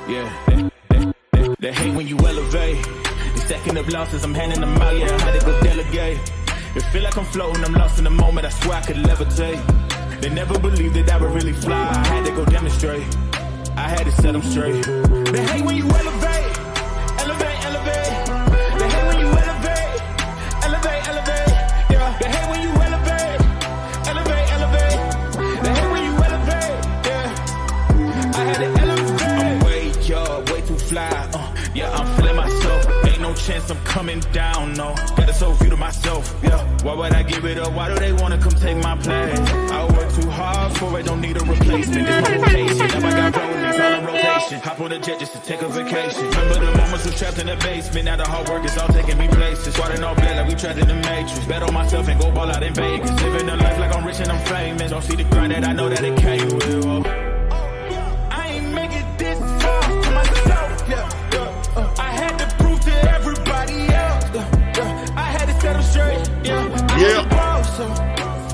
Yeah, they hate when you elevate. They stacking up losses, I'm handing them out, yeah, I had to go delegate. It feel like I'm floating, I'm lost in the moment, I swear I could levitate. They never believed that I would really fly, I had to go demonstrate. I had to set them straight. They hate when you elevate, elevate, elevate. They hate when you elevate, elevate, elevate. Yeah, they hate when you elevate, elevate, elevate. They hate when you elevate, yeah. I had to elevate. I'm way too fly. Yeah, I'm feeling myself. Ain't no chance I'm coming down, no. Got a soul view to myself, yeah. Why would I give it up? Why do they wanna come take my place? I work too hard for it, don't need a replacement. It's my vocation, now I got rollies all in rotation. Hop on the jet just to take a vacation. Remember the moments we trapped in the basement. Now the hard work is all taking me places. Swatting all black like we trapped in the matrix. Bet on myself and go ball out in Vegas. Living a life like I'm rich and I'm famous. Don't see the grind that I know that it came with. I ain't make it this far for myself, yeah. I had to prove to everybody else. I had to set them straight, yeah. I had to grow, so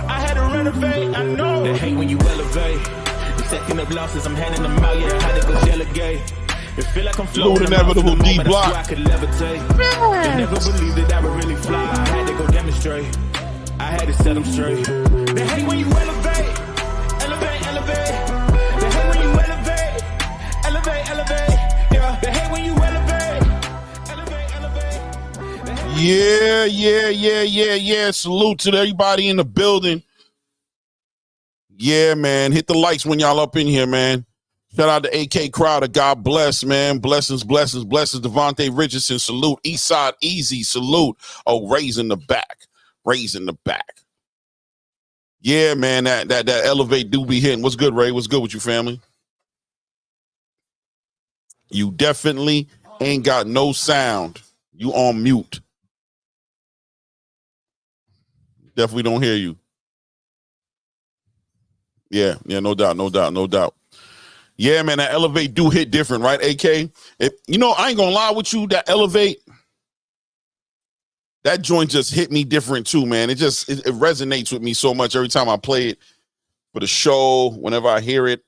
I had to renovate. I know they hate when you elevate. They stacking up losses, I'm handing them out, yeah. I had to go delegate. It feel like I'm floating, inevitable D block. I could levitate. They never believed that I would really fly. I had to go demonstrate. I had to set them straight. They hate when you elevate, elevate, elevate. They hate when you elevate, elevate, elevate. Yeah, they hate when you elevate, elevate, elevate. Yeah. Salute to everybody in the building. Yeah, man. Hit the likes when y'all up in here, man. Shout out to AK Crowder. God bless, man. Blessings. Devontae Richardson, salute. Eastside Easy, salute. Oh, raising the back. Yeah, man. That elevate do be hitting. What's good, Ray? What's good with you, family? You definitely ain't got no sound. You on mute. Definitely don't hear you. Yeah, no doubt. Yeah, man, that elevate do hit different, right, AK? I ain't gonna lie with you, that elevate, that joint just hit me different too, man. It resonates with me so much every time I play it for the show. Whenever I hear it,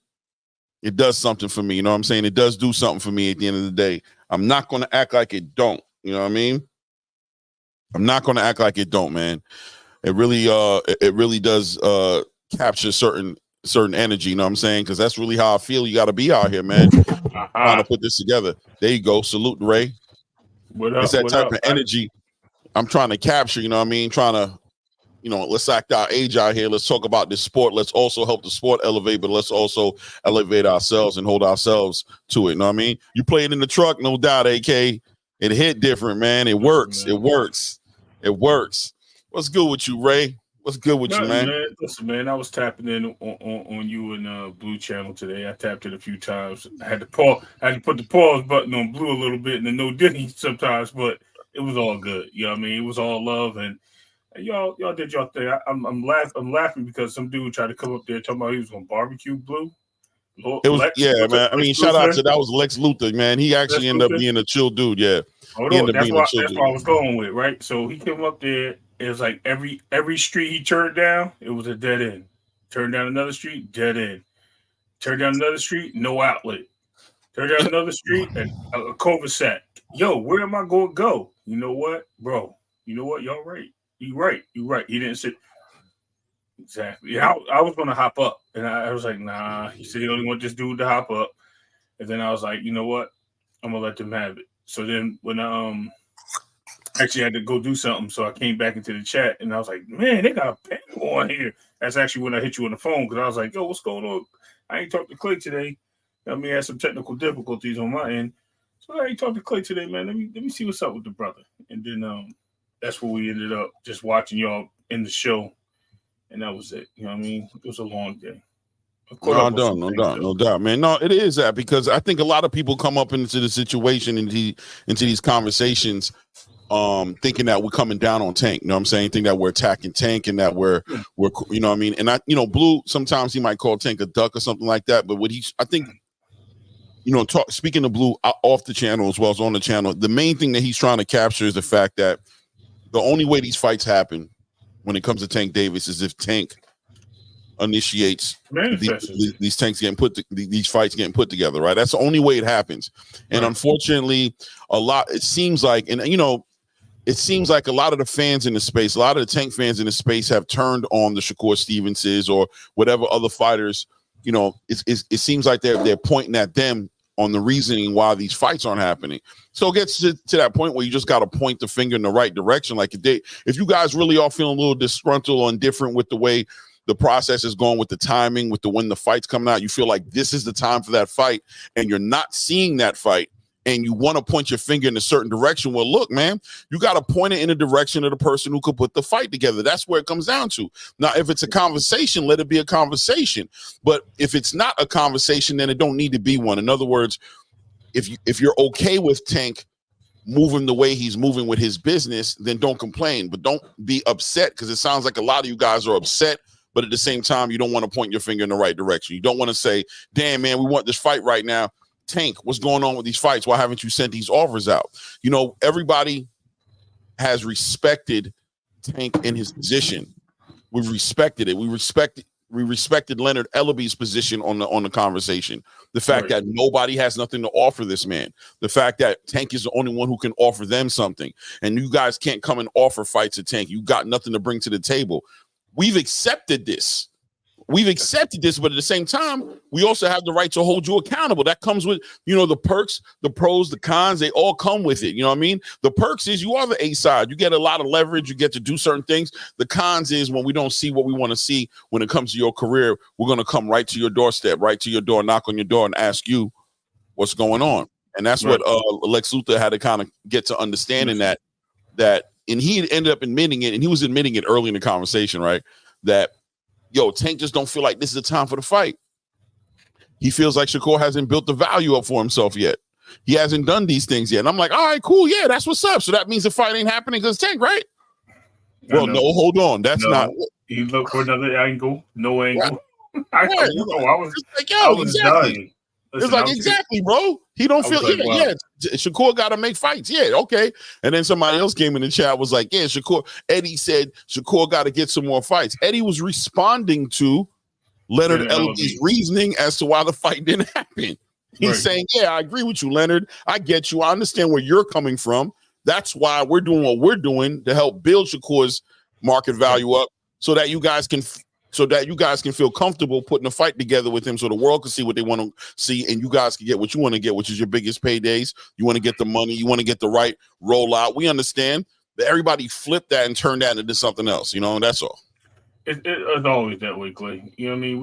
it does something for me. You know what I'm saying? It does do something for me at the end of the day. I'm not gonna act like it don't. You know what I mean? I'm not gonna act like it don't, man. It really does capture certain energy, you know what I'm saying? Because that's really how I feel. You got to be out here, man. Trying to put this together. There you go. Salute, Ray. What up? It's that what type up, of energy I'm trying to capture, you know what I mean? Trying to, let's act our age out here. Let's talk about this sport. Let's also help the sport elevate, but let's also elevate ourselves and hold ourselves to it. You know what I mean? You play it in the truck, no doubt, AK. It hit different, man. It works. It works. What's good with you, Ray? What's good with you, man? Listen, man, I was tapping in on you and Blue Channel today. I tapped it a few times. I had to put the pause button on Blue a little bit and the no diddy sometimes, but it was all good. You know what I mean? It was all love, and y'all did y'all thing. I'm laughing because some dude tried to come up there talking about he was gonna barbecue Blue. It was man. I mean, shout out to that was Lex Luthor, man. He actually ended up being a chill dude. Yeah. Hold on, that's what I was going with, right? So he came up there. It was like every street he turned down, it was a dead end. Turned down another street, dead end. Turned down another street, no outlet. Turned down another street, and a cul-de-sac. Yo, where am I going to go? You know what, bro? You know what? Y'all right. You right. He didn't sit. Exactly. Yeah, I was going to hop up, and I was like, nah. He said he only want this dude to hop up, and then I was like, you know what? I'm gonna let them have it. So then when actually had to go do something, so I came back into the chat and I was like, man, they got a panel on here. That's actually when I hit you on the phone because I was like, yo, what's going on? I ain't talked to Clay today. I mean, I had some technical difficulties on my end. So I ain't talked to Clay today, man. Let me see what's up with the brother. And then that's where we ended up just watching y'all in the show. And that was it. You know what I mean? It was a long day. No doubt, man. No, it is that because I think a lot of people come up into the situation, into these conversations, thinking that we're coming down on Tank. You know what I'm saying? Think that we're attacking Tank and that we're you know what I mean? And Blue, sometimes he might call Tank a duck or something like that. But I think, speaking to Blue off the channel as well as on the channel, the main thing that he's trying to capture is the fact that the only way these fights happen when it comes to Tank Davis is if Tank initiates these tanks getting these fights getting put together, right? That's the only way it happens. And unfortunately, it seems like a lot of the fans in the space, a lot of the Tank fans in the space have turned on the Shakur Stevenses or whatever other fighters. It seems like they're pointing at them on the reasoning why these fights aren't happening. So it gets to that point where you just got to point the finger in the right direction. Like if you guys really are feeling a little disgruntled or indifferent with the way the process is going, with the timing, with when the fight's coming out, you feel like this is the time for that fight and you're not seeing that fight and you want to point your finger in a certain direction. Well, look, man, you got to point it in the direction of the person who could put the fight together. That's where it comes down to. Now, if it's a conversation, let it be a conversation. But if it's not a conversation, then it don't need to be one. In other words, if you're okay with Tank moving the way he's moving with his business, then don't complain. But don't be upset, because it sounds like a lot of you guys are upset. But at the same time, you don't want to point your finger in the right direction. You don't want to say, damn, man, we want this fight right now. Tank, what's going on with these fights? Why haven't you sent these offers out? Everybody has respected Tank in his position. We've respected it. We respected Leonard Ellaby's position on the conversation. The fact that nobody has nothing to offer this man. The fact that Tank is the only one who can offer them something. And you guys can't come and offer fights to Tank. You got nothing to bring to the table. We've accepted this. But at the same time, we also have the right to hold you accountable. That comes with, the perks, the pros, the cons, they all come with it. You know what I mean? The perks is you are the A side. You get a lot of leverage. You get to do certain things. The cons is when we don't see what we want to see when it comes to your career, we're going to come right to your doorstep, right to your door, knock on your door and ask you what's going on. And that's what Lex Luthor had to kind of get to understanding that, and he ended up admitting it, and he was admitting it early in the conversation, right? That, Tank just don't feel like this is the time for the fight. He feels like Shakur hasn't built the value up for himself yet. He hasn't done these things yet. And I'm like, all right, cool. Yeah, that's what's up. So that means the fight ain't happening because Tank, right? Well, no, hold on. That's not. You look for another angle. No angle. I was dying. Listen, it's like, exactly, bro. He don't feel, Shakur got to make fights. Yeah, okay. And then somebody else came in the chat, was like, yeah, Eddie said Shakur got to get some more fights. Eddie was responding to Leonard Ellaby's reasoning as to why the fight didn't happen. He's saying, yeah, I agree with you, Leonard. I get you. I understand where you're coming from. That's why we're doing what we're doing to help build Shakur's market value up so that you guys can feel comfortable putting a fight together with him, so the world can see what they want to see, and you guys can get what you want to get, which is your biggest paydays. You want to get the money. You want to get the right rollout. We understand that everybody flipped that and turned that into something else. That's all. It's always that way, Clay. You know what I mean?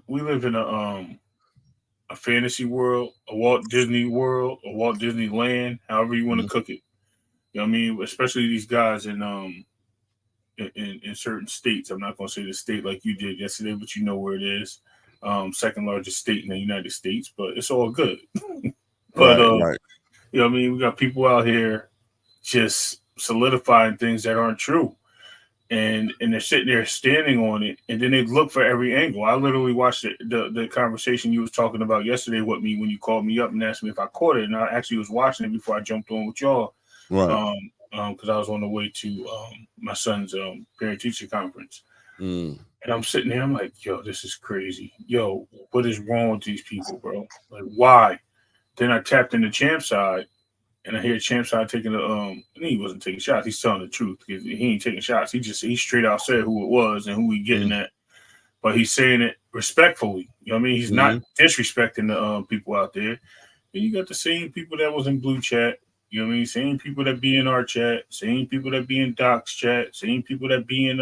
We live in a fantasy world, a Walt Disney world, a Walt Disney land, however you want to cook it. You know what I mean? Especially these guys in certain states. I'm not going to say the state like you did yesterday, but you know where it is. Second largest state in the United States, but it's all good. But you know what I mean? We got people out here just solidifying things that aren't true. And they're sitting there standing on it, and then they look for every angle. I literally watched the conversation you was talking about yesterday with me when you called me up and asked me if I caught it, and I actually was watching it before I jumped on with y'all. Right. Because I was on the way to my son's parent-teacher conference. And I'm sitting there, I'm like, yo, this is crazy. Yo, what is wrong with these people, bro? Like, why? Then I tapped in the champ side, and I hear champ side taking he wasn't taking shots. He's telling the truth. He ain't taking shots. He straight out said who it was and who he getting at. But he's saying it respectfully. You know what I mean? He's not disrespecting the people out there. And you got the same people that was in Blue Chat. You know what I mean? Same people that be in our chat, same people that be in Doc's chat, same people that be in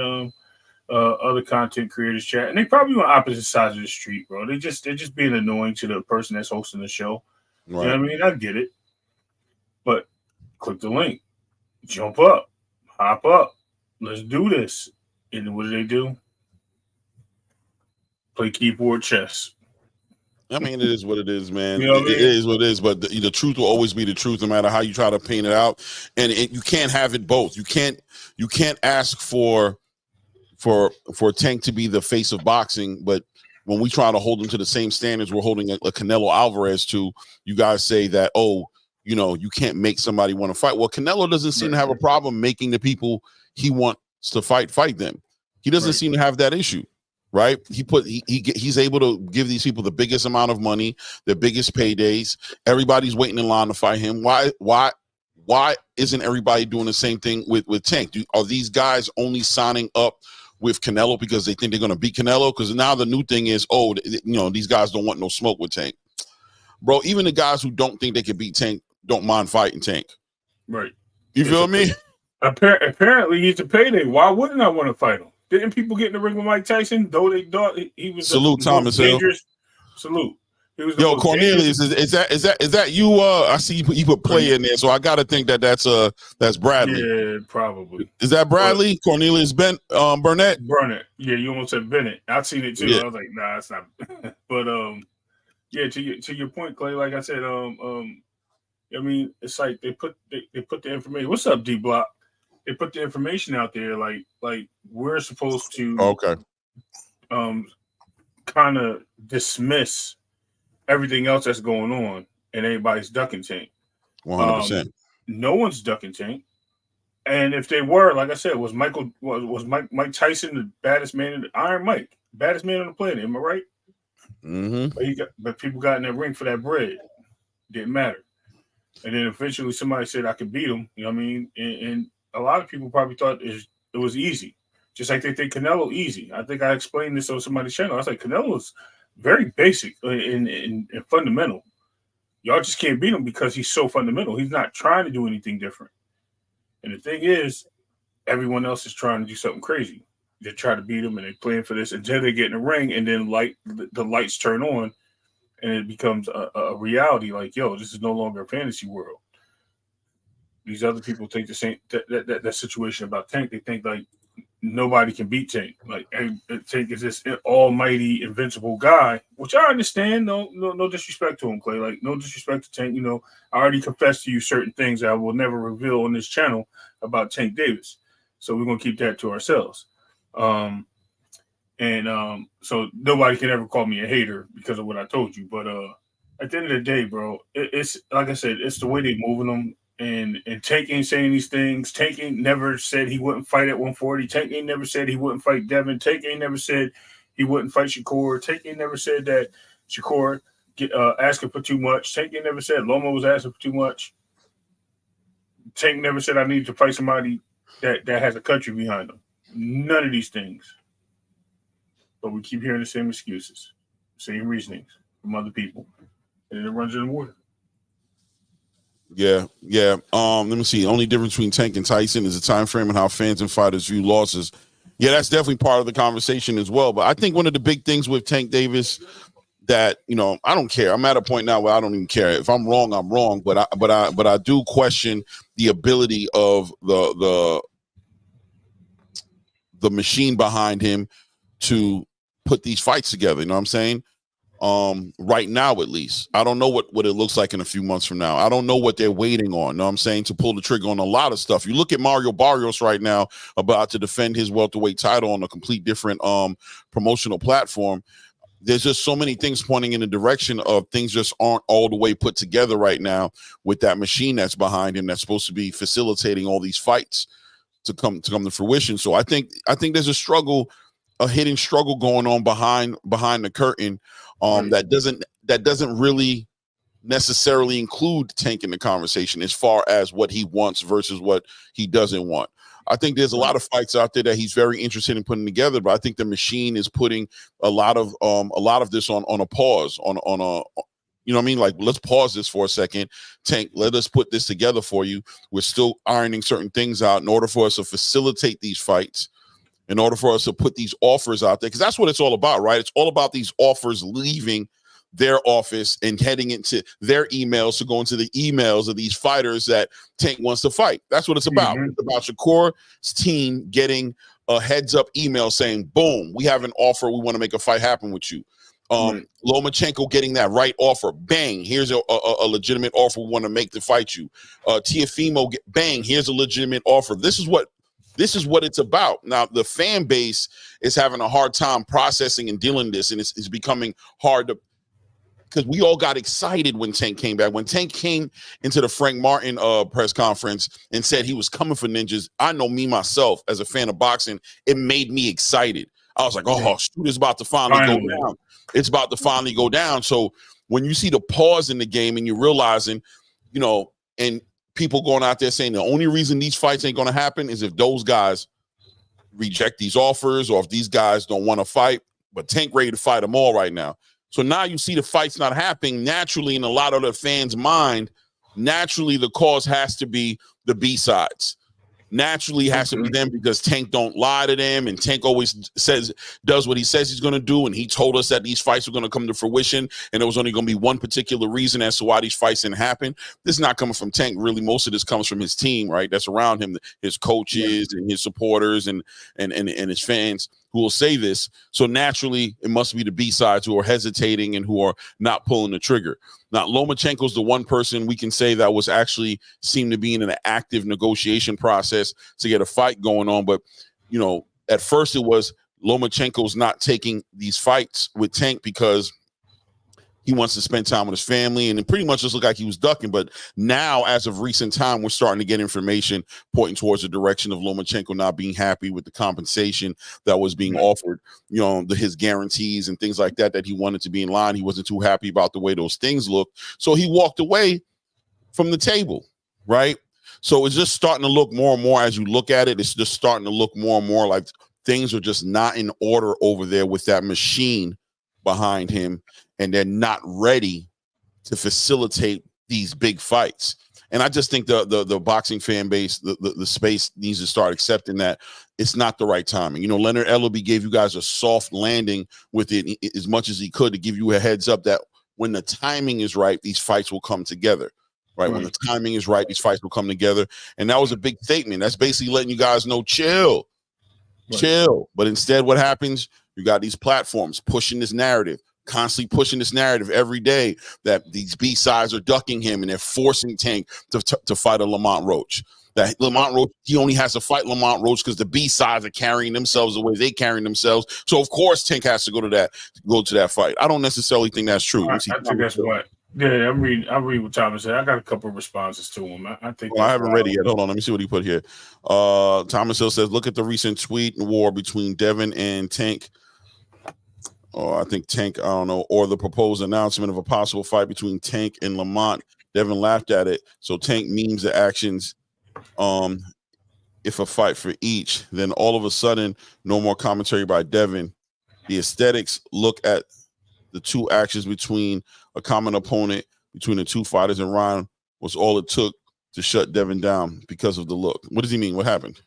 other content creators chat, and they probably on opposite sides of the street, bro. They're just being annoying to the person that's hosting the show. Right. You know what I mean? I get it, but click the link, jump up, hop up, let's do this. And what do? Play keyboard chess. I mean, it is what it is, man. It is what it is, but the truth will always be the truth, no matter how you try to paint it out. And you can't have it both. You can't ask for Tank to be the face of boxing, but when we try to hold him to the same standards we're holding a Canelo Alvarez to, you guys say that, you can't make somebody want to fight. Well, Canelo doesn't seem to have a problem making the people he wants to fight them. He doesn't seem to have that issue. right? He's able to give these people the biggest amount of money, the biggest paydays. Everybody's waiting in line to fight him. Why isn't everybody doing the same thing with Tank? Are these guys only signing up with Canelo because they think they're going to beat Canelo? Because now the new thing is, these guys don't want no smoke with Tank. Bro, even the guys who don't think they can beat Tank don't mind fighting Tank. Right. You feel me? Apparently, he's a payday. Why wouldn't I want to fight him? Didn't people get in the ring with Mike Tyson, though they thought he was Salute Thomas dangerous? Salute. Yo, Cornelius, is that you? I see you put play in there, so I gotta think that's Bradley. Yeah, probably. Is that Bradley? Cornelius Burnett? Burnett. Yeah, you almost said Bennett. I've seen it too. Yeah. I was like, nah, it's not. But yeah, to your point, Clay. Like I said, I mean, it's like they put the information. What's up, D Block? They put the information out there, like we're supposed to, kind of dismiss everything else that's going on, and everybody's ducking Tank. 100%. No one's ducking Tank, and if they were, like I said, was Mike Tyson the baddest man? Iron Mike, baddest man on the planet? Am I right? Mm-hmm. But people got in that ring for that bread. Didn't matter. And then eventually somebody said I could beat him. You know what I mean? And a lot of people probably thought it was easy. Just like they think Canelo easy. I think I explained this on somebody's channel. I was like, Canelo is very basic and fundamental. Y'all just can't beat him because he's so fundamental. He's not trying to do anything different. And the thing is, everyone else is trying to do something crazy. They try to beat him and they're playing for this until they get in the ring, and then the lights turn on and it becomes a reality. Like, yo, this is no longer a fantasy world. These other people think the same that situation about Tank. They think like nobody can beat Tank. Like Tank is this almighty, invincible guy, which I understand. No disrespect to him, Clay. Like no disrespect to Tank. You know, I already confessed to you certain things that I will never reveal on this channel about Tank Davis. So we're gonna keep that to ourselves. So nobody can ever call me a hater because of what I told you. But at the end of the day, bro, it's like I said, it's the way they're moving them. And Tank ain't saying these things. Tank ain't never said he wouldn't fight at 140. Tank ain't never said he wouldn't fight Devin. Tank ain't never said he wouldn't fight Shakur. Tank ain't never said that Shakur asking for too much. Tank ain't never said Loma was asking for too much. Tank never said I need to fight somebody that has a country behind them. None of these things. But we keep hearing the same excuses, same reasonings from other people. And it runs in the water. Yeah. Let me see. Only difference between Tank and Tyson is the time frame and how fans and fighters view losses. Yeah, that's definitely part of the conversation as well. But I think one of the big things with Tank Davis that, I don't care. I'm at a point now where I don't even care. If I'm wrong, I'm wrong. But I do question the ability of the machine behind him to put these fights together. You know what I'm saying? Right now, at least. I don't know what it looks like in a few months from now. I don't know what they're waiting on. You know what I'm saying? To pull the trigger on a lot of stuff. You look at Mario Barrios right now about to defend his welterweight title on a complete different promotional platform. There's just so many things pointing in the direction of things just aren't all the way put together right now with that machine that's behind him that's supposed to be facilitating all these fights to come to fruition. So I think there's a hidden struggle going on behind the curtain that doesn't really necessarily include Tank in the conversation as far as what he wants versus what he doesn't want. I think there's a lot of fights out there that he's very interested in putting together, but I think the machine is putting a lot of this on a pause, on a you know what I mean? Like, let's pause this for a second. Tank, let us put this together for you. We're still ironing certain things out in order for us to facilitate these fights, in order for us to put these offers out there, because that's what it's all about, right? It's all about these offers leaving their office and heading into their emails to go into the emails of these fighters that Tank wants to fight. That's what it's about. Mm-hmm. It's about Shakur's team getting a heads up email saying, boom, we have an offer. We want to make a fight happen with you. Lomachenko getting that right offer. Bang, here's a legitimate offer. We want to make to fight you. Teofimo, bang, here's a legitimate offer. This is what it's about. Now, the fan base is having a hard time processing and dealing with this, and it's becoming hard to, because we all got excited when Tank came back. When Tank came into the Frank Martin press conference and said he was coming for ninjas, I know me myself as a fan of boxing, it made me excited. I was like, oh, shoot, it's about to finally go down. It's about to finally go down. So when you see the pause in the game and you're realizing, you know, and people going out there saying the only reason these fights ain't going to happen is if those guys reject these offers or if these guys don't want to fight, but Tank ready to fight them all right now. So now you see the fights not happening naturally in a lot of the fans' mind. Naturally, the cause has to be the B-sides. Naturally has to be them because Tank don't lie to them, and Tank always does what he says he's going to do, and he told us that these fights were going to come to fruition, and there was only going to be one particular reason as to why these fights didn't happen. This is not coming from Tank, really. Most of this comes from his team, right? That's around him, his coaches and his supporters and his fans who will say this. So naturally, it must be the B-sides who are hesitating and who are not pulling the trigger. Now, Lomachenko's the one person we can say that was actually seemed to be in an active negotiation process to get a fight going on. But, you know, at first it was Lomachenko's not taking these fights with Tank because he wants to spend time with his family, and it pretty much just looked like he was ducking. But now, as of recent time, we're starting to get information pointing towards the direction of Lomachenko not being happy with the compensation that was being offered, you know, his guarantees and things like that, that he wanted to be in line. He wasn't too happy about the way those things looked. So he walked away from the table, right? So it's just starting to look more and more as you look at it. It's just starting to look more and more like things are just not in order over there with that machine behind him, and they're not ready to facilitate these big fights. And I just think the boxing fan base, the space needs to start accepting that it's not the right timing. You know, Leonard Ellerbe gave you guys a soft landing with it as much as he could to give you a heads up that when the timing is right, these fights will come together. Right? When the timing is right, these fights will come together. And that was a big statement. That's basically letting you guys know, chill. But instead, what happens? You got these platforms pushing this narrative, constantly pushing this narrative every day that these B-sides are ducking him and they're forcing Tank to fight a Lamont Roach. That Lamont Roach, he only has to fight Lamont Roach because the B-sides are carrying themselves the way they carrying themselves. So of course Tank has to go to that fight. I don't necessarily think that's true. I think that's what. Yeah, I read what Thomas said. I got a couple of responses to him. I think I haven't read it yet. Hold on, let me see what he put here. Thomas Hill says, look at the recent tweet war between Devin and Tank. I think Tank, I don't know, or the proposed announcement of a possible fight between Tank and Lamont. Devin laughed at it. So Tank memes the actions. If a fight for each, then all of a sudden, no more commentary by Devin. The aesthetics look at the two actions between a common opponent between the two fighters, and Ryan was all it took to shut Devin down because of the look. What does he mean? What happened?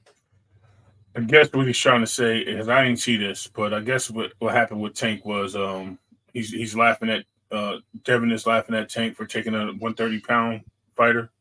I guess what he's trying to say is, I didn't see this, but I guess what happened with Tank was he's laughing at Devin is laughing at Tank for taking a 130-pound fighter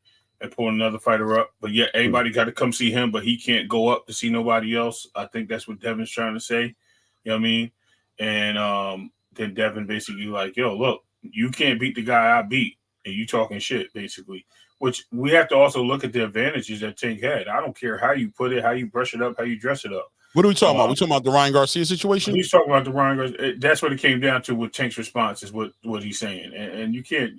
and pulling another fighter up, but yet everybody got to come see him, but he can't go up to see nobody else. I think that's what Devin's trying to say. You know what I mean? And then Devin basically like, yo, look, you can't beat the guy I beat, and you talking shit, basically. Which we have to also look at the advantages that Tank had. I don't care how you put it, how you brush it up, how you dress it up. What are we talking about? We talking about the Ryan Garcia situation? He's talking about the Ryan Garcia. That's what it came down to with Tank's response, is what he's saying. And you can't.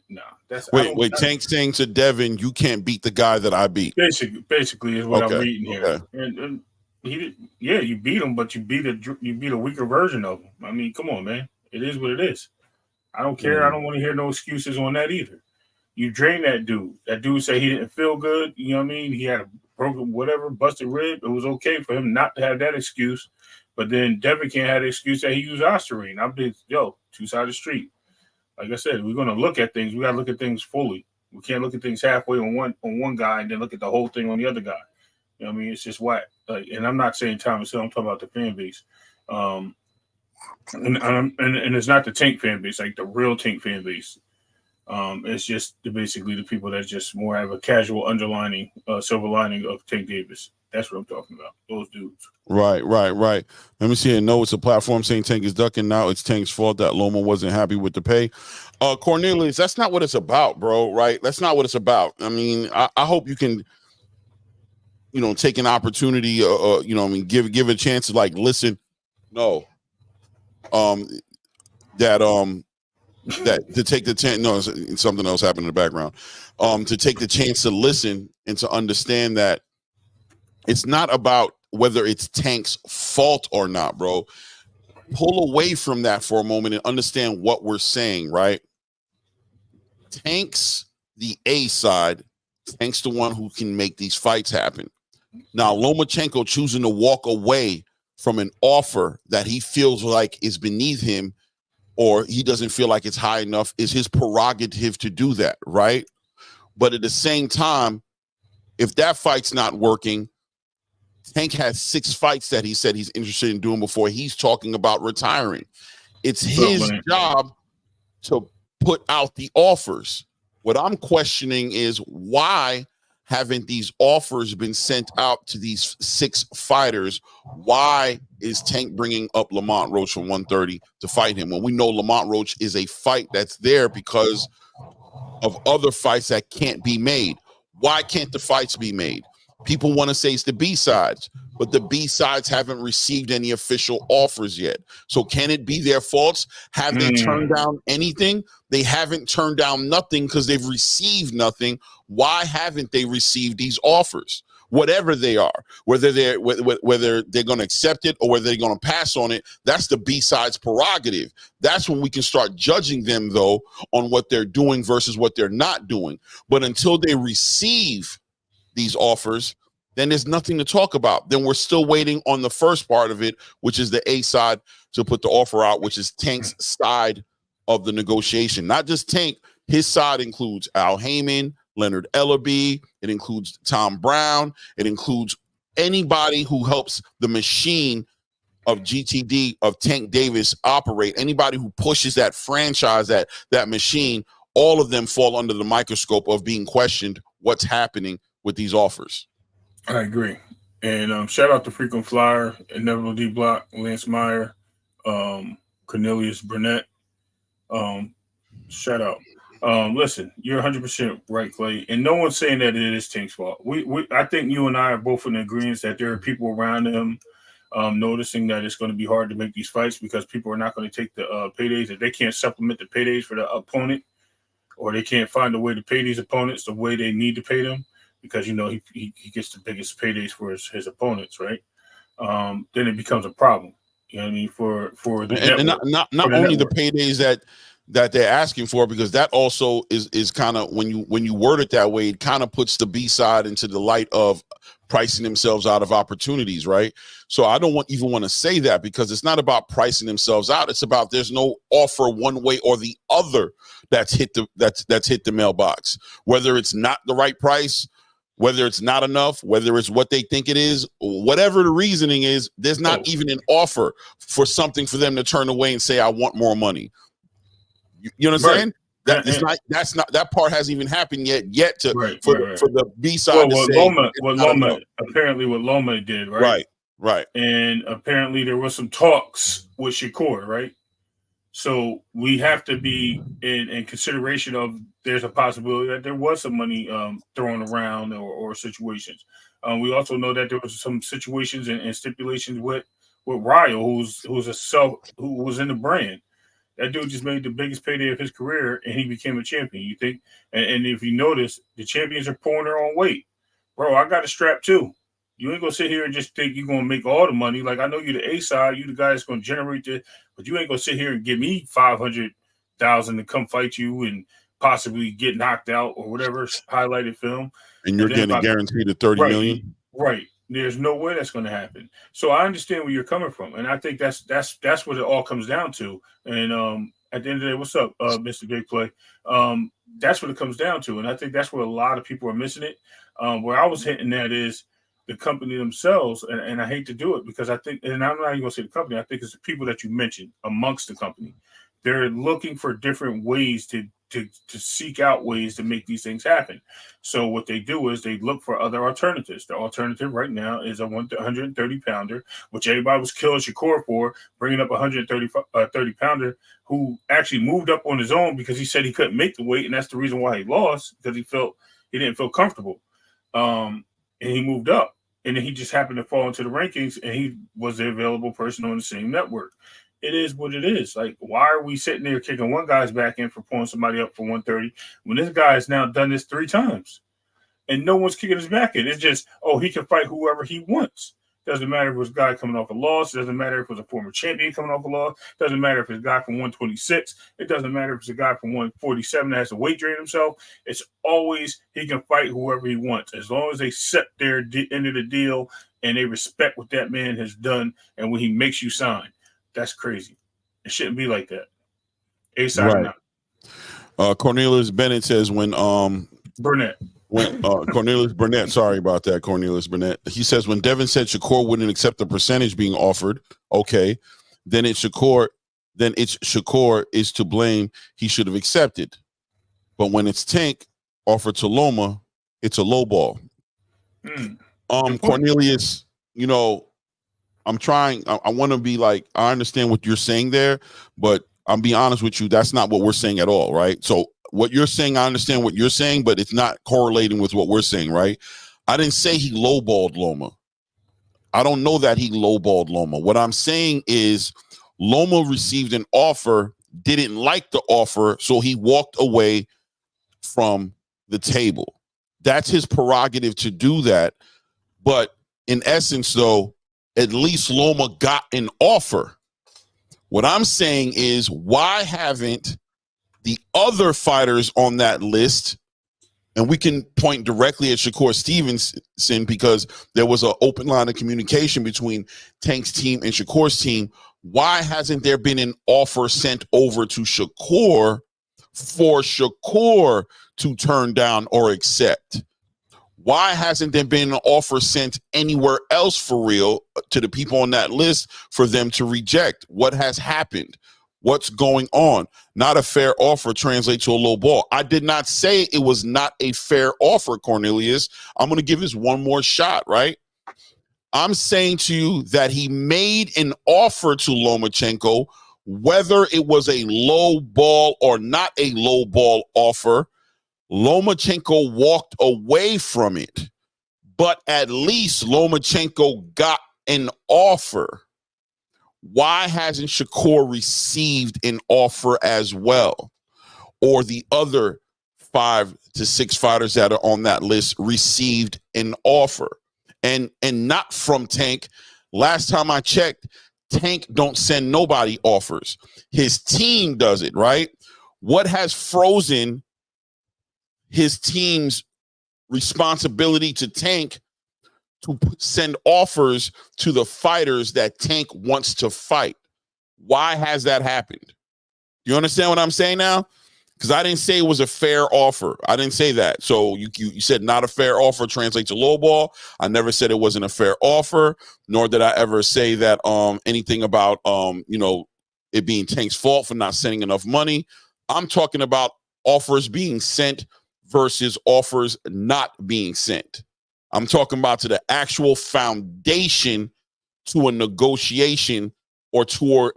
Nah. That's wait. Tank's saying to Devin, you can't beat the guy that I beat. Basically is what I'm reading here. Okay. And he did. Yeah, you beat him, but you beat a weaker version of him. I mean, come on, man. It is what it is. I don't care. I don't want to hear no excuses on that either. You drain that dude. That dude said he didn't feel good. You know what I mean? He had a broken whatever, busted rib. It was okay for him not to have that excuse. But then Devin can't have the excuse that he used Ostarine. I'm just, two sides of the street. Like I said, we're going to look at things. We got to look at things fully. We can't look at things halfway on one guy and then look at the whole thing on the other guy. You know what I mean? It's just whack. And I'm not saying Thomas Hill. I'm talking about the fan base. And it's not the Tank fan base, like the real Tank fan base. It's just basically the people that just more have a casual underlining, silver lining of Tank Davis. That's what I'm talking about. Those dudes. Right. Let me see. No, it's a platform saying Tank is ducking. Now it's Tank's fault that Loma wasn't happy with the pay. Cornelius, that's not what it's about, bro. Right? That's not what it's about. I mean, I hope you can, take an opportunity, give a chance to like listen. No. That to take the chance. No, something else happened in the background. To take the chance to listen and to understand that it's not about whether it's Tank's fault or not, bro. Pull away from that for a moment and understand what we're saying, right? Tank's the A side. Tank's the one who can make these fights happen. Now, Lomachenko choosing to walk away from an offer that he feels like is beneath him or he doesn't feel like it's high enough is his prerogative to do that, right? But at the same time, if that fight's not working, Tank has 6 fights that he said he's interested in doing before he's talking about retiring. It's his job to put out the offers. What I'm questioning is why haven't these offers been sent out to these 6 fighters? Why is Tank bringing up Lamont Roach from 130 to fight him when we know Lamont Roach is a fight that's there because of other fights that can't be made? Why can't the fights be made? People want to say it's the B-sides, but the B-sides haven't received any official offers yet. So can it be their faults? Have they turned down anything? They haven't turned down nothing because they've received nothing. Why haven't they received these offers? Whatever they are, whether they're going to accept it or whether they're going to pass on it, that's the B-sides prerogative. That's when we can start judging them, though, on what they're doing versus what they're not doing. But until they receive these offers, then there's nothing to talk about. Then we're still waiting on the first part of it, which is the A side to put the offer out, which is Tank's side of the negotiation. Not just Tank, his side includes Al Heyman, Leonard Ellerbe, it includes Tom Brown, it includes anybody who helps the machine of GTD, of Tank Davis operate, anybody who pushes that franchise, that machine, all of them fall under the microscope of being questioned what's happening with these offers. I agree. And shout out to Frequent Flyer, Inevitable D Block, Lance Meyer, Cornelius Burnett. Shout out. Listen, you're 100% right, Clay. And no one's saying that it is Tank's fault. I think you and I are both in agreement that there are people around him noticing that it's going to be hard to make these fights because people are not going to take the paydays. If they can't supplement the paydays for the opponent, or they can't find a way to pay these opponents the way they need to pay them, because, you know, he gets the biggest paydays for his opponents, right? Then it becomes a problem. You know what I mean? For the and network, not only the paydays that they're asking for, because that also is kind of, when you word it that way, it kind of puts the B side into the light of pricing themselves out of opportunities, right? So I don't even want to say that, because it's not about pricing themselves out. It's about there's no offer one way or the other that's hit the mailbox, whether it's not the right price, whether it's not enough, whether it's what they think it is, whatever the reasoning is, there's not even an offer for something for them to turn away and say, I want more money. You know what I'm saying? That part hasn't even happened yet for the B side to say what Loma did, right? Right. And apparently there was some talks with Shakur, right? So we have to be in consideration of there's a possibility that there was some money thrown around or situations. We also know that there was some situations and stipulations with Ryo, who was in the brand. That dude just made the biggest payday of his career, and he became a champion. You think? And if you notice, the champions are pouring their own weight. Bro, I got a strap too. You ain't gonna sit here and just think you're gonna make all the money. Like, I know you're the A side, you the guy that's gonna generate this, but you ain't gonna sit here and give me $500,000 to come fight you and possibly get knocked out or whatever highlighted film. And you're getting guaranteed a $30 million. Right. There's no way that's going to happen. So I understand where you're coming from, and I think that's what it all comes down to. And at the end of the day, what's up, Mr. Big Play? That's what it comes down to, and I think that's where a lot of people are missing it. Where I was hitting at is the company themselves, and I hate to do it because I think, and I'm not even going to say the company, I think it's the people that you mentioned amongst the company. They're looking for different ways to seek out ways to make these things happen. So what they do is they look for other alternatives. The alternative right now is a 130 pounder, which everybody was killing Shakur for, bringing up a 130 pounder who actually moved up on his own because he said he couldn't make the weight, and that's the reason why he lost, because he didn't feel comfortable. And he moved up, and then he just happened to fall into the rankings, and he was the available person on the same network. It is what it is. Like, why are we sitting there kicking one guy's back in for pulling somebody up for 130 when this guy has now done this 3 times and no one's kicking his back in? It's just, he can fight whoever he wants. Doesn't matter if it was a guy coming off a loss. It doesn't matter if it was a former champion coming off a loss. Doesn't matter if it's a guy from 126. It doesn't matter if it's a guy from 147 that has to weight drain himself. It's always he can fight whoever he wants as long as they set their end of the deal and they respect what that man has done and when he makes you sign. That's crazy. It shouldn't be like that. A-side right. Cornelius Bennett says Burnett. Cornelius Burnett, sorry about that, Cornelius Burnett. He says when Devin said Shakur wouldn't accept the percentage being offered, okay, then it's Shakur is to blame. He should have accepted. But when it's Tank offered to Loma, it's a low ball. Cornelius, you know, I'm trying. I want to be like, I understand what you're saying there, but I'm being honest with you. That's not what we're saying at all, right? So what you're saying, I understand what you're saying, but it's not correlating with what we're saying, right? I didn't say he lowballed Loma. I don't know that he lowballed Loma. What I'm saying is Loma received an offer, didn't like the offer, so he walked away from the table. That's his prerogative to do that. But in essence, though, at least Loma got an offer. What I'm saying is, why haven't the other fighters on that list, and we can point directly at Shakur Stevenson because there was an open line of communication between Tank's team and Shakur's team. Why hasn't there been an offer sent over to Shakur for Shakur to turn down or accept? Why hasn't there been an offer sent anywhere else for real to the people on that list for them to reject? What has happened? What's going on? Not a fair offer translates to a low ball. I did not say it was not a fair offer, Cornelius. I'm going to give this one more shot, right? I'm saying to you that he made an offer to Lomachenko, whether it was a low ball or not a low ball offer. Lomachenko walked away from it, but at least Lomachenko got an offer. Why hasn't Shakur received an offer as well? Or the other 5 to 6 fighters that are on that list received an offer? And not from Tank. Last time I checked, Tank don't send nobody offers. His team does it, right? What has frozen his team's responsibility to Tank to send offers to the fighters that Tank wants to fight? Why has that happened? You understand what I'm saying now? Because I didn't say it was a fair offer. I didn't say that. So you said not a fair offer translates to low ball. I never said it wasn't a fair offer, nor did I ever say that anything about it being Tank's fault for not sending enough money. I'm talking about offers being sent versus offers not being sent. I'm talking about to the actual foundation to a negotiation or towards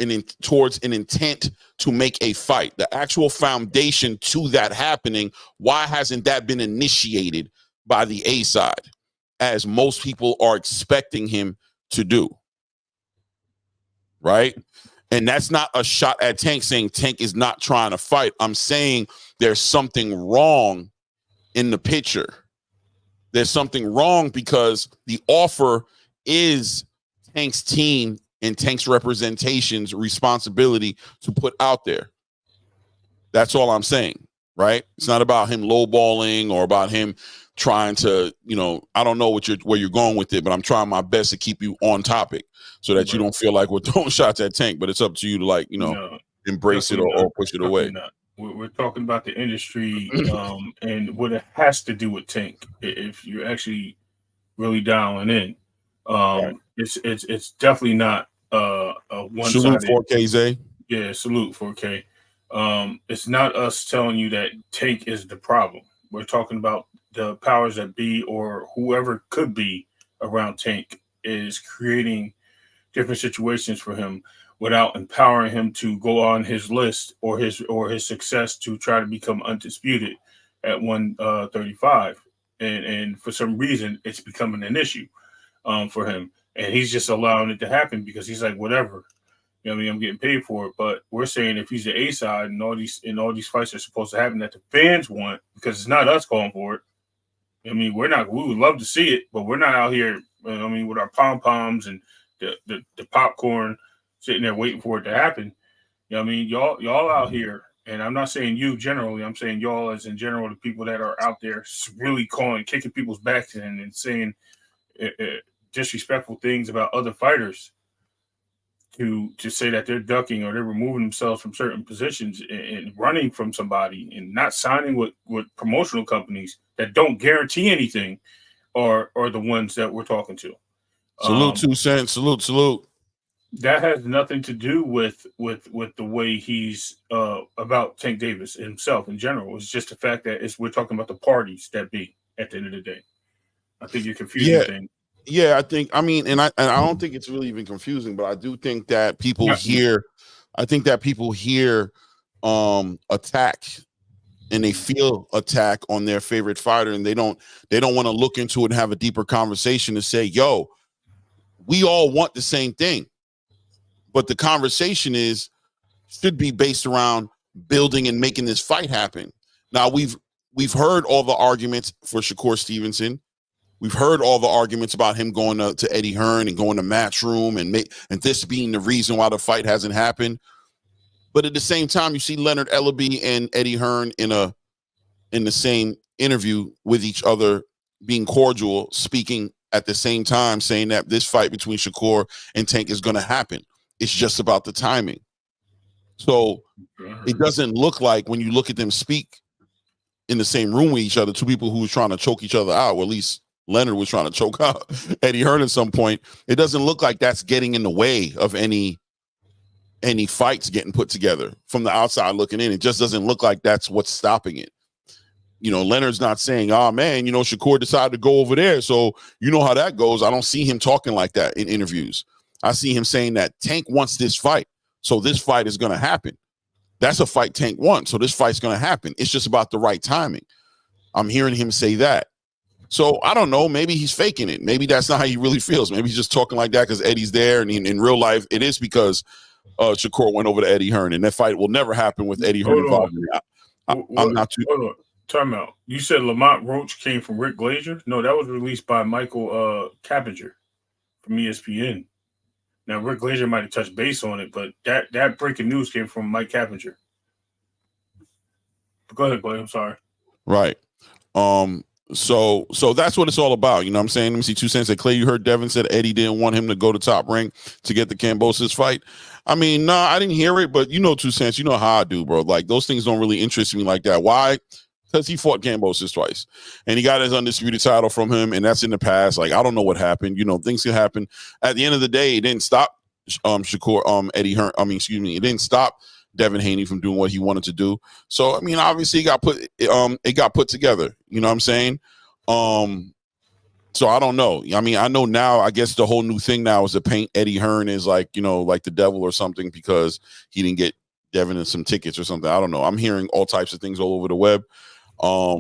an intent to make a fight. The actual foundation to that happening, why hasn't that been initiated by the A side, as most people are expecting him to do? Right? And that's not a shot at Tank saying Tank is not trying to fight. I'm saying there's something wrong in the picture. There's something wrong because the offer is Tank's team and Tank's representation's responsibility to put out there. That's all I'm saying, right? It's not about him lowballing or about him trying to, I don't know where you're going with it, but I'm trying my best to keep you on topic so that you don't feel like we're throwing shots at Tank, but it's up to you to embrace it or push it away. Not. We're talking about the industry and what it has to do with Tank. If you're actually really dialing in, right. It's definitely not a one-sided. Salute 4K, Zay. Yeah, salute 4K. It's not us telling you that Tank is the problem. We're talking about the powers that be or whoever could be around Tank is creating different situations for him without empowering him to go on his list or his success to try to become undisputed at 135. And for some reason, it's becoming an issue for him. And he's just allowing it to happen because he's like, whatever. I'm getting paid for it. But we're saying if he's the A side and all these fights are supposed to happen that the fans want, because it's not us calling for it. We would love to see it, but we're not out here I mean, with our pom poms and the popcorn, sitting there waiting for it to happen. You know what I mean? Y'all out here, and I'm not saying you generally. I'm saying y'all as in general, the people that are out there really kicking people's backs in and saying disrespectful things about other fighters. To say that they're ducking or they're removing themselves from certain positions and running from somebody and not signing with promotional companies that don't guarantee anything are the ones that we're talking to. Salute 2 Cents. Salute. That has nothing to do with the way he's about Tank Davis himself in general. It's just the fact that we're talking about the parties that be at the end of the day. I think you're confusing things. Yeah, I mean, and I don't think it's really even confusing, but I do think that people hear attack and they feel attack on their favorite fighter, and they don't want to look into it and have a deeper conversation to say, yo, we all want the same thing. But the conversation should be based around building and making this fight happen. Now we've heard all the arguments for Shakur Stevenson. We've heard all the arguments about him going to Eddie Hearn and going to Matchroom and this being the reason why the fight hasn't happened. But at the same time, you see Leonard Ellaby and Eddie Hearn in the same interview with each other, being cordial, speaking at the same time, saying that this fight between Shakur and Tank is going to happen. It's just about the timing. So it doesn't look like, when you look at them speak in the same room with each other, two people who were trying to choke each other out, or at least Leonard was trying to choke out Eddie Hearn at some point. It doesn't look like that's getting in the way of any fights getting put together from the outside looking in. It just doesn't look like that's what's stopping it. You know, Leonard's not saying, oh man, you know, Shakur decided to go over there, so you know how that goes. I don't see him talking like that in interviews. I see him saying that Tank wants this fight, so this fight is going to happen. That's a fight Tank wants, so this fight's going to happen. It's just about the right timing. I'm hearing him say that. So I don't know. Maybe he's faking it. Maybe that's not how he really feels. Maybe he's just talking like that because Eddie's there, and in real life, it is because Shakur went over to Eddie Hearn, and that fight will never happen with Eddie Hearn involved. I'm not too. Hold on. Time out. You said Lamont Roach came from Rick Glazier? No, that was released by Michael Capinger from ESPN. Now, Rick Glazier might have touched base on it, but that breaking news came from Mike Capinger. Go ahead, Clay. I'm sorry. Right. So that's what it's all about. You know what I'm saying? Let me see 2 Cents. That Clay, you heard Devin said Eddie didn't want him to go to Top Rank to get the Kambosos fight. I mean, nah, I didn't hear it, but you know 2 Cents, you know how I do, bro. Like, those things don't really interest me like that. Why? Because he fought Kambosos twice, and he got his undisputed title from him, and that's in the past. Like, I don't know what happened. You know, things can happen. At the end of the day, it didn't stop Eddie Hearn. It didn't stop Devin Haney from doing what he wanted to do. So, I mean, obviously it got put together. You know what I'm saying? So I don't know. I mean, I know now, I guess the whole new thing now is to paint Eddie Hearn as like, you know, like the devil or something because he didn't get Devin some tickets or something. I don't know. I'm hearing all types of things all over the web. I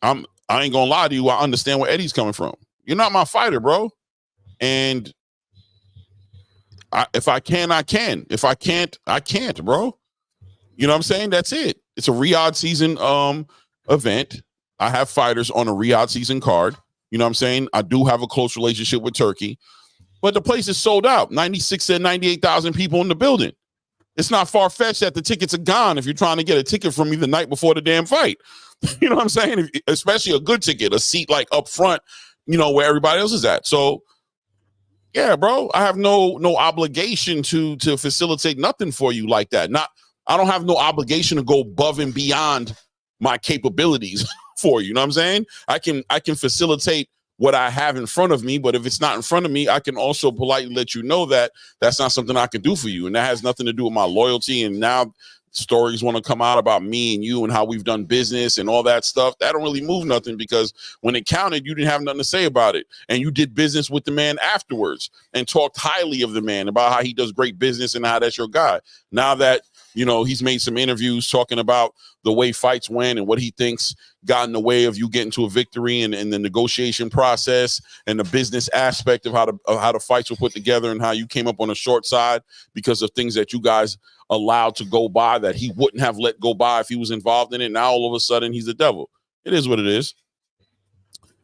ain't gonna lie to you. I understand where Eddie's coming from. You're not my fighter, bro. And if I can, I can. If I can't, I can't, bro. You know what I'm saying? That's it. It's a Riyadh season event. I have fighters on a Riyadh season card. You know what I'm saying? I do have a close relationship with Turkey. But the place is sold out. 96 and 98,000 people in the building. It's not far-fetched that the tickets are gone if you're trying to get a ticket from me the night before the damn fight. You know what I'm saying? Especially a good ticket, a seat like up front, you know, where everybody else is at. So, yeah, bro, I have no obligation to facilitate nothing for you like that. I don't have no obligation to go above and beyond my capabilities for you. You know what I'm saying? I can facilitate what I have in front of me, but if it's not in front of me, I can also politely let you know that that's not something I can do for you. And that has nothing to do with my loyalty. And now stories want to come out about me and you and how we've done business and all that stuff. That don't really move nothing because when it counted, you didn't have nothing to say about it. And you did business with the man afterwards and talked highly of the man about how he does great business and how that's your guy. Now that, you know, he's made some interviews talking about the way fights went and what he thinks got in the way of you getting to a victory and the negotiation process and the business aspect of how the fights were put together and how you came up on the short side because of things that you guys allowed to go by that he wouldn't have let go by if he was involved in it. Now all of a sudden he's the devil. It is what it is.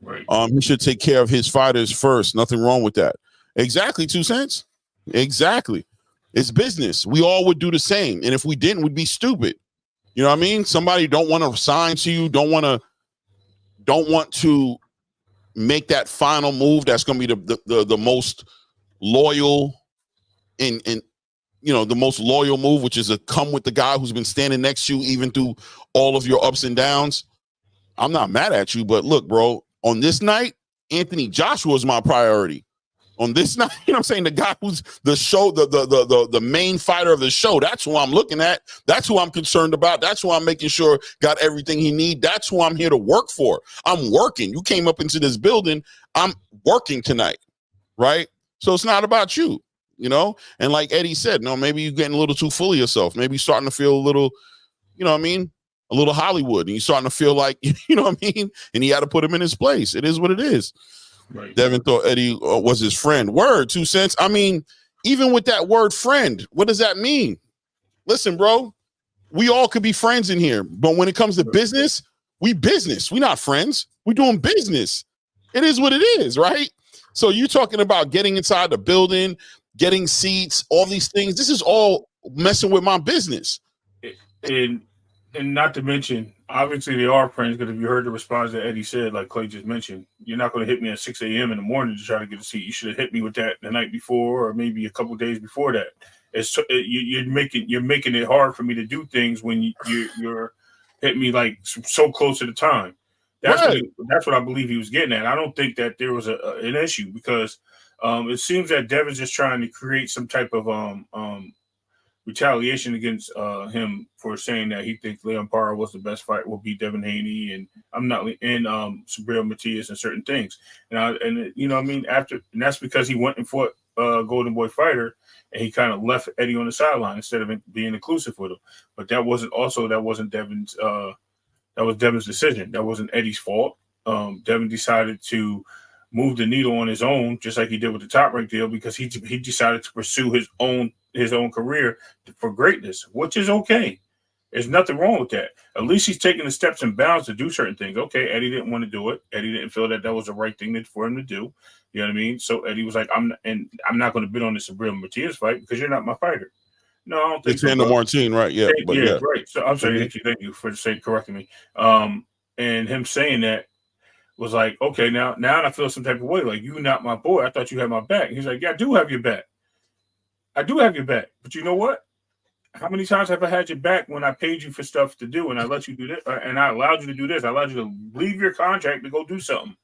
Right. He should take care of his fighters first. Nothing wrong with that. Exactly, 2 cents. Exactly. It's business. We all would do the same. And if we didn't, we'd be stupid. You know what I mean? Somebody don't want to sign to you, don't want to make that final move. That's going to be the most loyal and the most loyal move, which is a come with the guy who's been standing next to you even through all of your ups and downs. I'm not mad at you, but look, bro, on this night, Anthony Joshua is my priority. On this night, you know what I'm saying? The guy who's the show, the main fighter of the show. That's who I'm looking at. That's who I'm concerned about. That's who I'm making sure got everything he need. That's who I'm here to work for. I'm working. You came up into this building. I'm working tonight, right? So it's not about you, And like Eddie said, no, maybe you're getting a little too full of yourself. Maybe you're starting to feel a little, you know what I mean? A little Hollywood. And you're starting to feel like, you know what I mean? And he had to put him in his place. It is what it is. Right. Devin thought Eddie was his friend. Word, 2 cents. I mean, even with that word friend, what does that mean? Listen, bro, we all could be friends in here. But when it comes to business. We not friends. We doing business. It is what it is, right? So you're talking about getting inside the building, getting seats, all these things. This is all messing with my business. And not to mention, obviously they are friends, because if you heard the response that Eddie said, like Clay just mentioned, you're not going to hit me at 6 a.m. in the morning to try to get a seat. You should have hit me with that the night before, or maybe a couple of days before that. You're making it hard for me to do things when you're hitting me like so close to the time. That's what I believe he was getting at. I don't think that there was an issue, because it seems that Devin's just trying to create some type of retaliation against him for saying that he thinks Leon Parra was the best fight, will beat Devin Haney, and Subriel Matias and certain things. And you know what I mean? And that's because he went and fought Golden Boy Fighter, and he kind of left Eddie on the sideline instead of being inclusive with him. But that wasn't Devin's that was Devin's decision. That wasn't Eddie's fault. Devin decided to move the needle on his own, just like he did with the Top Rank deal, because he decided to pursue his own career for greatness, which is okay. There's nothing wrong with that. At least he's taking the steps and bounds to do certain things. Okay, Eddie didn't want to do it. Eddie didn't feel that was the right thing for him to do. You know what I mean? So Eddie was like, I'm not going to bid on this Subriel Matias fight because you're not my fighter. No, I don't think it's Sandor Martin, right? Yeah, right. So I'm sorry, thank you for correcting me. And him saying that was like, okay, now I feel some type of way. Like, you're not my boy. I thought you had my back. And he's like, yeah, I do have your back. I do have your back. But you know what? How many times have I had your back when I paid you for stuff to do, and I let you do this, and I allowed you to do this? I allowed you to leave your contract to go do something.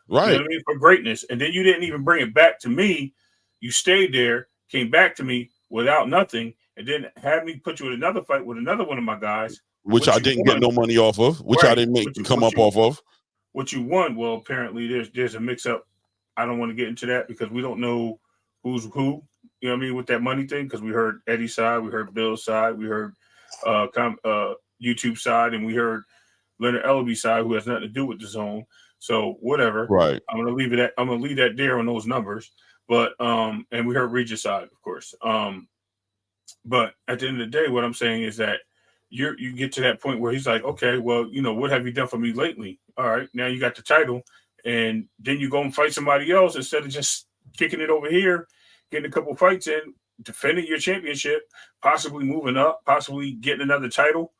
Right. You know what I mean? For greatness. And then you didn't even bring it back to me. You stayed there, came back to me without nothing, and then had me put you in another fight with another one of my guys. Which I didn't get no money off of, which I didn't come up off of. What you won, well, apparently there's a mix-up. I don't want to get into that because we don't know who's who. You know what I mean, with that money thing, because we heard Eddie's side, we heard Bill's side, we heard YouTube side, and we heard Leonard Ellaby's side, who has nothing to do with the zone. So whatever. Right. I'm gonna leave that there on those numbers. But and we heard Regis' side, of course. But at the end of the day, what I'm saying is that you get to that point where he's like, okay, well, what have you done for me lately? All right, now you got the title, and then you go and fight somebody else instead of just kicking it over here, getting a couple fights in, defending your championship, possibly moving up, possibly getting another title.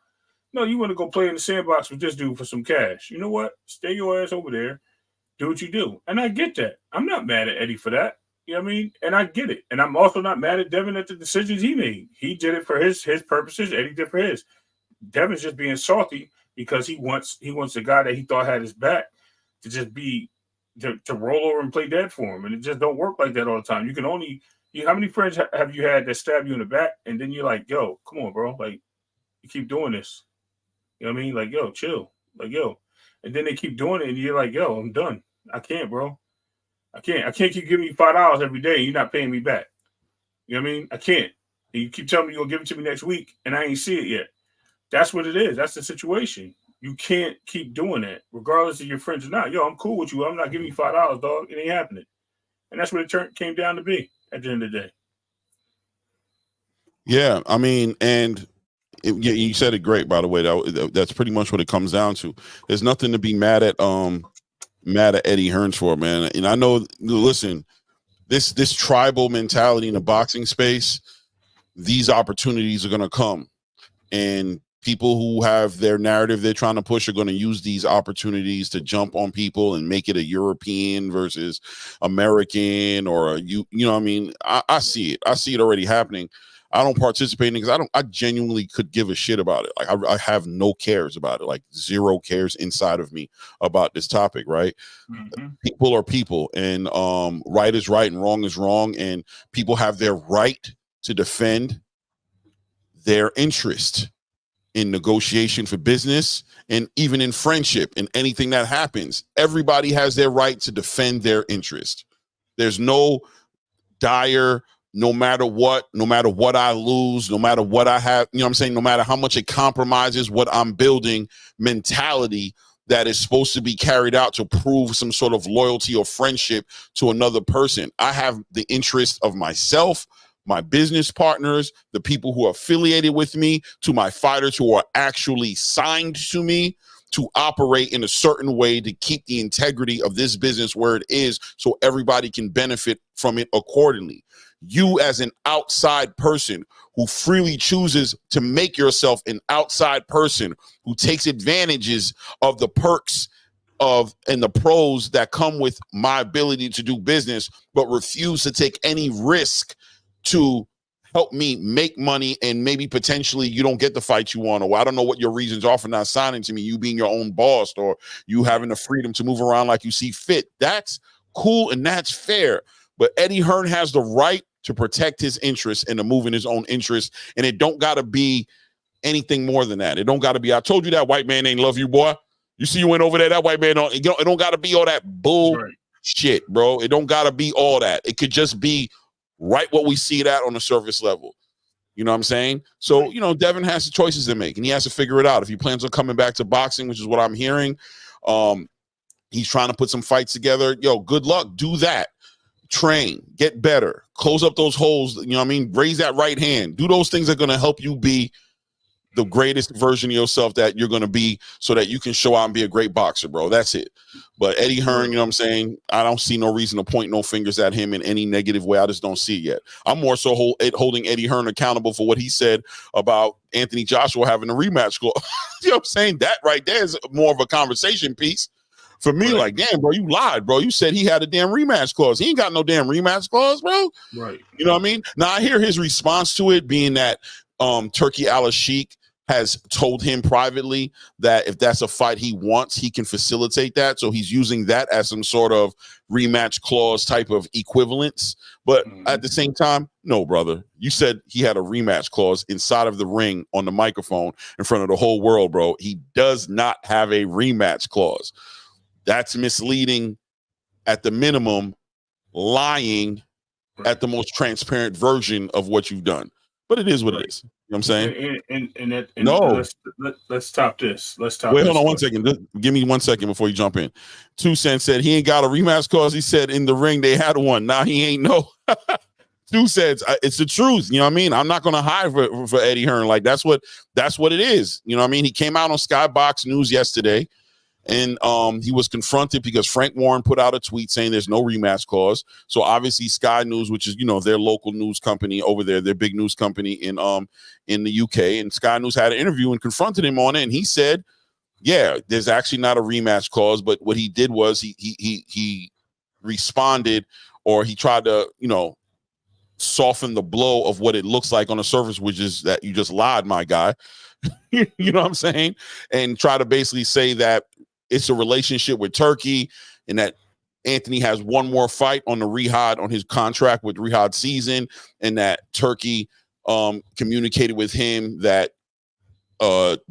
No, you want to go play in the sandbox with this dude for some cash. You know what? Stay your ass over there. Do what you do. And I get that. I'm not mad at Eddie for that. You know what I mean? And I get it. And I'm also not mad at Devin at the decisions he made. He did it for his purposes. Eddie did for his. Devin's just being salty because he wants the guy that he thought had his back to just be to roll over and play dead for him. And it just don't work like that all the time. You can only how many friends have you had that stab you in the back, and then you're like, yo, come on, bro. Like, you keep doing this. You know what I mean? Like, yo, chill. Like, yo. And then they keep doing it, and you're like, yo, I'm done. I can't, bro. I can't keep giving you $5 every day and you're not paying me back. You know what I mean? I can't. And you keep telling me you'll give it to me next week, and I ain't see it yet. That's what it is. That's the situation. You can't keep doing that, regardless of your friends or not. Yo, I'm cool with you. I'm not giving you $5, dog. It ain't happening. And that's what it came down to be at the end of the day. Yeah, I mean, and you said it great, by the way. That's pretty much what it comes down to. There's nothing to be mad at mad at Eddie Hearns for, man. And I know, listen, this tribal mentality in the boxing space, these opportunities are going to come. And people who have their narrative they're trying to push are going to use these opportunities to jump on people and make it a European versus American or you know what I mean? I see it. I see it already happening. I don't participate in it because I genuinely could give a shit about it. Like I have no cares about it, like zero cares inside of me about this topic, right? Mm-hmm. People are people, and right is right and wrong is wrong, and people have their right to defend their interest in negotiation for business and even in friendship and anything that happens. Everybody has their right to defend their interest. There's no dire, no matter what I lose, no matter what I have, you know what I'm saying? No matter how much it compromises what I'm building mentality that is supposed to be carried out to prove some sort of loyalty or friendship to another person. I have the interest of myself, my business partners, the people who are affiliated with me, to my fighters who are actually signed to me to operate in a certain way to keep the integrity of this business where it is so everybody can benefit from it accordingly. You as an outside person who freely chooses to make yourself an outside person who takes advantages of the perks of and the pros that come with my ability to do business, but refuse to take any risk to help me make money, and maybe potentially you don't get the fight you want, or I don't know what your reasons are for not signing to me, you being your own boss, or you having the freedom to move around like you see fit. That's cool and that's fair. But Eddie Hearn has the right to protect his interests and to move in his own interests, and it don't got to be anything more than that. It don't got to be, I told you that white man ain't love you, boy. You see you went over there, that white man, it don't got to be all that bull shit, bro. It don't got to be all that. It could just be right what we see that on the surface level. You know what I'm saying? So, you know, Devin has the choices to make, and he has to figure it out. If he plans on coming back to boxing, which is what I'm hearing, he's trying to put some fights together. Yo, good luck. Do that. Train. Get better. Close up those holes. You know what I mean? Raise that right hand. Do those things that are going to help you be the greatest version of yourself that you're going to be, so that you can show out and be a great boxer, bro. That's it. But Eddie Hearn, you know what I'm saying? I don't see no reason to point no fingers at him in any negative way. I just don't see it yet. I'm more so holding Eddie Hearn accountable for what he said about Anthony Joshua having a rematch clause. You know what I'm saying? That right there is more of a conversation piece for me. Right. Like, damn, bro, you lied, bro. You said he had a damn rematch clause. He ain't got no damn rematch clause, bro. Right. You know what I mean? Now, I hear his response to it being that Turki Al-Sheikh has told him privately that if that's a fight he wants, he can facilitate that. So he's using that as some sort of rematch clause type of equivalence. But at the same time, no, brother, you said he had a rematch clause inside of the ring on the microphone in front of the whole world, bro. He does not have a rematch clause. That's misleading at the minimum, lying at the most transparent version of what you've done. But it is what it is. You know what I'm saying? No. Let's top this. Wait, hold on 1 second. Just give me 1 second before you jump in. 2 Cents said he ain't got a rematch clause. He said in the ring they had one. Now he ain't no. 2 Cents. It's the truth. You know what I mean? I'm not gonna hide for Eddie Hearn. Like that's what it is. You know what I mean? He came out on Skybox News yesterday. And he was confronted because Frank Warren put out a tweet saying there's no rematch clause. So obviously Sky News, which is, you know, their local news company over there, their big news company in the UK, and Sky News had an interview and confronted him on it. And he said, yeah, there's actually not a rematch clause. But what he did was he responded, or he tried to, you know, soften the blow of what it looks like on the surface, which is that you just lied, my guy. You know what I'm saying? And try to basically say that it's a relationship with Turki, and that Anthony has one more fight on the Riyadh, on his contract with Riyadh Season, and that Turki communicated with him that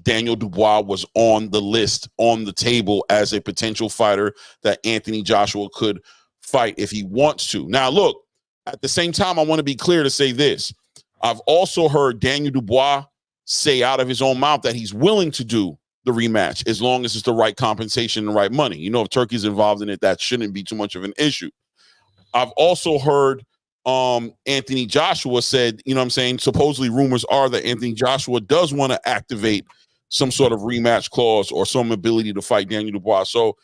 Daniel Dubois was on the list, on the table as a potential fighter that Anthony Joshua could fight if he wants to. Now, look, at the same time, I want to be clear to say this. I've also heard Daniel Dubois say out of his own mouth that he's willing to do the rematch as long as it's the right compensation and the right money. You know, if Turki's involved in it, that shouldn't be too much of an issue. I've also heard Anthony Joshua said, you know what I'm saying, supposedly rumors are that Anthony Joshua does want to activate some sort of rematch clause or some ability to fight Daniel Dubois. So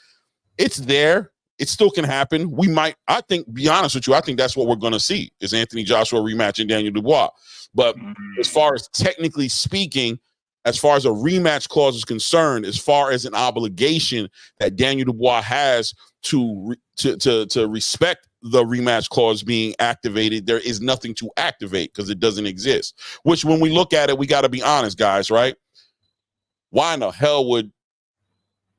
it's there. It still can happen. We might, I think, be honest with you, I think that's what we're going to see is Anthony Joshua rematching Daniel Dubois. But as far as technically speaking, as far as a rematch clause is concerned, as far as an obligation that Daniel Dubois has to respect the rematch clause being activated, there is nothing to activate because it doesn't exist. Which, when we look at it, we got to be honest, guys, right? Why in the hell would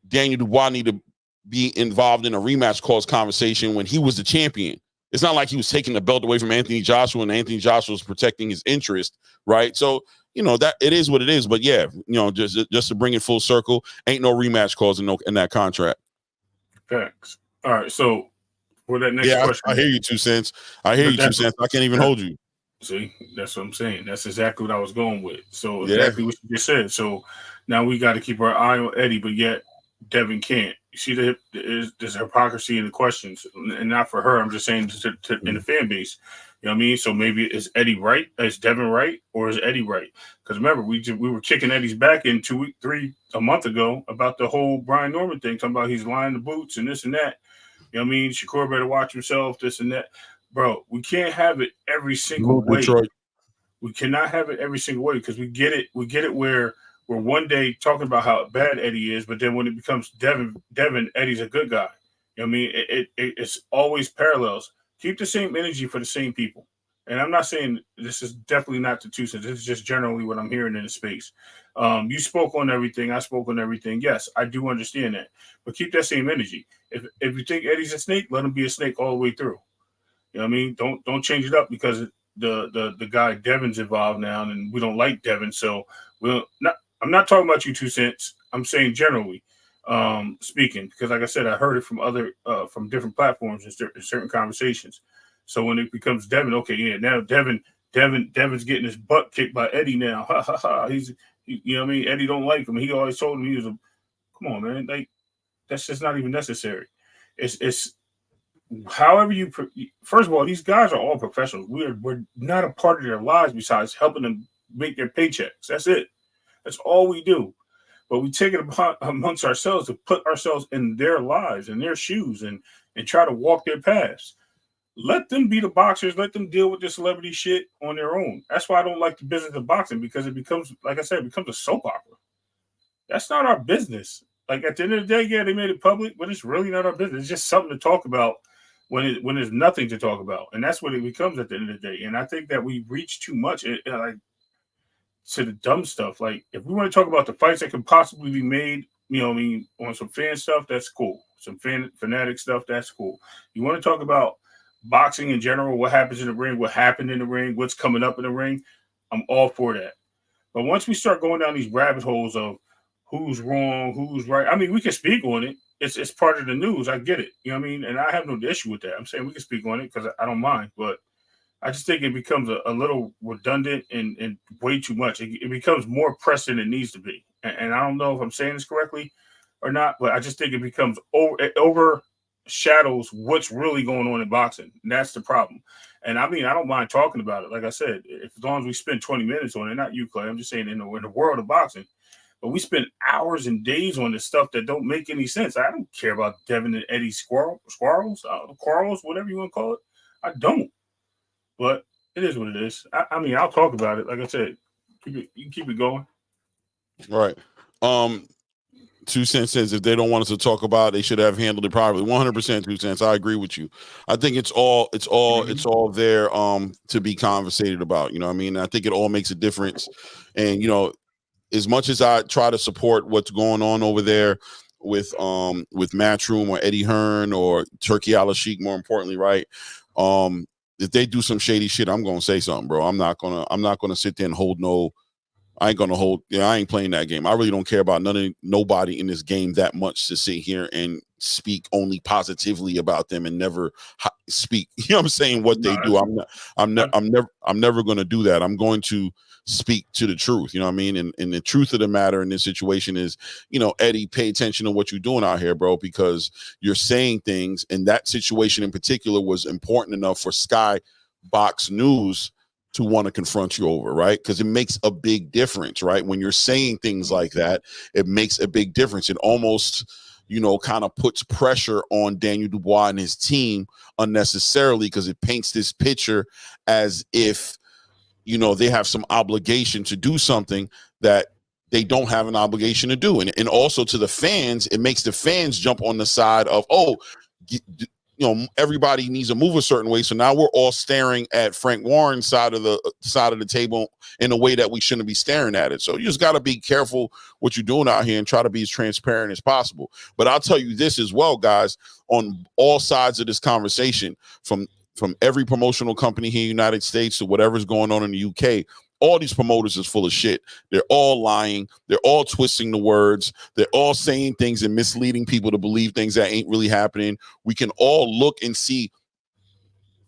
Daniel Dubois need to be involved in a rematch clause conversation when he was the champion? It's not like he was taking the belt away from Anthony Joshua and Anthony Joshua was protecting his interest, right? So, that it is what it is. But yeah, just to bring it full circle, ain't no rematch clause in that contract. Facts. All right. So for that next question, I hear you, 2 cents. I hear you, 2 cents. I can't even hold you. See, that's what I'm saying. That's exactly what I was going with. So exactly what you just said. So now we got to keep our eye on Eddie, but yet Devin can't. You see, there's hypocrisy in the questions, and not for her. I'm just saying in the fan base. You know what I mean? So maybe is Eddie right? Is Devin right? Or is Eddie right? Because remember, we were kicking Eddie's back in a month ago about the whole Brian Norman thing, talking about he's lying the boots and this and that. You know what I mean? Shakur better watch himself, this and that. Bro, we can't have it every single way. Detroit. We cannot have it every single way because we get it where we're one day talking about how bad Eddie is, but then when it becomes Devin, Eddie's a good guy. You know what I mean? It's always parallels. Keep the same energy for the same people. And I'm not saying this is definitely not the 2 cents. This is just generally what I'm hearing in the space. You spoke on everything. I spoke on everything. Yes, I do understand that. But keep that same energy. If you think Eddie's a snake, let him be a snake all the way through. You know what I mean? Don't change it up because the guy Devin's involved now, and we don't like Devin. So I'm not talking about you, 2 cents. I'm saying generally speaking, because like I said, I heard it from from different platforms in certain conversations. So when it becomes Devin, okay, yeah, now Devin's getting his butt kicked by Eddie now. Ha ha ha. You know what I mean? Eddie don't like him. He always told him he was come on, man. Like, that's just not even necessary. It's however you first of all, these guys are all professionals. We're not a part of their lives besides helping them make their paychecks. That's it. That's all we do. But we take it upon amongst ourselves to put ourselves in their lives, in their shoes, and try to walk their paths. Let them be the boxers. Let them deal with the celebrity shit on their own. That's why I don't like the business of boxing, because it becomes, like I said, it becomes a soap opera. That's not our business. Like, at the end of the day, yeah, they made it public, but it's really not our business. It's just something to talk about when there's nothing to talk about. And that's what it becomes at the end of the day. And I think that we reach too much like to the dumb stuff. Like, if we want to talk about the fights that can possibly be made, you know what I mean, on some fan stuff, that's cool. Some fanatic stuff, that's cool. You want to talk about boxing in general, what happens in the ring, what happened in the ring, what's coming up in the ring, I'm all for that. But once we start going down these rabbit holes of who's wrong, who's right, I mean, we can speak on it. It's part of the news. I get it. You know what I mean? And I have no issue with that. I'm saying we can speak on it because I don't mind. But I just think it becomes a little redundant and way too much. It becomes more pressing than it needs to be. And I don't know if I'm saying this correctly or not, but I just think it becomes overshadows what's really going on in boxing. And that's the problem. And I mean, I don't mind talking about it. Like I said, as long as we spend 20 minutes on it, not you, Clay. I'm just saying in the world of boxing. But we spend hours and days on this stuff that don't make any sense. I don't care about Devin and Eddie quarrels, whatever you want to call it. I don't. But it is what it is. I mean, I'll talk about it. Like I said, you can keep it going. Right. 2 cents says if they don't want us to talk about it, they should have handled it properly. 100% 2 cents. I agree with you. I think it's all there to be conversated about. You know what I mean? I think it all makes a difference. And as much as I try to support what's going on over there with Matchroom or Eddie Hearn or Turki Al-Sheikh, more importantly, right? If they do some shady shit, I'm gonna say something, bro. I'm not gonna sit there and hold no. I ain't gonna hold. I ain't playing that game. I really don't care about nobody in this game that much to sit here and speak only positively about them and never speak. You know what I'm saying? What they do. I'm never gonna do that. I'm going to speak to the truth. You know what I mean? And the truth of the matter in this situation is, Eddie, pay attention to what you're doing out here, bro, because you're saying things, and that situation in particular was important enough for Sky Box News to want to confront you over, right? Because it makes a big difference, right? When you're saying things like that, it makes a big difference. It almost, kind of puts pressure on Daniel Dubois and his team unnecessarily, because it paints this picture as if, they have some obligation to do something that they don't have an obligation to do. And also to the fans, it makes the fans jump on the side of, everybody needs to move a certain way. So now we're all staring at Frank Warren's side of the table in a way that we shouldn't be staring at it. So you just got to be careful what you're doing out here and try to be as transparent as possible. But I'll tell you this as well, guys, on all sides of this conversation, from every promotional company here in the United States to whatever's going on in the UK, all these promoters is full of shit. They're all lying. They're all twisting the words. They're all saying things and misleading people to believe things that ain't really happening. We can all look and see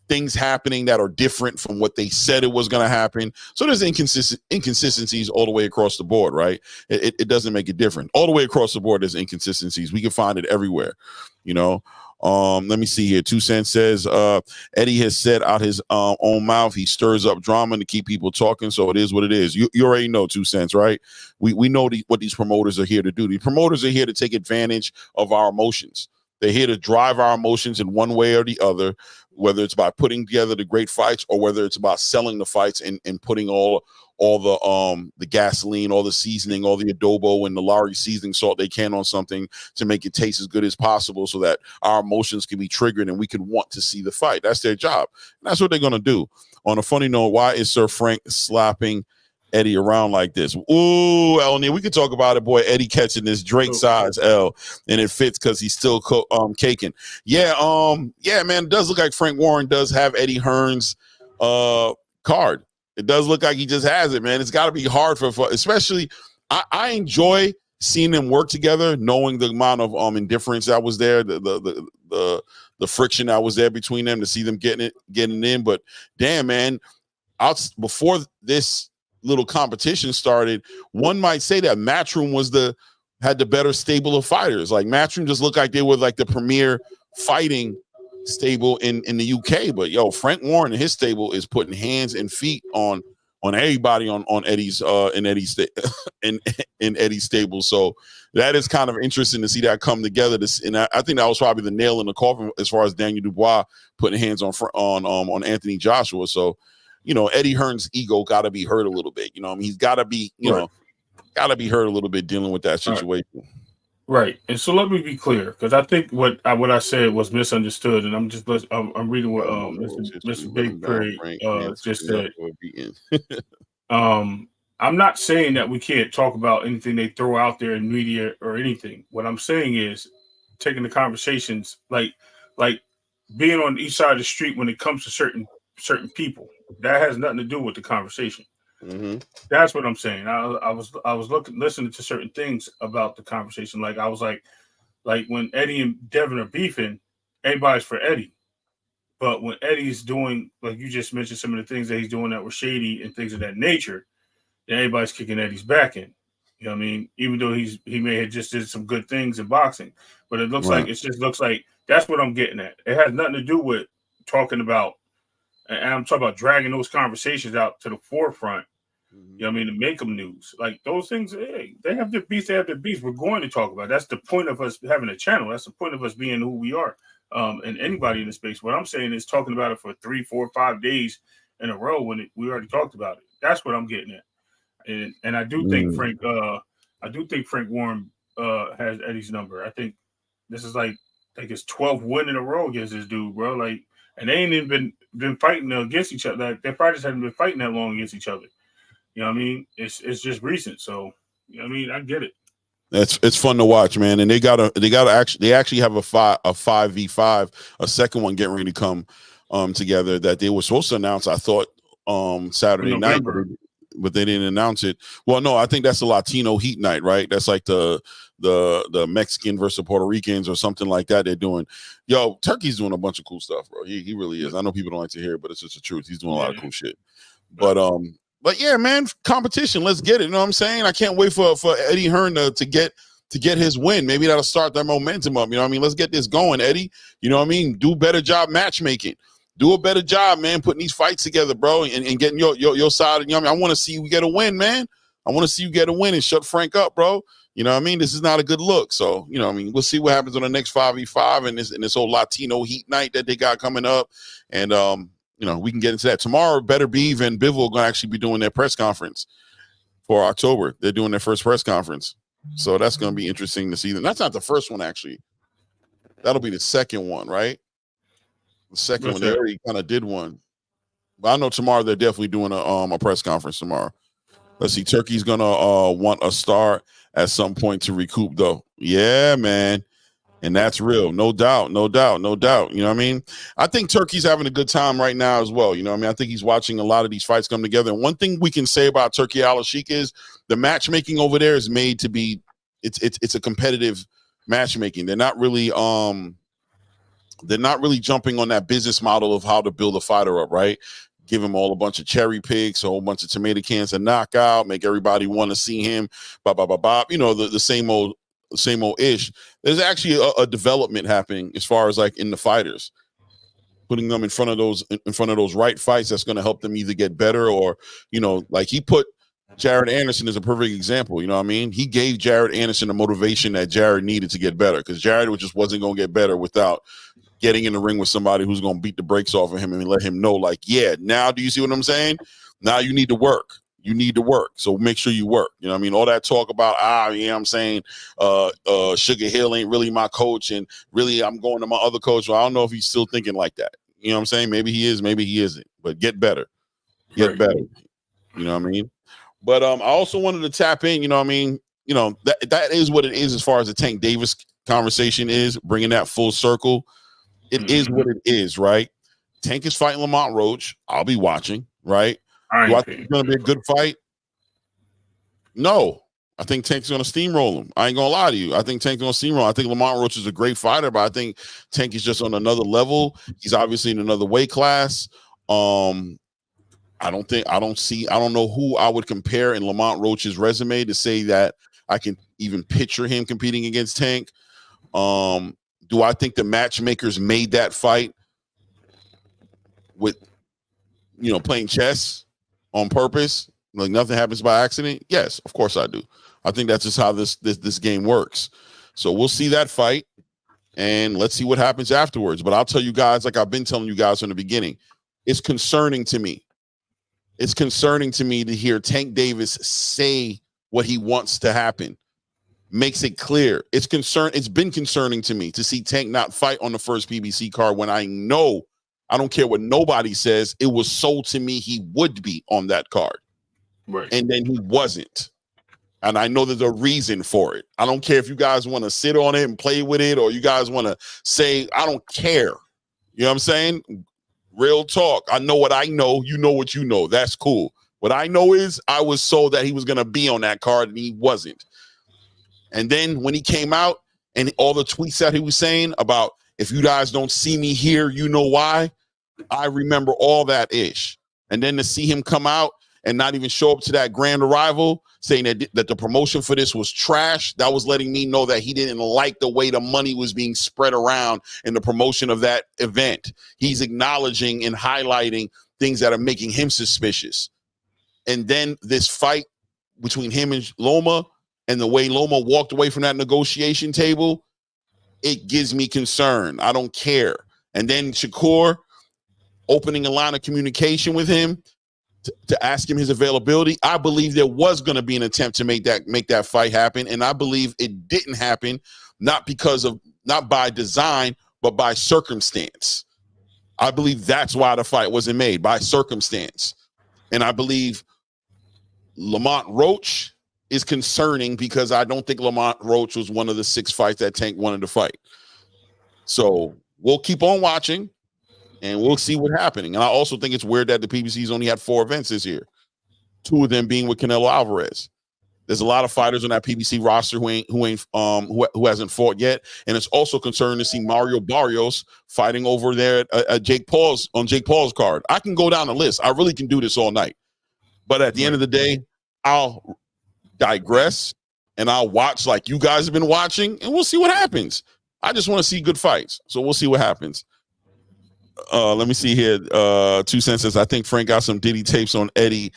things happening that are different from what they said it was going to happen. So there's inconsistencies all the way across the board, right? It doesn't make it different. All the way across the board, there's inconsistencies. We can find it everywhere, Let me see here. 2 Cents says Eddie has said out his own mouth he stirs up drama to keep people talking, so it is what it is. You already know, 2 Cents, right? We know what these promoters are here to do. The promoters are here to take advantage of our emotions. They're here to drive our emotions in one way or the other, whether it's by putting together the great fights or whether it's about selling the fights and putting all the gasoline, all the seasoning, all the adobo and the Lowry seasoning salt they can on something to make it taste as good as possible so that our emotions can be triggered and we can want to see the fight. That's their job. And that's what they're going to do. On a funny note, why is Sir Frank slapping Eddie around like this? Ooh, El, we could talk about it, boy. Eddie catching this Drake size, L, and it fits because he's still caking. Yeah, man, it does look like Frank Warren does have Eddie Hearn's card. It does look like he just has it, man. It's got to be hard for especially. I enjoy seeing them work together, knowing the amount of indifference that was there, the friction that was there between them, to see them getting in. But damn, man, before this little competition started, one might say that Matchroom had the better stable of fighters. Like Matchroom just looked like they were like the premier fighting stable in the UK. But Frank Warren and his stable is putting hands and feet on everybody on Eddie's in Eddie's stable. So that is kind of interesting to see that come together. And I think that was probably the nail in the coffin as far as Daniel Dubois putting hands on Anthony Joshua. So Eddie Hearn's ego got to be hurt a little bit. He's got to be got to be hurt a little bit dealing with that situation. Right. And so let me be clear, because I think what I said was misunderstood, and I'm reading what Mr. Big Craig just said. I'm not saying that we can't talk about anything they throw out there in media or anything. What I'm saying is taking the conversations like being on each side of the street when it comes to certain people. That has nothing to do with the conversation. Mm-hmm. That's what I'm saying. I was listening to certain things about the conversation. Like I was like when Eddie and Devin are beefing, everybody's for Eddie. But when Eddie's doing, like you just mentioned, some of the things that he's doing that were shady and things of that nature, then everybody's kicking Eddie's back in. You know what I mean? Even though he may have just did some good things in boxing, but it looks like that's what I'm getting at. It has nothing to do with talking about, and I'm talking about dragging those conversations out to the forefront. You know what I mean? To make them news. Like those things, hey, they have their beefs, We're going to talk about it. That's the point of us having a channel. That's the point of us being who we are. And anybody in the space. What I'm saying is talking about it for 3, 4, 5 days in a row when we already talked about it. That's what I'm getting at. And I do think Frank Warren has Eddie's number. I think this is like his 12th win in a row against this dude, bro. Like, and they ain't even been fighting against each other. Like, their fighters haven't been fighting that long against each other. You know what I mean? It's just recent. So, you know what I mean? I get it. It's fun to watch, man. And they actually have a 5v5, a second one getting ready to come together that they were supposed to announce, I thought, Saturday night, but they didn't announce it. Well, no, I think that's the Latino Heat night, right? That's like the Mexican versus Puerto Ricans or something like that they're doing. Yo, Turkey's doing a bunch of cool stuff, bro. He really is. I know people don't like to hear it, but it's just the truth. He's doing a lot of cool shit. But yeah, man, competition. Let's get it. You know what I'm saying? I can't wait for Eddie Hearn to get his win. Maybe that'll start that momentum up. You know what I mean? Let's get this going, Eddie. You know what I mean? Do a better job matchmaking. Do a better job, man, putting these fights together, bro, and getting your side. You know what I mean? I want to see you get a win, man. I want to see you get a win and shut Frank up, bro. You know what I mean? This is not a good look. So, you know, I mean, we'll see what happens on the next 5v5 and this whole Latino heat night that they got coming up. And, you know, we can get into that. Tomorrow, Better Beeve and Bivol are going to actually be doing their press conference for October. They're doing their first press conference. So that's going to be interesting to see them. That's not the first one, actually. That'll be the second one, right? The second one. They already kind of did one. But I know tomorrow they're definitely doing a press conference tomorrow. Let's see. Turkey's going to want a star at some point to recoup, though. Yeah, man. And that's real. No doubt. No doubt. No doubt. You know what I mean? I think Turkey's having a good time right now as well. You know what I mean? I think he's watching a lot of these fights come together. And one thing we can say about Turki Al-Sheikh is the matchmaking over there is made to be it's a competitive matchmaking. They're not really jumping on that business model of how to build a fighter up, right? Give him all a bunch of cherry picks, a whole bunch of tomato cans to knock out, make everybody want to see him, you know, the same old ish. There's actually a development happening as far as like in the fighters, putting them in front of those right fights that's going to help them either get better or, you know, like he put Jared Anderson as a perfect example. You know what I mean? He gave Jared Anderson the motivation that Jared needed to get better, because Jared just wasn't going to get better without getting in the ring with somebody who's going to beat the brakes off of him and let him know, like, yeah, now do you see what I'm saying? Now you need to work. You need to work. So make sure you work. You know what I mean? All that talk about, I'm saying Sugar Hill ain't really my coach and really I'm going to my other coach. Well, I don't know if he's still thinking like that. You know what I'm saying? Maybe he is, maybe he isn't. But get better. Get better. You know what I mean? But I also wanted to tap in, you know what I mean? You know, that is what it is as far as the Tank Davis conversation is, bringing that full circle. It is what it is, right? Tank is fighting Lamont Roach. I'll be watching, right? Do I think it's going to be a good fight? No. I think Tank's going to steamroll him. I ain't going to lie to you. I think Tank's going to steamroll. I think Lamont Roach is a great fighter, but I think Tank is just on another level. He's obviously in another weight class. I don't know who I would compare in Lamont Roach's resume to say that I can even picture him competing against Tank. Do I think the matchmakers made that fight with, you know, playing chess on purpose? Like nothing happens by accident? Yes, of course I do. I think that's just how this game works. So we'll see that fight and let's see what happens afterwards. But I'll tell you guys, like I've been telling you guys from the beginning, it's concerning to me. It's concerning to me to hear Tank Davis say what he wants to happen. Makes it clear. It's been concerning to me to see Tank not fight on the first PBC card when I know, I don't care what nobody says, it was sold to me he would be on that card. Right. And then he wasn't. And I know there's a reason for it. I don't care if you guys want to sit on it and play with it or you guys want to say, I don't care. You know what I'm saying? Real talk. I know what I know. You know what you know. That's cool. What I know is I was sold that he was going to be on that card and he wasn't. And then when he came out and all the tweets that he was saying about, if you guys don't see me here, you know why. I remember all that ish. And then to see him come out and not even show up to that grand arrival saying that the promotion for this was trash, that was letting me know that he didn't like the way the money was being spread around in the promotion of that event. He's acknowledging and highlighting things that are making him suspicious. And then this fight between him and Loma, and the way Loma walked away from that negotiation table, it gives me concern. I don't care. And then Shakur opening a line of communication with him to ask him his availability. I believe there was going to be an attempt to make that fight happen, and I believe it didn't happen, not by design, but by circumstance. I believe that's why the fight wasn't made, by circumstance. And I believe Lamont Roach is concerning because I don't think Lamont Roach was one of the 6 fights that Tank wanted to fight. So we'll keep on watching and we'll see what's happening. And I also think it's weird that the PBC's only had 4 events this year, 2 of them being with Canelo Alvarez. There's a lot of fighters on that PBC roster who hasn't fought yet, and it's also concerning to see Mario Barrios fighting over there at Jake Paul's card. I can go down the list. I really can do this all night, but at the end of the day, I'll digress and I'll watch like you guys have been watching, and we'll see what happens. I just want to see good fights, so we'll see what happens. Let me see here. 2 cents says, I think Frank got some Diddy tapes on Eddie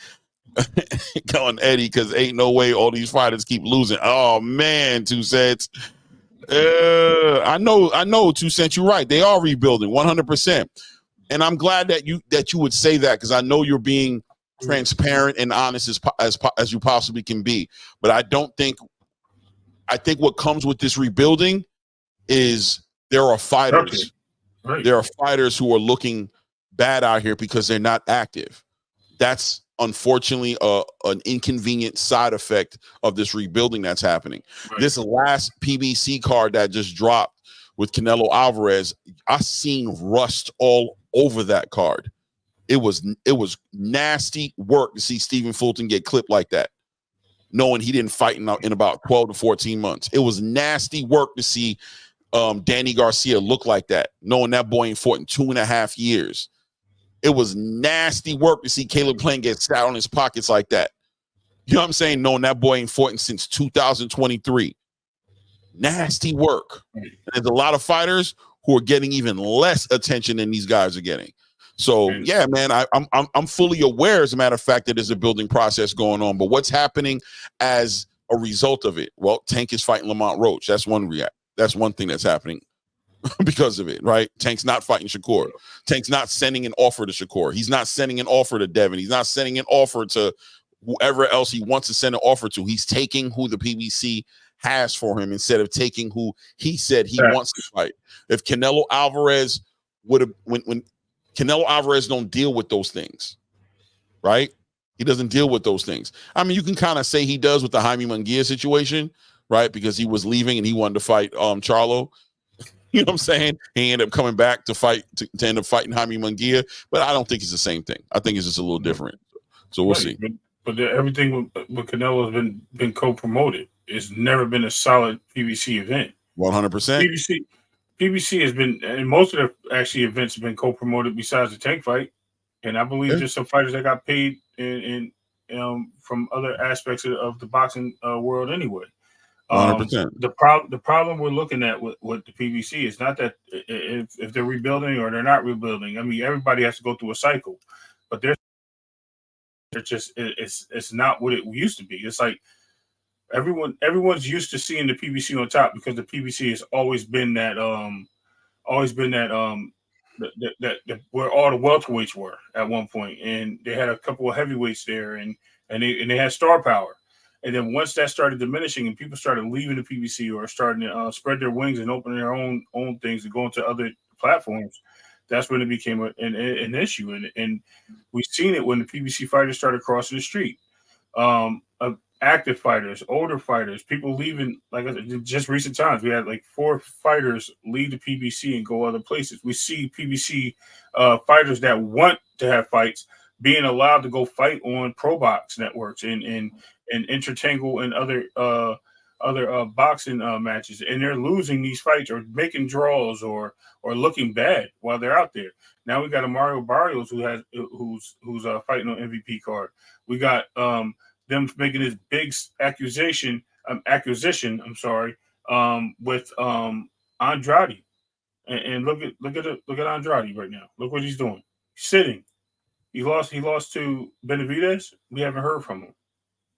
Calling Eddie because ain't no way all these fighters keep losing. Oh man, 2 Cents. I know 2 Cents. You're right. They are rebuilding 100%. And I'm glad that you would say that, because I know you're being transparent and honest as you possibly can be. But I think what comes with this rebuilding is there are fighters. Okay. Right. There are fighters who are looking bad out here because they're not active. That's unfortunately an inconvenient side effect of this rebuilding that's happening. Right. This last PBC card that just dropped with Canelo Alvarez, I seen rust all over that card. It was nasty work to see Stephen Fulton get clipped like that, knowing he didn't fight in about 12 to 14 months. It was nasty work to see Danny Garcia look like that, knowing that boy ain't fought in 2.5 years. It was nasty work to see Caleb Plant get sat on his pockets like that. You know what I'm saying? Knowing that boy ain't fought since 2023. Nasty work. And there's a lot of fighters who are getting even less attention than these guys are getting. So yeah, man, I'm fully aware, as a matter of fact, that there's a building process going on. But what's happening as a result of it? Well, Tank is fighting Lamont Roach. That's one thing that's happening because of it, right? Tank's not fighting Shakur. Tank's not sending an offer to Shakur. He's not sending an offer to Devin. He's not sending an offer to whoever else he wants to send an offer to. He's taking who the PBC has for him instead of taking who he said he wants to fight. If Canelo Alvarez would have, when Canelo Alvarez don't deal with those things, right? He doesn't deal with those things. I mean, you can kind of say he does with the Jaime Munguia situation, right? Because he was leaving and he wanted to fight Charlo. You know what I'm saying? He ended up coming back to fight to end up fighting Jaime Munguia, but I don't think it's the same thing. I think it's just a little different. So we'll see. But everything with Canelo has been co-promoted. It's never been a solid PBC event. 100%. PBC has been, and most of the actually events have been co-promoted besides the Tank fight, and I believe there's some fighters that got paid in from other aspects of the boxing world anyway. 100%. The problem we're looking at with the PBC is not that if they're rebuilding or they're not rebuilding. I mean, everybody has to go through a cycle, but they're just it's not what it used to be. It's like everyone's used to seeing the PBC on top because the PBC has always been that where all the welterweights were at one point, and they had a couple of heavyweights there, and they had star power. And then once that started diminishing and people started leaving the PBC or starting to spread their wings and open their own things and go into other platforms, that's when it became an issue. And we've seen it when the PBC fighters started crossing the street. Active fighters, older fighters, people leaving, like I said, just recent times. We had like 4 fighters leave the PBC and go other places. We see PBC fighters that want to have fights being allowed to go fight on Pro Box networks and Intertangle and other boxing matches, and they're losing these fights or making draws or looking bad while they're out there. Now we got a Mario Barrios who's fighting on MVP card. We got them making this big acquisition. With Andrade, and look at Andrade right now. Look what he's doing. He's sitting. He lost to Benavidez. We haven't heard from him.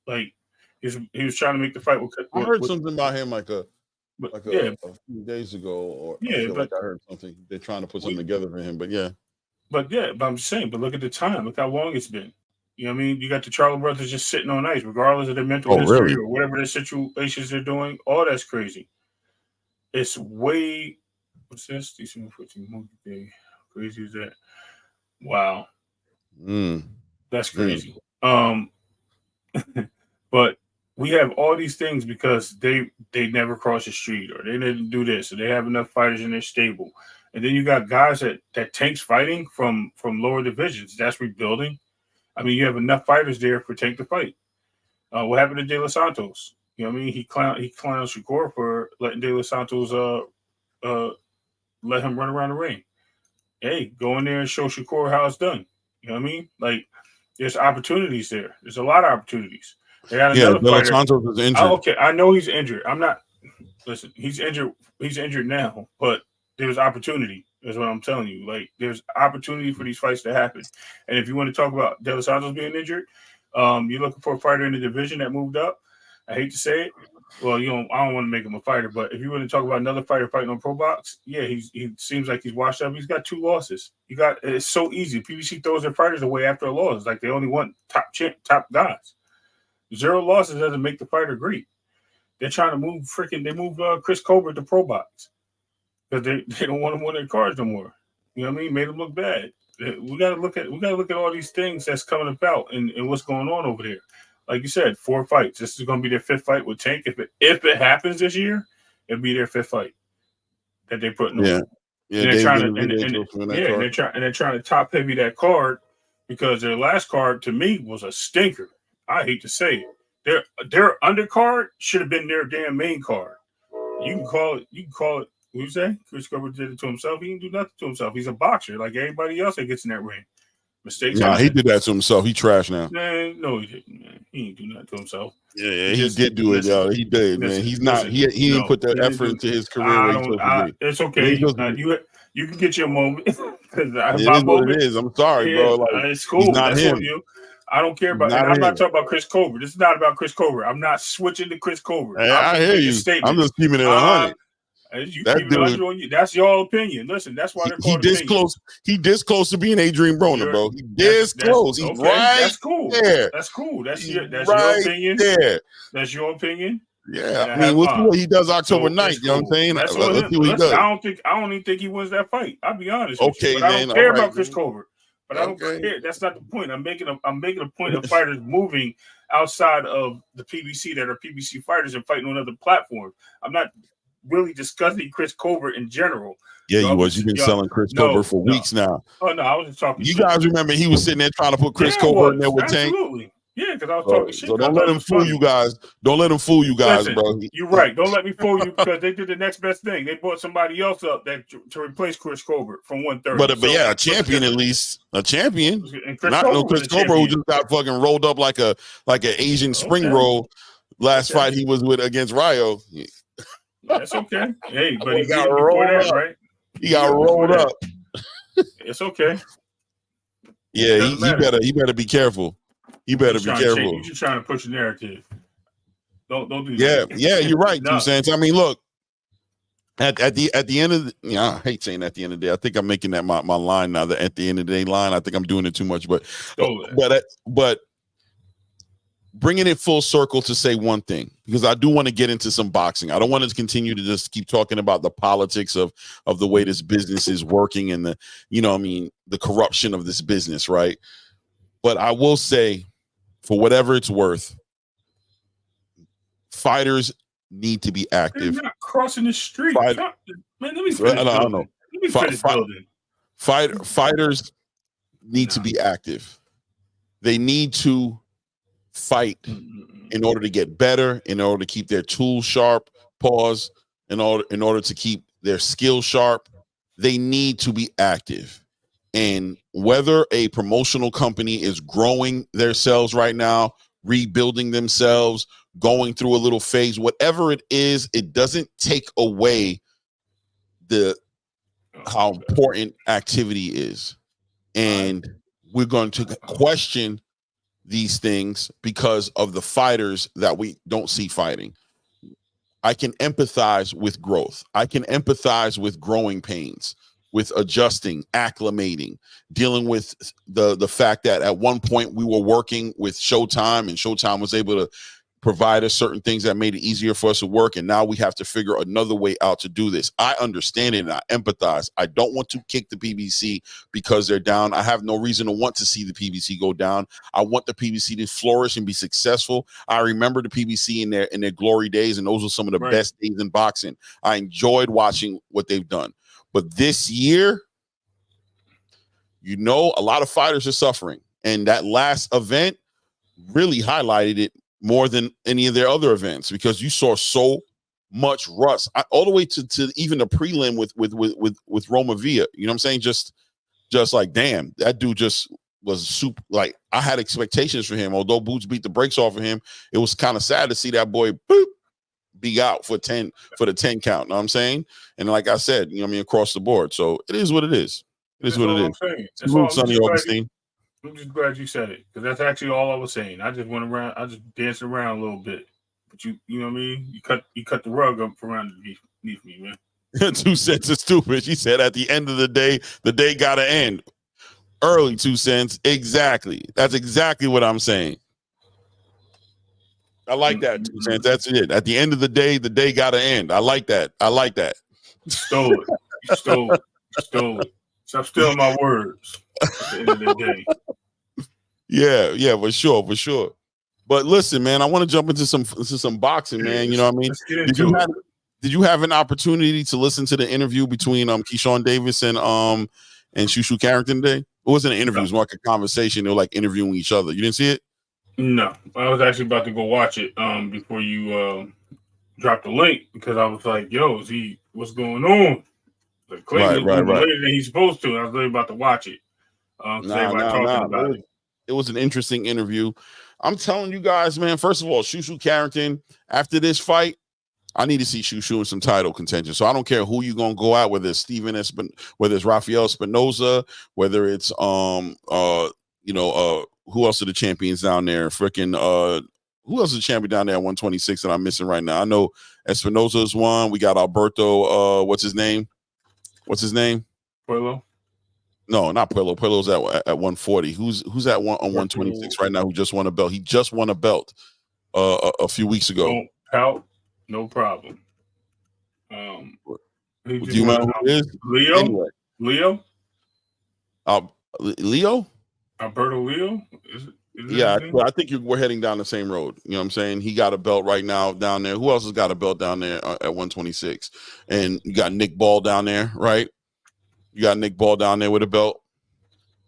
Like he was trying to make the fight with. I heard something about him a few days ago, or I heard something. They're trying to put something together for him, but I'm just saying. But look at the time. Look how long it's been. You know what I mean? You got the Charlo brothers just sitting on ice, regardless of their mental history or whatever their situations they're doing. All that's crazy. It's way. What's this? December 14th. Crazy is that? Wow. That's crazy. But we have all these things because they never cross the street, or they didn't do this, or they have enough fighters in their stable. And then you got guys that Tank's fighting from lower divisions. That's rebuilding. I mean, you have enough fighters there for Tank to fight. What happened to De Los Santos? You know what I mean? He clowns Shakur for letting De Los Santos let him run around the ring. Hey, go in there and show Shakur how it's done. You know what I mean? Like, there's opportunities there. There's a lot of opportunities. They got another fighter. Santos is injured. Okay, I know he's injured. Listen, he's injured. He's injured now, but there's opportunity. Is what I'm telling you. Like, there's opportunity for these fights to happen. And if you want to talk about De Los Santos being injured, You're looking for a fighter in the division that moved up. I hate to say it. Well, I don't want to make him a fighter, but if you want to talk about another fighter fighting on Pro Box, yeah, he seems like he's washed up. He's got 2 losses. It's so easy. PBC throws their fighters away after a loss. It's like they only want top guys. 0 losses doesn't make the fighter great. They're trying to move Chris Colbert to Pro Box because they don't want him on their cards no more. You know what I mean? Made him look bad. We gotta look at all these things that's coming about and what's going on over there. Like you said, 4 fights. This is going to be their 5th fight with Tank. If it happens this year, it'll be their 5th fight that they're putting on. Yeah, they're trying to top heavy that card because their last card to me was a stinker. I hate to say it. Their undercard should have been their damn main card. You can call it. What you say? Chris Colbert did it to himself. He didn't do nothing to himself. He's a boxer like everybody else that gets in that ring. Mistakes. Nah, he did that to himself. He trashed now. No, he didn't. Man. He didn't do that to himself. Yeah, he did do it, y'all. He did, man. He's not. He didn't put that effort into his career. It's okay. You can get your moment. It is what it is. I'm sorry, bro. Like, it's cool. Not That's him. on you. I don't care about. I'm not talking about Chris Colbert. This is not about Chris Colbert. I'm not switching to Chris Colbert. I hear you. I'm just keeping it 100. That's your opinion. Listen, that's why they're called close. He this close to being Adrian Broner, bro. He this close. He's okay. Right. That's cool. There. That's cool. That's your opinion. There. That's your opinion. Yeah, I mean, we'll see what he does October 9th. You know what I'm saying? Let's see what he does. I don't even think he wins that fight. I'll be honest. Okay, with you. But I don't care about Chris Colbert. But I don't care. That's not the point. I'm making a point of fighters moving outside of the PBC that are PBC fighters and fighting on other platforms. I'm not really discussing Chris Colbert in general. Yeah, you was. You've been selling Chris Colbert for weeks now. Oh no, I was just talking. You guys remember he was sitting there trying to put Chris Colbert in there with Tank? Absolutely. Yeah, because I was talking shit. So don't let him fool you guys. Don't let him fool you guys, Listen, bro. You're right. Don't let me fool you because they did the next best thing. They brought somebody else up to replace Chris Colbert from 130. But yeah, a champion at least. A champion. Not Colbert no Chris Colbert who just got fucking rolled up like an Asian spring roll last fight he was with against Rayo. That's okay. Hey, but he got rolled up, right? He got rolled up. It's okay. Yeah, he better be careful. You better be careful. You're just trying to push a narrative. Don't do that. Yeah, you're right, no. 2 cents. I mean, look, at the end of the, I hate saying at the end of the day. I think I'm making that my line now. That at the end of the day line, I think I'm doing it too much. But bringing it full circle to say one thing, because I do want to get into some boxing. I don't want to continue to just keep talking about the politics of the way this business is working and the corruption of this business, right? But I will say, for whatever it's worth, fighters need to be active. They're not crossing the street. Man, let me finish. I don't know. Let me finish building. Fighters need to be active. They need to fight in order to get better, in order to keep their tools sharp, in order to keep their skill sharp. They need to be active. And whether a promotional company is growing themselves right now, rebuilding themselves, going through a little phase, whatever it is, it doesn't take away how important activity is. And we're going to question these things because of the fighters that we don't see fighting. I can empathize with growth. I can empathize with growing pains, with adjusting, acclimating, dealing with the fact that at one point we were working with Showtime and Showtime was able to provide us certain things that made it easier for us to work. And now we have to figure another way out to do this. I understand it and I empathize. I don't want to kick the PBC because they're down. I have no reason to want to see the PBC go down. I want the PBC to flourish and be successful. I remember the PBC in their glory days, and those were some of the best days in boxing. I enjoyed watching what they've done. But this year, a lot of fighters are suffering. And that last event really highlighted it more than any of their other events, because you saw so much rust all the way to even the prelim with Roma Villa. You know what I'm saying? Just like, damn, that dude just was super. Like, I had expectations for him. Although Boots beat the brakes off of him, it was kind of sad to see that boy be out for the 10 count. Know what I'm saying? And like I said, across the board. So it is what it is. It is what it is. Salute, Sonny Augustine. I'm just glad you said it because that's actually all I was saying. I just went around, I just danced around a little bit, but you know what I mean. You cut the rug up from underneath me, man. 2 cents is stupid. She said, at the end of the day gotta end early. 2 cents, exactly. That's exactly what I'm saying. I like that, 2 cents. That's it. At the end of the day gotta end. I like that. You stole it. You stole it. Stop stealing my words. At the end of the day. Yeah, for sure. But listen, man, I want to jump into some boxing, man. You know what I mean? Did you have an opportunity to listen to the interview between Keyshawn Davis and Shushu Carrington today? It wasn't an interview, it was more like a conversation. They were like interviewing each other. You didn't see it? No. I was actually about to go watch it before you dropped the link because I was like, yo, what's going on? Like Clayton right. later than he's supposed to. I was really about to watch it. Nah. It was an interesting interview. I'm telling you guys, man, first of all, Shushu Carrington, after this fight, I need to see Shushu in some title contention. So I don't care who you're gonna go at, whether it's whether it's Rafael Espinoza, whether it's who else are the champions down there? Who else is the champion down there at 126 that I'm missing right now? I know Espinoza is one. We got Alberto. What's his name? Puello? No, not Puello. Puello's at 140. Who's at on 126 right now? Who just won a belt? He just won a belt a few weeks ago. Don't pout. No problem. Do you know who it is? Leo? Anyway. Leo? Leo? Alberto Leo? Yeah, I think we're heading down the same road. You know what I'm saying? He got a belt right now down there. Who else has got a belt down there at 126? And you got Nick Ball down there, right? You got Nick Ball down there with a belt.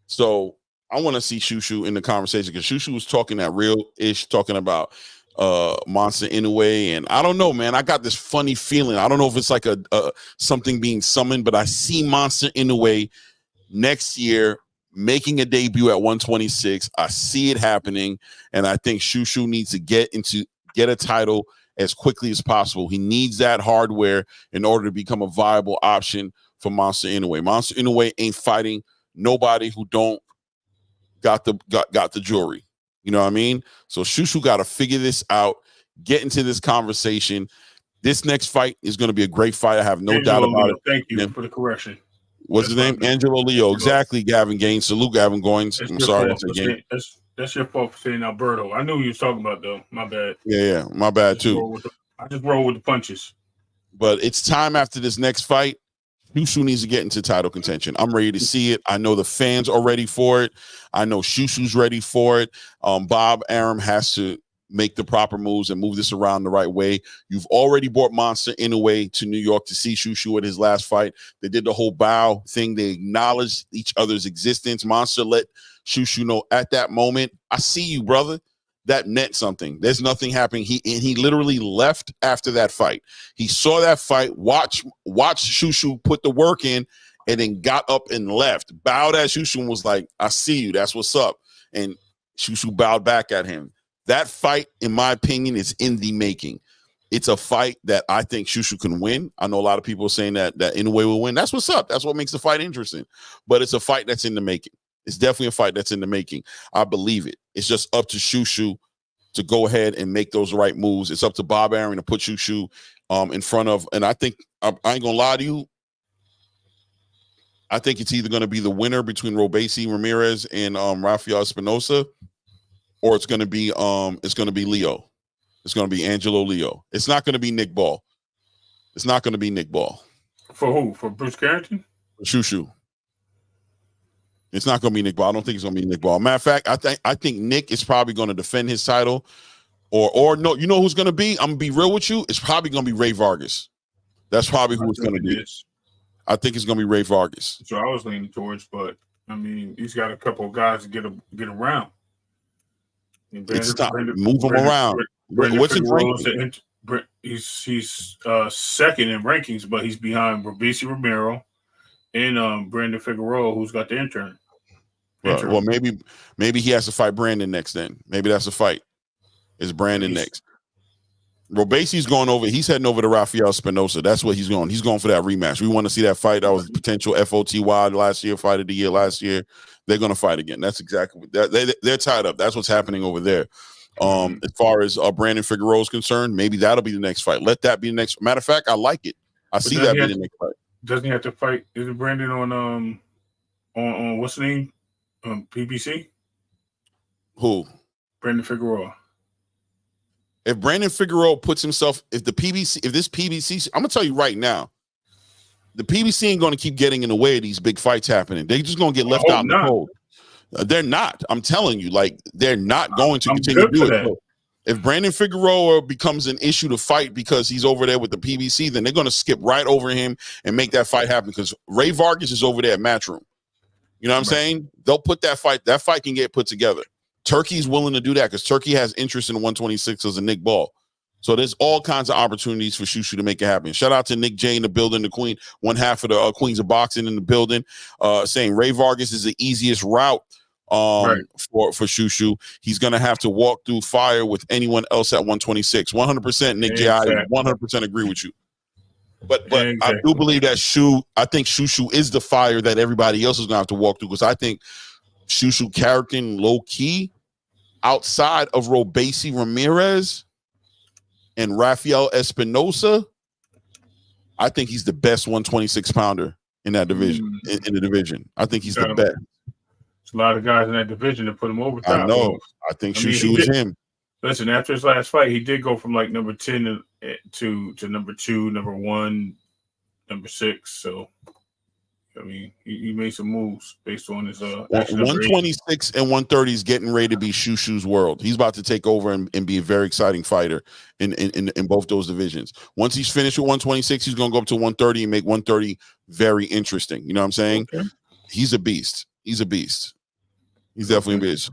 So I want to see Shushu in the conversation because Shushu was talking that real-ish, talking about Monster Inoue, and I don't know, man. I got this funny feeling. I don't know if it's like a something being summoned, but I see Monster Inoue next year making a debut at 126. I see it happening, and I think Shushu needs to get a title as quickly as possible. He needs that hardware in order to become a viable option for Monster Inoue. Monster Inoue ain't fighting nobody who don't got the jewelry. You know what I mean? So Shushu got to figure this out, get into this conversation. This next fight is going to be a great fight. I have no doubt about it. Thank you for the correction. What's his name? Angelo Leo. Exactly, Gavin Gaines. Salute, Gavin Goins. I'm sorry. That's your fault for saying Alberto. I knew you was talking about, though. My bad. Yeah, my bad, too. I just roll with the punches. But it's time after this next fight. Shushu needs to get into title contention. I'm ready to see it. I know the fans are ready for it. I know Shushu's ready for it. Bob Arum has to make the proper moves and move this around the right way. You've already brought Monster Inoue to New York to see Shushu at his last fight. They did the whole bow thing. They acknowledged each other's existence. Monster let Shushu know at that moment, I see you, brother. That meant something. There's nothing happening. He literally left after that fight. He saw that fight, watched Shushu put the work in, and then got up and left. Bowed at Shushu and was like, I see you. That's what's up. And Shushu bowed back at him. That fight, in my opinion, is in the making. It's a fight that I think Shushu can win. I know a lot of people are saying that Inoue will win. That's what's up. That's what makes the fight interesting. But it's a fight that's in the making. It's definitely a fight that's in the making. I believe it. It's just up to Shushu to go ahead and make those right moves. It's up to Bob Arum to put Shushu in front of, and I think, I ain't gonna lie to you, I think it's either going to be the winner between Robeisy Ramirez and Rafael Espinoza, or it's going to be Leo. It's going to be Angelo Leo. It's not going to be Nick Ball. It's not going to be Nick Ball. For who? For Bruce Carrington? For Shushu. It's not going to be Nick Ball. I don't think it's going to be Nick Ball. Matter of fact, I think Nick is probably going to defend his title, or no. You know who's going to be? I'm going to be real with you. It's probably going to be Ray Vargas. That's probably who it's going to be. I think it's going to be Ray Vargas. So I was leaning towards, but I mean, he's got a couple of guys to get around. It's time. Move him around. What's his ranking? He's second in rankings, but he's behind Robeisy Romero and Brandon Figueroa, who's got the intern. Right. Well, maybe he has to fight Brandon next. Then maybe that's a fight. Is Brandon next? Robeisy's going over. He's heading over to Rafael Espinoza. That's what he's going. He's going for that rematch. We want to see that fight. That was potential FOTY last year, fight of the year last year. they're going to fight again. That's exactly what they're tied up. That's what's happening over there. As far as Brandon Figueroa is concerned, maybe that'll be the next fight. Let that be the next. Matter of fact, I like it. I see that being the next fight. Doesn't he have to fight? Is it Brandon on what's the name? PBC? Who? Brandon Figueroa. If Brandon Figueroa puts himself, if this PBC, I'm gonna tell you right now, the PBC ain't gonna keep getting in the way of these big fights happening. They just gonna get left out in the cold. They're not. I'm telling you, like they're not going to continue to do it. So if Brandon Figueroa becomes an issue to fight because he's over there with the PBC, then they're gonna skip right over him and make that fight happen because Ray Vargas is over there at Matchroom. You know what I'm saying? They'll put that fight can get put together. Turkey's willing to do that because Turkey has interest in 126 as a Nick Ball. So there's all kinds of opportunities for Shushu to make it happen. Shout out to Nick J in the building, the queen, one half of the Queens of Boxing in the building, saying Ray Vargas is the easiest route for Shushu. He's going to have to walk through fire with anyone else at 126. 100% Nick J. I 100% agree with you. But I do believe that I think Shushu is the fire that everybody else is going to have to walk through because I think Shushu character low key outside of Robesi Ramirez and Rafael Espinosa, I think he's the best 126 pounder in that division. In the division, I think he's the best. There's a lot of guys in that division that put him over top. I know. I think Shushu is him. Listen, after his last fight, he did go from like number 10 to number 2, number 1, number 6. So, I mean, he made some moves based on his 126 and 130 is getting ready to be Shushu's world. He's about to take over and be a very exciting fighter in both those divisions. Once he's finished with 126, he's going to go up to 130 and make 130 very interesting. You know what I'm saying? Okay. He's a beast. He's definitely a beast.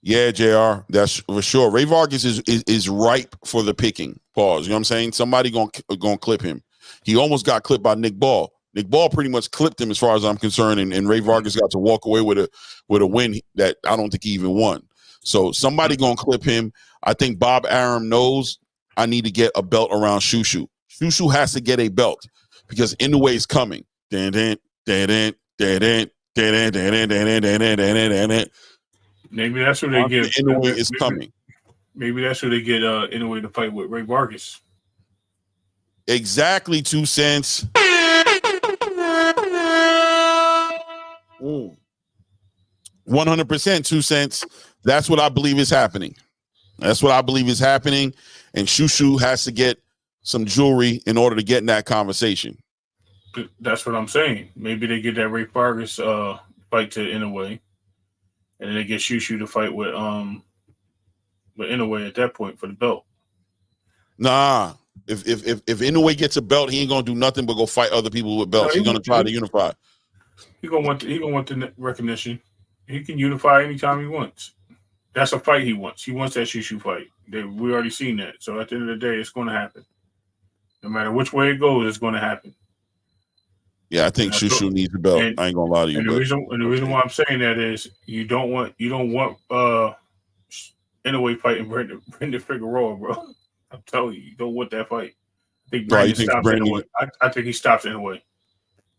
Yeah, JR, that's for sure. Ray Vargas is ripe for the picking. Pause. You know what I'm saying? Somebody gonna clip him. He almost got clipped by Nick Ball. Nick Ball pretty much clipped him as far as I'm concerned, and Ray Vargas got to walk away with a win that I don't think he even won. So somebody gonna clip him. I think Bob Arum knows I need to get a belt around Shushu. Shushu has to get a belt because Inoue is coming. Maybe that's who they get. Inoue is coming. Maybe that's who they get Inoue to fight with Ray Vargas. Exactly, 2 cents. 100%, 2 cents. That's what I believe is happening. And Shushu has to get some jewelry in order to get in that conversation. That's what I'm saying. Maybe they get that Ray Vargas fight to Inoue. And then they get Shushu to fight with Inoue at that point for the belt. Nah, if Inoue gets a belt, he ain't gonna do nothing but go fight other people with belts. He's gonna try to unify. He gonna want the recognition. He can unify anytime he wants. That's a fight he wants. He wants that Shushu fight. We already seen that. So at the end of the day, it's gonna happen. No matter which way it goes, it's gonna happen. Yeah, I think Shushu needs a belt. I ain't gonna lie to you. And the reason why I'm saying that is you don't want Inoue fighting Brandon Figueroa, bro. I'm telling you don't want that fight. I think Brandon stops Inoue. I think he stops Inoue.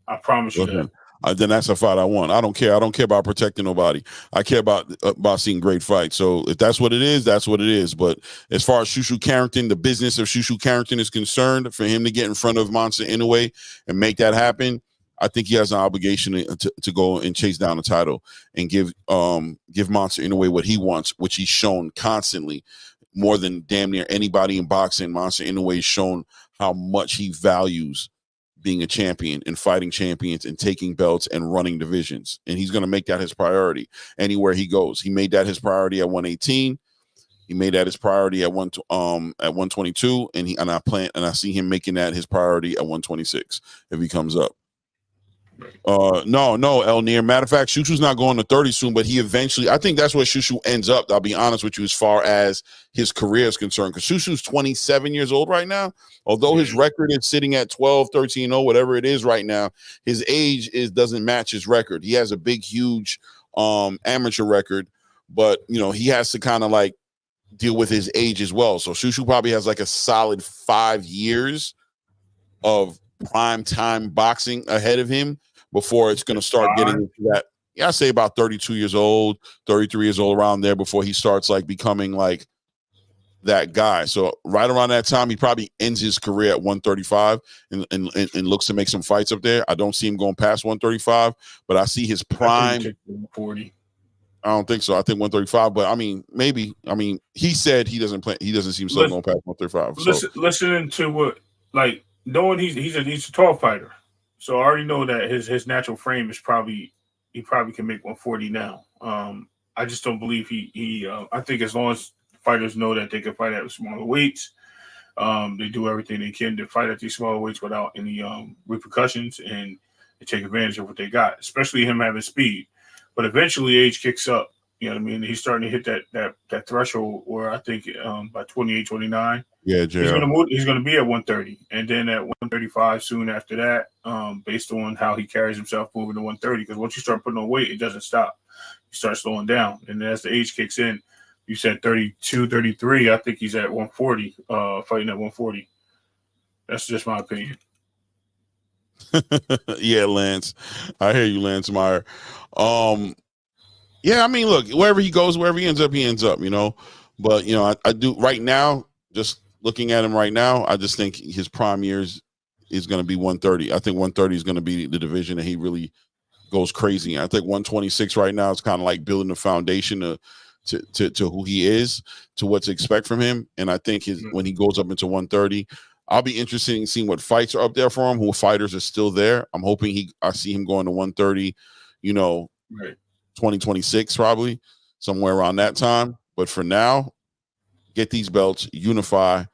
I promise you that. Then that's a fight I want. I don't care. I don't care about protecting nobody. I care about seeing great fights. So if that's what it is, that's what it is. But as far as Shushu Carrington, the business of Shushu Carrington is concerned, for him to get in front of Monster Inoue and make that happen, I think he has an obligation to go and chase down the title and give Monster Inoue what he wants, which he's shown constantly. More than damn near anybody in boxing, Monster Inoue has shown how much he values being a champion and fighting champions and taking belts and running divisions. And he's going to make that his priority anywhere he goes. He made that his priority at 118. He made that his priority at 122. And I see him making that his priority at 126 if he comes up. No, Elnir. Matter of fact, Shushu's not going to 30 soon, but he eventually, I think that's where Shushu ends up. I'll be honest with you as far as his career is concerned, because Shushu's 27 years old right now. Although his record is sitting at 12, 13-0, whatever it is right now, his age doesn't match his record. He has a big, huge amateur record, but he has to kind of like deal with his age as well. So Shushu probably has like a solid 5 years of prime time boxing ahead of him before it's going to start getting into that yeah, I say about 32 years old, 33 years old, around there before he starts like becoming like that guy. So right around that time, he probably ends his career at 135 and looks to make some fights up there. I don't see him going past 135, but I see his prime. 40. I don't think so. I think 135, but I mean, maybe. I mean, he said he doesn't play. He doesn't see himself going past 135. So. Listening to what, like, knowing he's a tall fighter, so I already know that his natural frame is probably can make 140 now. I just don't believe he. I think as long as fighters know that they can fight at smaller weights, they do everything they can to fight at these smaller weights without any repercussions, and they take advantage of what they got, especially him having speed. But eventually, age kicks up. You know what I mean? He's starting to hit that threshold where I think by 28, 29, yeah, he's going to be at 130, and then at 135 soon after that, based on how he carries himself moving to 130. Because once you start putting on weight, it doesn't stop. You start slowing down, and as the age kicks in, you said 32, 33. I think he's at 140, fighting at 140. That's just my opinion. Yeah, Lance. I hear you, Lance Meyer. Yeah, I mean, look, wherever he goes, wherever he ends up, you know. But, you know, I do right now, just looking at him right now, I just think his prime years is going to be 130. I think 130 is going to be the division that he really goes crazy. I think 126 right now is kind of like building the foundation to who he is, to what to expect from him. And I think when he goes up into 130, I'll be interested in seeing what fights are up there for him, who fighters are still there. I'm hoping I see him going to 130, you know, right. 2026, probably somewhere around that time. But for now, get these belts, unify,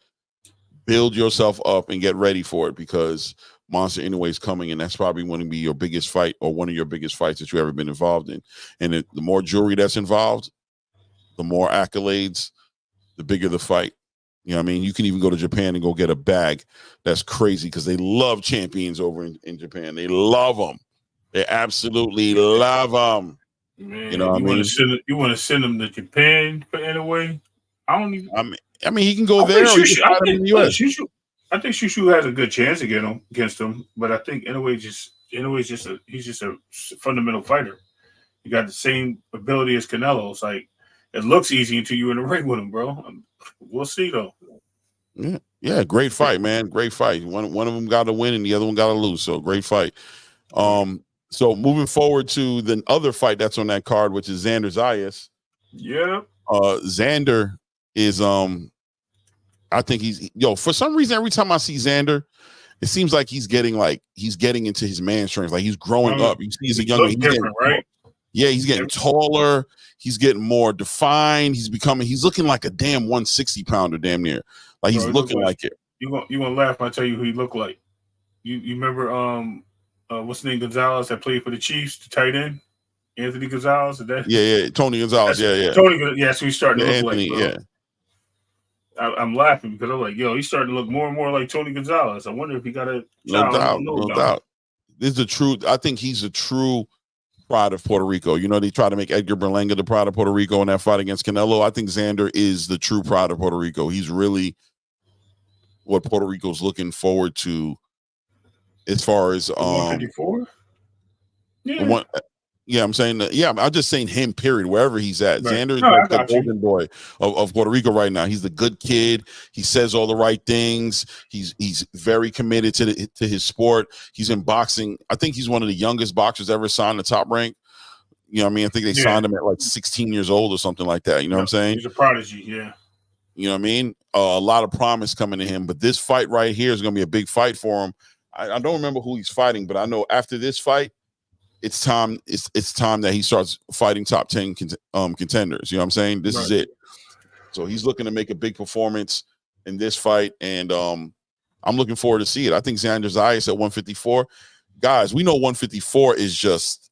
build yourself up, and get ready for it, because Monster Inoue is coming, and that's probably going to be your biggest fight, or one of your biggest fights that you've ever been involved in. And the more jewelry that's involved, the more accolades, the bigger the fight. You know what I mean? You can even go to Japan and go get a bag. That's crazy, because they love champions over in Japan. They love them. They absolutely love them. Man, you know what I mean? You want to send them to Japan for Inoue? I don't even. I mean, he can go there, or he can fight him in the US. I think Shushu has a good chance against him, but I think Inoue he's just a fundamental fighter. He got the same ability as Canelo. It's like, it looks easy until you're in the ring with him, bro. We'll see, though. Yeah, great fight, man. Great fight. One of them got to win, and the other one got to lose. So great fight. So moving forward to the other fight that's on that card, which is Xander Zayas. Yeah. Xander is I think for some reason, every time I see Xander, it seems like he's getting into his man strength. Like he's growing up. You see, he's a younger, right? Yeah, he's getting taller. He's getting more defined. He's looking like a damn 160 pounder, damn near. Like he's looking like it. You gonna laugh when I tell you who he looked like. You remember what's the name, Gonzalez, that played for the Chiefs, the tight end? Anthony Gonzalez? Yeah, Tony Gonzalez. Yeah. So he's starting to look Anthony, like, bro. Yeah. I'm laughing because I'm like, he's starting to look more and more like Tony Gonzalez. I wonder if he got a child. No doubt. This is the truth. I think he's a true pride of Puerto Rico. You know, they try to make Edgar Berlanga the pride of Puerto Rico in that fight against Canelo. I think Xander is the true pride of Puerto Rico. He's really what Puerto Rico's looking forward to, as far as 154. I'm saying that. Yeah, I'm just saying him. Period. Wherever he's at, right. Xander is the golden boy of Puerto Rico right now. He's the good kid. He says all the right things. He's very committed to his sport. He's in boxing. I think he's one of the youngest boxers ever signed the Top Rank. You know what I mean? I think they signed him at like 16 years old or something like that. You know what I'm saying? He's a prodigy. Yeah. You know what I mean? A lot of promise coming to him. But this fight right here is going to be a big fight for him. I don't remember who he's fighting, but I know after this fight, it's time that he starts fighting top 10 contenders. You know what I'm saying? This is it. So he's looking to make a big performance in this fight, and I'm looking forward to see it. I think Xander Zayas at 154. Guys, we know 154 is just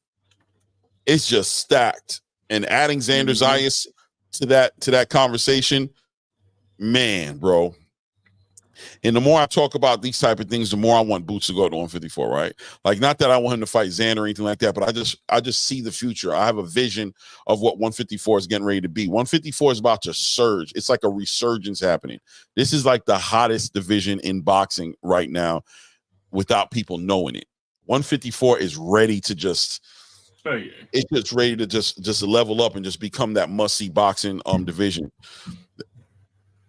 stacked. And adding Xander Zayas to that conversation, man, bro. And the more I talk about these type of things, the more I want Boots to go to 154, right? Like, not that I want him to fight Xander or anything like that, but I just see the future. I have a vision of what 154 is getting ready to be. 154 is about to surge. It's like a resurgence happening. This is like the hottest division in boxing right now without people knowing it. 154 is ready to just Oh, yeah. It's just ready to just level up and just become that must-see boxing division.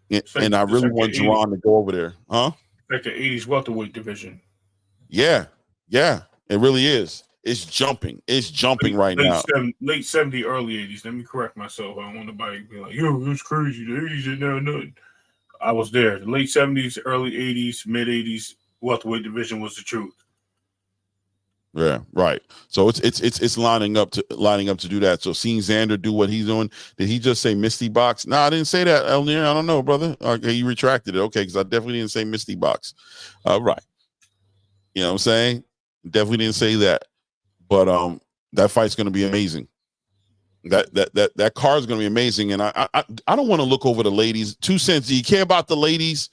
And I really want Jerron to go over there, huh? Like the 80s welterweight division. Yeah, it really is. It's jumping. It's jumping right now. Late 70s, early 80s. Let me correct myself. I don't want nobody to be like, yo, it's crazy. The 80s didn't know nothing. I was there. The late 70s, early 80s, mid 80s welterweight division was the truth. Yeah, right. So it's lining up to do that. So seeing Xander do what he's doing, did he just say Misty Box? No, I didn't say that, Elnier. I don't know, brother. Okay, you retracted it. Okay, because I definitely didn't say Misty Box. Right. You know what I'm saying? Definitely didn't say that. But that fight's gonna be amazing. That card's gonna be amazing. And I don't want to look over the ladies. 2 cents. Do you care about the ladies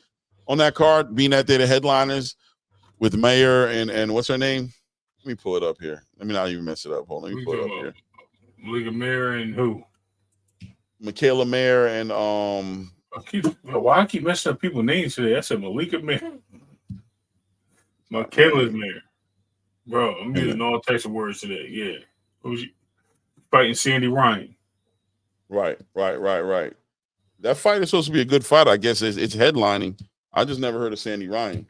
on that card being that they're the headliners with Mayer and what's her name? Let me pull it up here. Let me not even mess it up. Hold on. Let me pull it up here. Malika Mayer and who? Michaela Mayer and why I keep messing up people's names today? I said Malika Mayer. Michaela's Mayer. Bro, I'm using all types of words today. Yeah. Who's fighting Sandy Ryan? Right. That fight is supposed to be a good fight. I guess it's headlining. I just never heard of Sandy Ryan.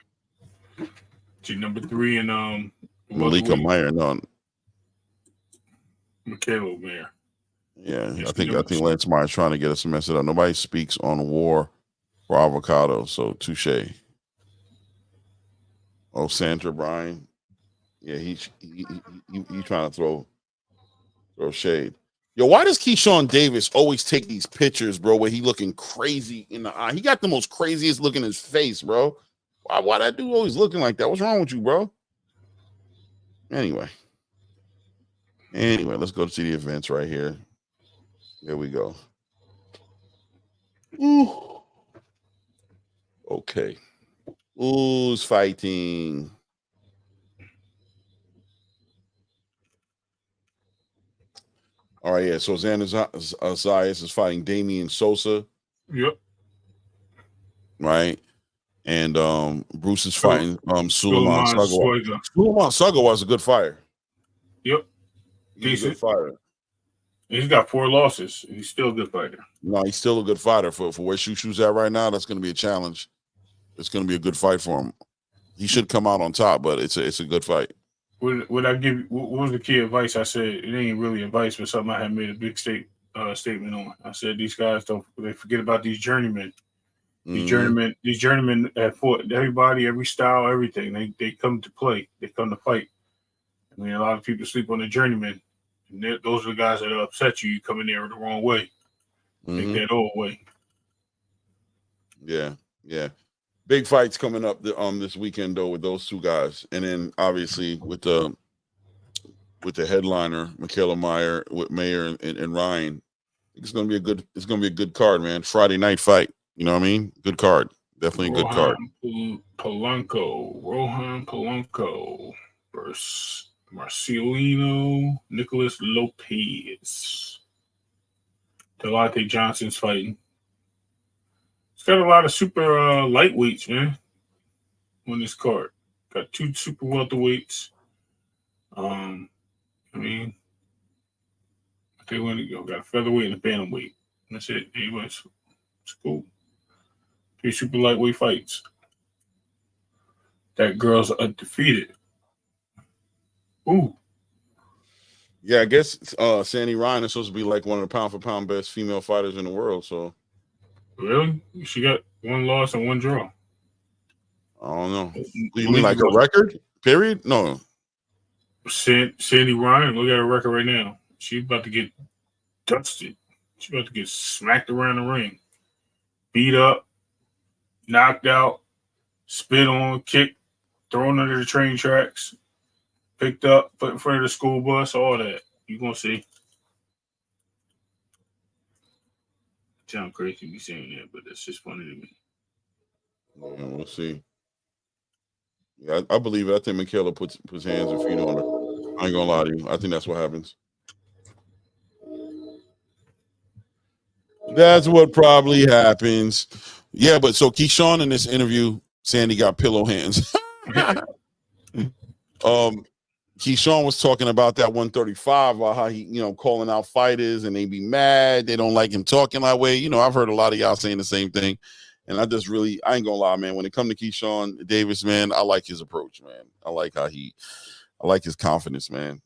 She's number 3 in Malika Mayer, no. Michaela Mayer. Yeah, I think Lance Meyer's trying to get us to mess it up. Nobody speaks on war for avocado, so touche. Oh, Sandra Bryan. Yeah, he trying to throw shade. Yo, why does Keyshawn Davis always take these pictures, bro, where he looking crazy in the eye? He got the most craziest look in his face, bro. Why that dude always looking like that? What's wrong with you, bro? Anyway, let's go to see the events right here. There we go. Ooh. Okay. Who's fighting? All right, yeah. So Xander Zayas is fighting Damian Sosa. Yep. Right. And Bruce is fighting Suleiman Sugar. Suleiman Sugar was a good fighter. Yep. He's a good fighter. He's got 4 losses. He's still a good fighter. No, he's still a good fighter. For where Shushu's at right now, that's going to be a challenge. It's going to be a good fight for him. He should come out on top, but it's a good fight. Would I give? What was the key advice? I said it ain't really advice, but something I had made a big statement on. I said these guys they forget about these journeymen. These journeymen have fought everybody, every style, everything. They come to play. They come to fight. I mean, a lot of people sleep on the journeymen. And those are the guys that upset you. You come in there the wrong way. Take that old way. Yeah. Big fights coming up this weekend though with those 2 guys, and then obviously with the headliner Michaela Mayer with Mayer and Ryan. It's gonna be a good card, man. Friday night fight. You know what I mean? Good card. Definitely a good card. Rohan Polanco versus Marcelino Nicholas Lopez. Delonte Johnson's fighting. It's got a lot of super lightweights, man, on this card. Got 2 super welterweights. I think got a featherweight and a bantamweight. That's it. Anyways, it's cool. 3 super lightweight fights. That girl's undefeated. Ooh. Yeah, I guess Sandy Ryan is supposed to be like one of the pound-for-pound best female fighters in the world. So, really, she got 1 loss and 1 draw. I don't know. You mean like a record? Period? No. Sandy Ryan, look at her record right now. She's about to get dusted. She's about to get smacked around the ring, beat up, knocked out, spit on, kicked, thrown under the train tracks, picked up, put in front of the school bus, all that. You're going to see. Sound crazy to be saying that, but that's just funny to me. Yeah, we'll see. Yeah, I believe it. I think Michaela puts hands and feet on her. I ain't gonna lie to you. I think that's what happens. That's what probably happens. Yeah, but so Keyshawn in this interview, Sandy got pillow hands. Keyshawn was talking about that 135, about how he, calling out fighters and they be mad. They don't like him talking that way. I've heard a lot of y'all saying the same thing. And I ain't gonna lie, man. When it comes to Keyshawn Davis, man, I like his approach, man. I like his confidence, man.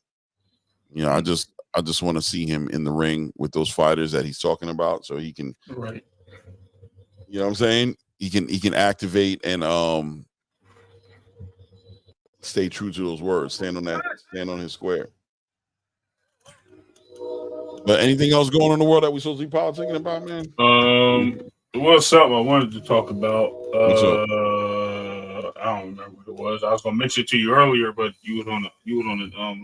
I just want to see him in the ring with those fighters that he's talking about, so he can, right. You know what I'm saying? He can activate and stay true to those words. Stand on his square. But anything else going on in the world that we supposed to be politicking about, man? There was something I wanted to talk about. I don't remember what it was. I was gonna mention it to you earlier, but you was on the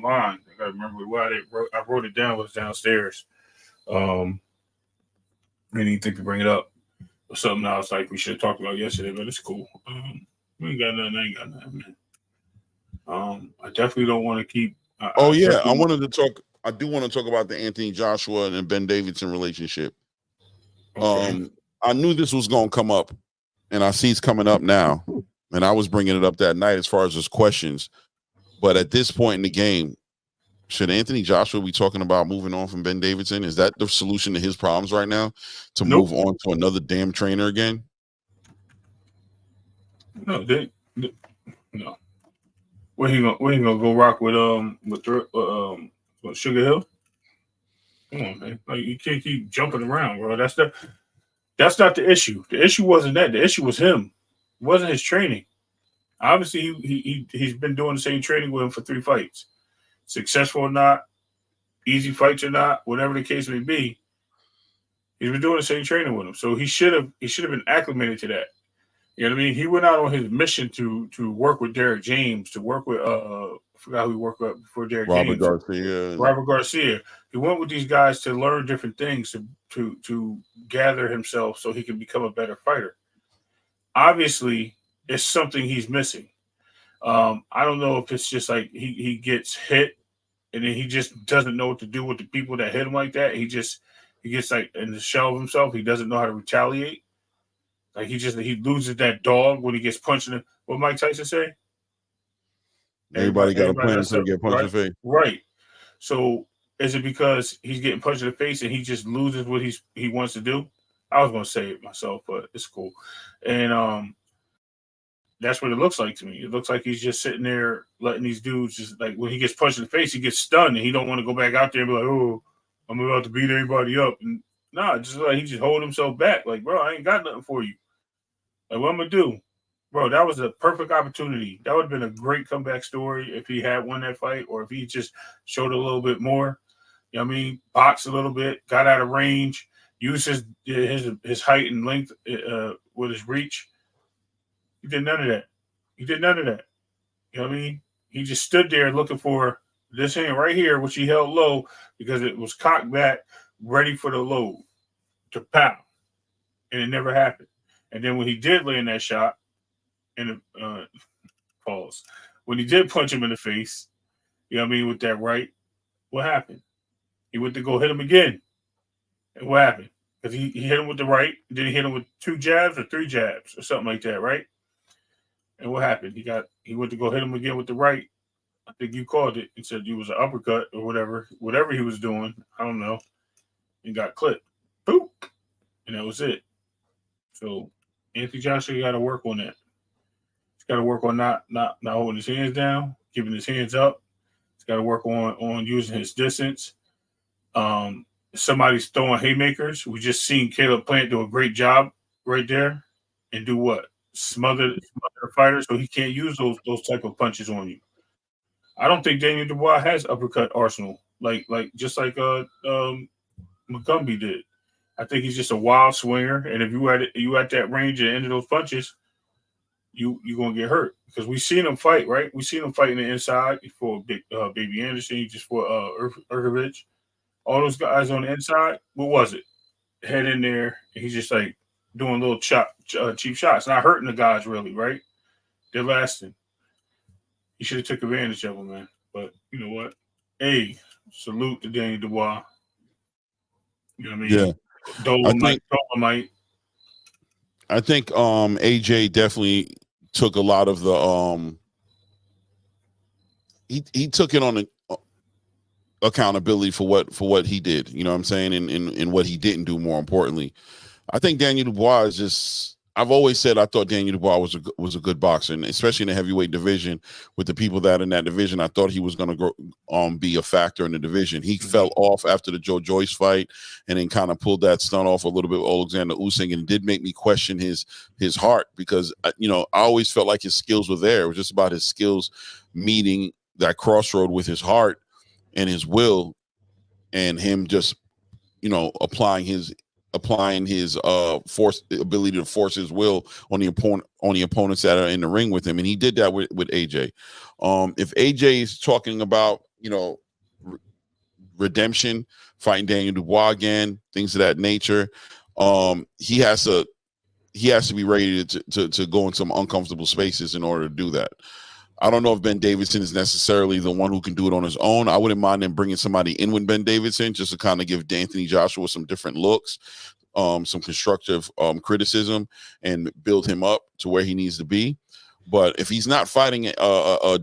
line. I gotta remember why I wrote it down. It was downstairs. I didn't think to bring it up. Or something else like we should have talked about yesterday, but it's cool. We ain't got nothing. I ain't got nothing, man. I definitely don't want to keep. I do want to talk about the Anthony Joshua and Ben Davidson relationship. Okay. I knew this was going to come up, and I see it's coming up now. And I was bringing it up that night as far as his questions. But at this point in the game, should Anthony Joshua be talking about moving on from Ben Davidson? Is that the solution to his problems right now? To move on to another damn trainer again? No. Where he gonna go rock with Sugar Hill? Come on, man. Like, you can't keep jumping around, bro. That's not the issue. The issue wasn't that. The issue was him. It wasn't his training. Obviously, he's been doing the same training with him for 3 fights. Successful or not, easy fights or not, whatever the case may be, he's been doing the same training with him. So he should have been acclimated to that. You know what I mean? He went out on his mission to work with Derek James, to work with I forgot who he worked with before Derek James. Robert Garcia. He went with these guys to learn different things, to gather himself so he can become a better fighter. Obviously, it's something he's missing. I don't know if it's just like he gets hit and then he just doesn't know what to do with the people that hit him like that. He gets like in the shell of himself. He doesn't know how to retaliate. Like he loses that dog when he gets punched in the, what Mike Tyson say? Everybody got a plan until you get punched in the face. Right. So is it because he's getting punched in the face and he just loses what he wants to do? I was gonna say it myself, but it's cool. And that's what it looks like to me. It looks like he's just sitting there letting these dudes just like when he gets punched in the face, he gets stunned and he don't want to go back out there and be like, oh, I'm about to beat everybody up. And just like he just hold himself back. Like, bro, I ain't got nothing for you. Like, what I'm gonna do? Bro, that was a perfect opportunity. That would have been a great comeback story if he had won that fight or if he just showed a little bit more. You know what I mean? Boxed a little bit, got out of range, used his height and length with his reach. He did none of that. You know what I mean? He just stood there looking for this hand right here, which he held low because it was cocked back, ready for the load to pow. And it never happened. And then when he did land that shot, and pause, when he did punch him in the face, you know what I mean, with that right, what happened? He went to go hit him again. And what happened? Because he hit him with the right, then he hit him with 2 jabs or 3 jabs or something like that, right? And what happened? He went to go hit him again with the right. I think you called it and said you was an uppercut or whatever he was doing. I don't know. And got clipped. Boop. And that was it. So Anthony Joshua got to work on that. He's got to work on not holding his hands down, keeping his hands up. He's got to work on using his distance. Somebody's throwing haymakers. We just seen Caleb Plant do a great job right there and do what? Smother the fighter so he can't use those type of punches on you. I don't think Daniel Dubois has uppercut arsenal like Mugambi did. I think he's just a wild swinger, and if you at that range at the end of those punches, you gonna get hurt because we seen him fight, right? We seen him fighting the inside for Baby Anderson, just for Urkovich. All those guys on the inside, what was it? Head in there, and he's just like doing little cheap shots, not hurting the guys really, right? They're lasting. He should have took advantage of them, man. But you know what? Hey, salute to Daniel Dubois. You know what I mean? Yeah. Dolomite. I think AJ definitely took a lot of the he took it on the accountability for what he did. You know what I'm saying? And what he didn't do. More importantly, I think Daniel Dubois is just. I've always said I thought Daniel Dubois was a good boxer, and especially in the heavyweight division with the people that are in that division. I thought he was going to be a factor in the division. He fell off after the Joe Joyce fight, and then kind of pulled that stunt off a little bit with Alexander Usyk, and it did make me question his heart because I always felt like his skills were there. It was just about his skills meeting that crossroad with his heart and his will, and him just applying his ability to force his will on the opponents that are in the ring with him, and he did that with AJ. If AJ is talking about redemption, fighting Daniel Dubois again, things of that nature, he has to be ready to go in some uncomfortable spaces in order to do that. I don't know if Ben Davison is necessarily the one who can do it on his own. I wouldn't mind them bringing somebody in with Ben Davison just to kind of give Anthony Joshua some different looks, some constructive criticism, and build him up to where he needs to be. But if he's not fighting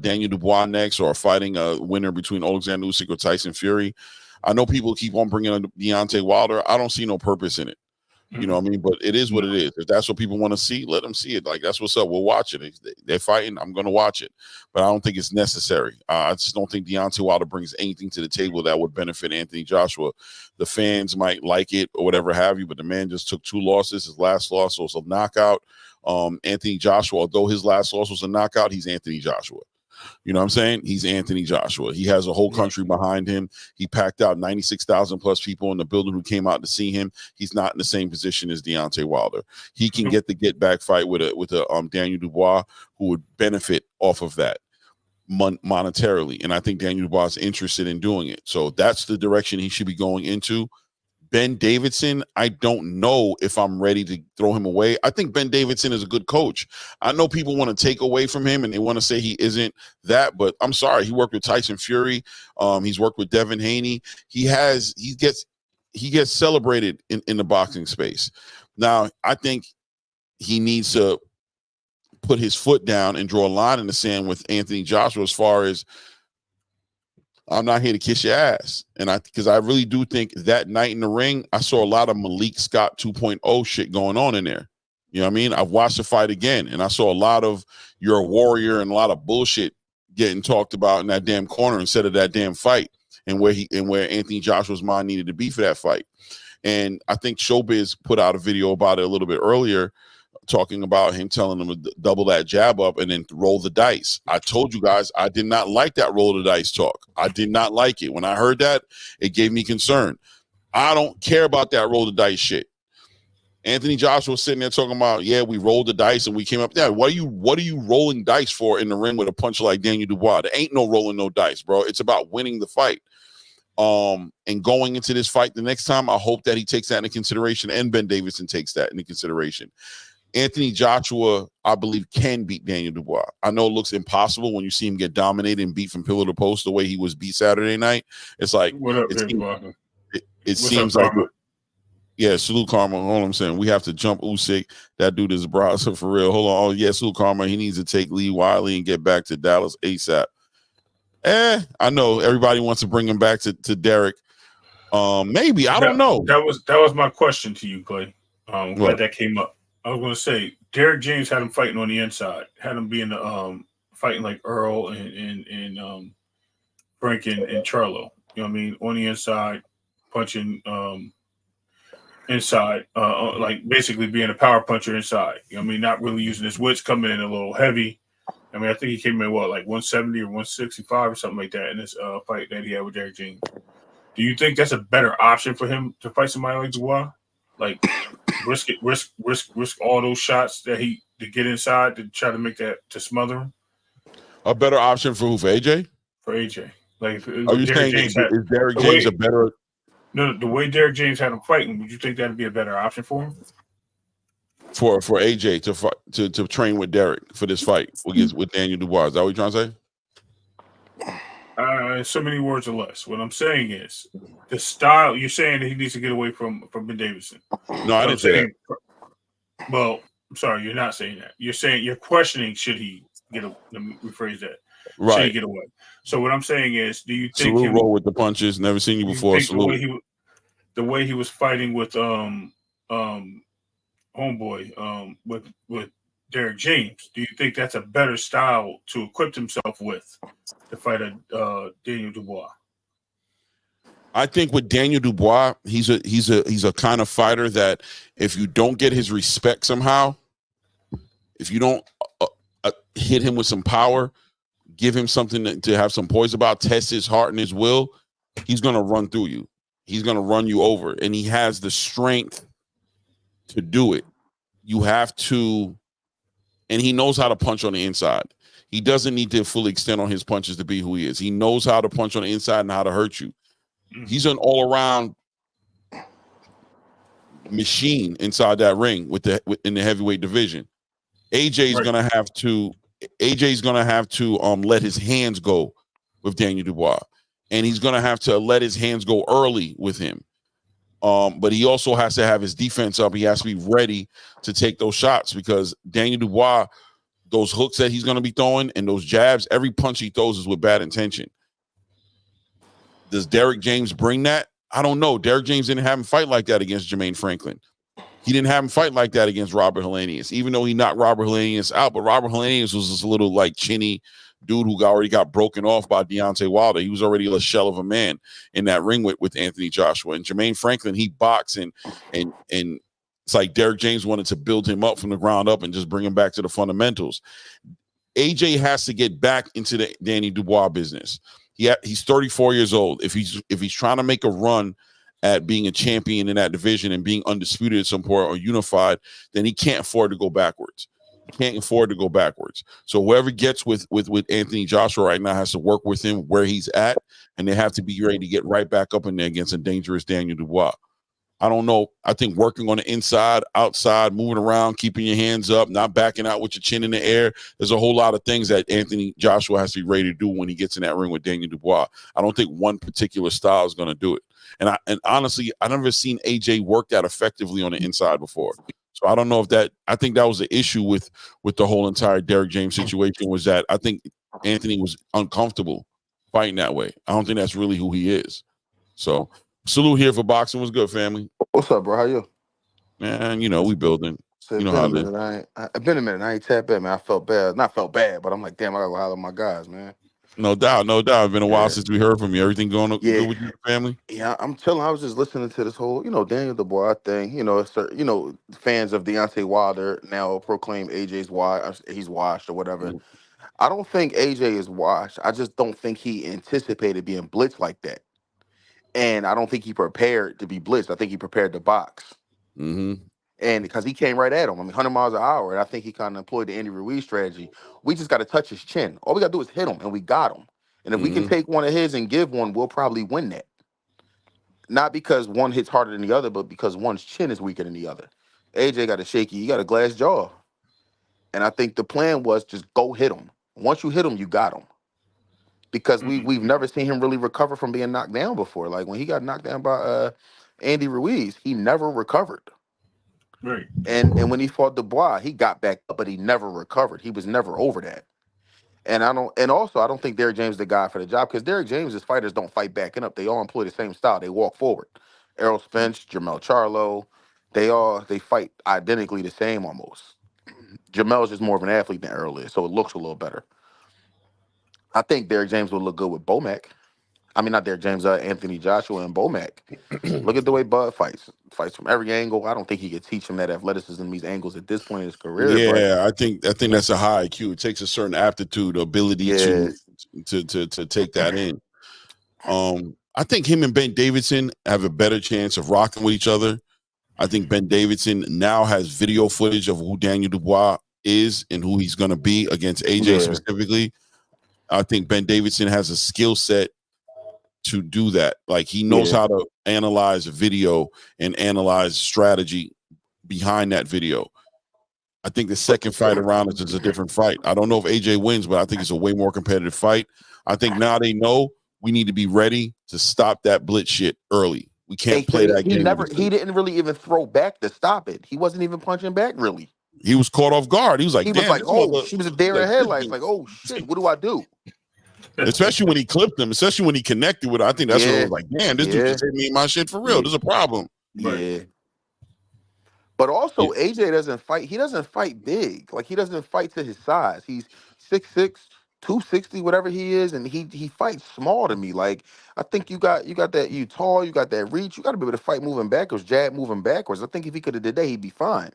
Daniel Dubois next, or fighting a winner between Alexander Usyk or Tyson Fury, I know people keep on bringing on Deontay Wilder. I don't see no purpose in it. You know what I mean? But it is what it is. If that's what people want to see, let them see it. Like, that's what's up. We'll watch it. They're fighting. I'm going to watch it. But I don't think it's necessary. I just don't think Deontay Wilder brings anything to the table that would benefit Anthony Joshua. The fans might like it or whatever have you, but the man just took 2 losses. His last loss was a knockout. Anthony Joshua, although his last loss was a knockout, he's Anthony Joshua. You know what I'm saying? He's Anthony Joshua. He has a whole country behind him. He packed out 96,000 plus people in the building who came out to see him. He's not in the same position as Deontay Wilder. He can get the get back fight with a Daniel Dubois, who would benefit off of that monetarily. And I think Daniel Dubois is interested in doing it. So that's the direction he should be going into. Ben Davison, I don't know if I'm ready to throw him away. I think Ben Davison is a good coach. I know people want to take away from him and they want to say he isn't that, but I'm sorry. He worked with Tyson Fury. He's worked with Devin Haney. He gets celebrated in the boxing space. Now, I think he needs to put his foot down and draw a line in the sand with Anthony Joshua as far as, I'm not here to kiss your ass. And because I really do think that night in the ring, I saw a lot of Malik Scott 2.0 shit going on in there. You know what I mean? I've watched the fight again, and I saw a lot of you're a warrior and a lot of bullshit getting talked about in that damn corner instead of that damn fight, and where Anthony Joshua's mind needed to be for that fight. And I think Showbiz put out a video about it a little bit earlier, talking about him telling them to double that jab up and then roll the dice. I told you guys I did not like that roll the dice talk. I did not like it. When I heard that, it gave me concern. I don't care about that roll the dice shit. Anthony Joshua was sitting there talking about, yeah, we rolled the dice and we came up there. What are you rolling dice for in the ring with a puncher like Daniel Dubois? There ain't no rolling no dice, bro. It's about winning the fight. And going into this fight the next time, I hope that he takes that into consideration, and Ben Davison takes that into consideration. Anthony Joshua, I believe, can beat Daniel Dubois. I know it looks impossible when you see him get dominated and beat from pillar to post the way he was beat Saturday night. It's like, what up, it seems like, yeah, salute Karma. All I'm saying, we have to jump Usyk. That dude is a browser for real. Hold on. Oh, yeah, salute Karma. He needs to take Lee Wiley and get back to Dallas ASAP. I know everybody wants to bring him back to Derek. Maybe, I don't know. That was my question to you, Clay. Glad that came up. I was going to say, Derek James had him fighting on the inside, had him being fighting like Earl and Frank and Charlo. You know what I mean? On the inside, punching inside, like basically being a power puncher inside. You know what I mean? Not really using his wits, coming in a little heavy. I mean, I think he came in, like 170 or 165 or something like that in this fight that he had with Derek James. Do you think that's a better option for him to fight somebody like Dubois? Like, risk all those shots that to get inside to try to make that, to smother him? A better option for who? For AJ? For AJ. Like, are you saying is Derek James a better? No, the way Derek James had him fighting, would you think that'd be a better option for him? For AJ to train with Derek for this fight with Daniel Dubois. Is that what you're trying to say? So many words or less. What I'm saying is the style. You're saying that he needs to get away from Ben Davison. No, I didn't say that. Well, I'm sorry, you're not saying that. You're saying you're questioning should he get a. Let me rephrase that. Right. So you get away. So what I'm saying is, do you think Salute roll with the punches? Never seen you before. Salute. The way he was fighting with homeboy with Derek James, do you think that's a better style to equip himself with to fight Daniel Dubois? I think with Daniel Dubois, he's a kind of fighter that if you don't get his respect somehow, if you don't hit him with some power, give him something to have some poise about, test his heart and his will, he's going to run through you. He's going to run you over, and he has the strength to do it. You have to, and he knows how to punch on the inside. He doesn't need to fully extend on his punches to be who he is. He knows how to punch on the inside and how to hurt you. He's an all-around machine inside that ring in the heavyweight division. AJ's gonna have to let his hands go with Daniel Dubois, and he's gonna have to let his hands go early with him. But he also has to have his defense up. He has to be ready to take those shots, because Daniel Dubois, those hooks that he's gonna be throwing and those jabs, every punch he throws is with bad intention. Does Derek James bring that? I don't know. Derek James didn't have him fight like that against Jermaine Franklin. He didn't have him fight like that against Robert Helenius, even though he knocked Robert Helenius out. But Robert Helenius was this little like chinny dude who already got broken off by Deontay Wilder. He was already a shell of a man in that ring with Anthony Joshua. And Jermaine Franklin, he boxed and it's like Derek James wanted to build him up from the ground up and just bring him back to the fundamentals. AJ has to get back into the Danny Dubois business. He's 34 years old. If he's trying to make a run at being a champion in that division and being undisputed at some point or unified, then he can't afford to go backwards. He can't afford to go backwards. So whoever gets with Anthony Joshua right now has to work with him where he's at, and they have to be ready to get right back up in there against a dangerous Daniel Dubois. I don't know. I think working on the inside, outside, moving around, keeping your hands up, not backing out with your chin in the air. There's a whole lot of things that Anthony Joshua has to be ready to do when he gets in that ring with Daniel Dubois. I don't think one particular style is going to do it. And honestly, I've never seen AJ work that effectively on the inside before. So I don't know if that. I think that was the issue with the whole entire Derek James situation, was that I think Anthony was uncomfortable fighting that way. I don't think that's really who he is. So. Salute here for boxing. Was good, family. What's up, bro? How you? Man, we building. You know how it is. I've been a minute. I ain't tapped in, man. I felt bad. Not felt bad, but I'm like, damn, I gotta go holler at my guys, man. No doubt. It's been a while since we heard from you. Everything going good with your family? Yeah, I'm chilling. I was just listening to this whole, Daniel Dubois thing. Fans of Deontay Wilder now proclaim AJ's washed. He's washed or whatever. I don't think AJ is washed. I just don't think he anticipated being blitzed like that. And I don't think he prepared to be blitzed. I think he prepared to box. Mm-hmm. And because he came right at him. 100 miles an hour. And I think he kind of employed the Andy Ruiz strategy. We just got to touch his chin. All we got to do is hit him, and we got him. And if we can take one of his and give one, we'll probably win that. Not because one hits harder than the other, but because one's chin is weaker than the other. AJ got a shaky. He got a glass jaw. And I think the plan was just go hit him. Once you hit him, you got him. Because we've never seen him really recover from being knocked down before. Like when he got knocked down by Andy Ruiz, he never recovered. Right. And when he fought Dubois, he got back up, but he never recovered. He was never over that. And I don't think Derek James is the guy for the job, because Derek James' fighters don't fight backing up. They all employ the same style. They walk forward. Errol Spence, Jermell Charlo, they fight identically the same almost. Jamel's just more of an athlete than Errol is, so it looks a little better. I think Derek James will look good with Bomac. I mean, not Derek James, Anthony Joshua and Bomac. Look at the way Bud fights from every angle. I don't think he could teach him that athleticism, these angles at this point in his career. Yeah, I think that's a high IQ. It takes a certain aptitude, ability to take that in. I think him and Ben Davidson have a better chance of rocking with each other. I think Ben Davidson now has video footage of who Daniel Dubois is and who he's going to be against AJ specifically. I think Ben Davidson has a skill set to do that. Like he knows how to analyze a video and analyze strategy behind that video. I think the second fight around is a different fight. I don't know if AJ wins, but I think it's a way more competitive fight. I think now they know we need to be ready to stop that blitz shit early. We can't play that game. He didn't really even throw back to stop it. He wasn't even punching back really. He was caught off guard. He was like, He was damn, like, oh, she was a deer in like, headlights. Like, oh shit, what do I do? especially when he clipped him, especially when he connected with it. I think that's what it was like, damn, this dude just hit me in my shit for real. There's a problem. Yeah. But also, AJ doesn't fight. He doesn't fight big. Like, he doesn't fight to his size. He's 6'6", 260, whatever he is, and he fights small to me. Like, I think you got that, you tall, you got that reach. You got to be able to fight moving backwards, jab moving backwards. I think if he could have did that, he'd be fine.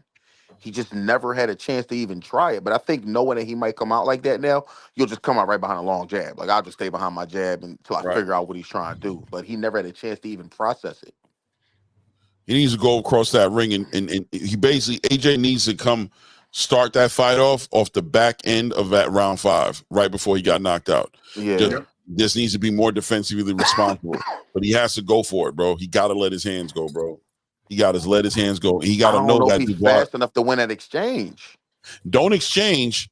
He just never had a chance to even try it. But I think knowing that he might come out like that now, you'll just come out right behind a long jab. Like, I'll just stay behind my jab until I figure out what he's trying to do. But he never had a chance to even process it. He needs to go across that ring, and he basically, AJ needs to come start that fight off the back end of that round 5, right before he got knocked out. Yeah. This needs to be more defensively responsible, but he has to go for it, bro. He got to let his hands go, bro. He got to let his hands go. He got to know that he's fast enough to win that exchange. Don't exchange,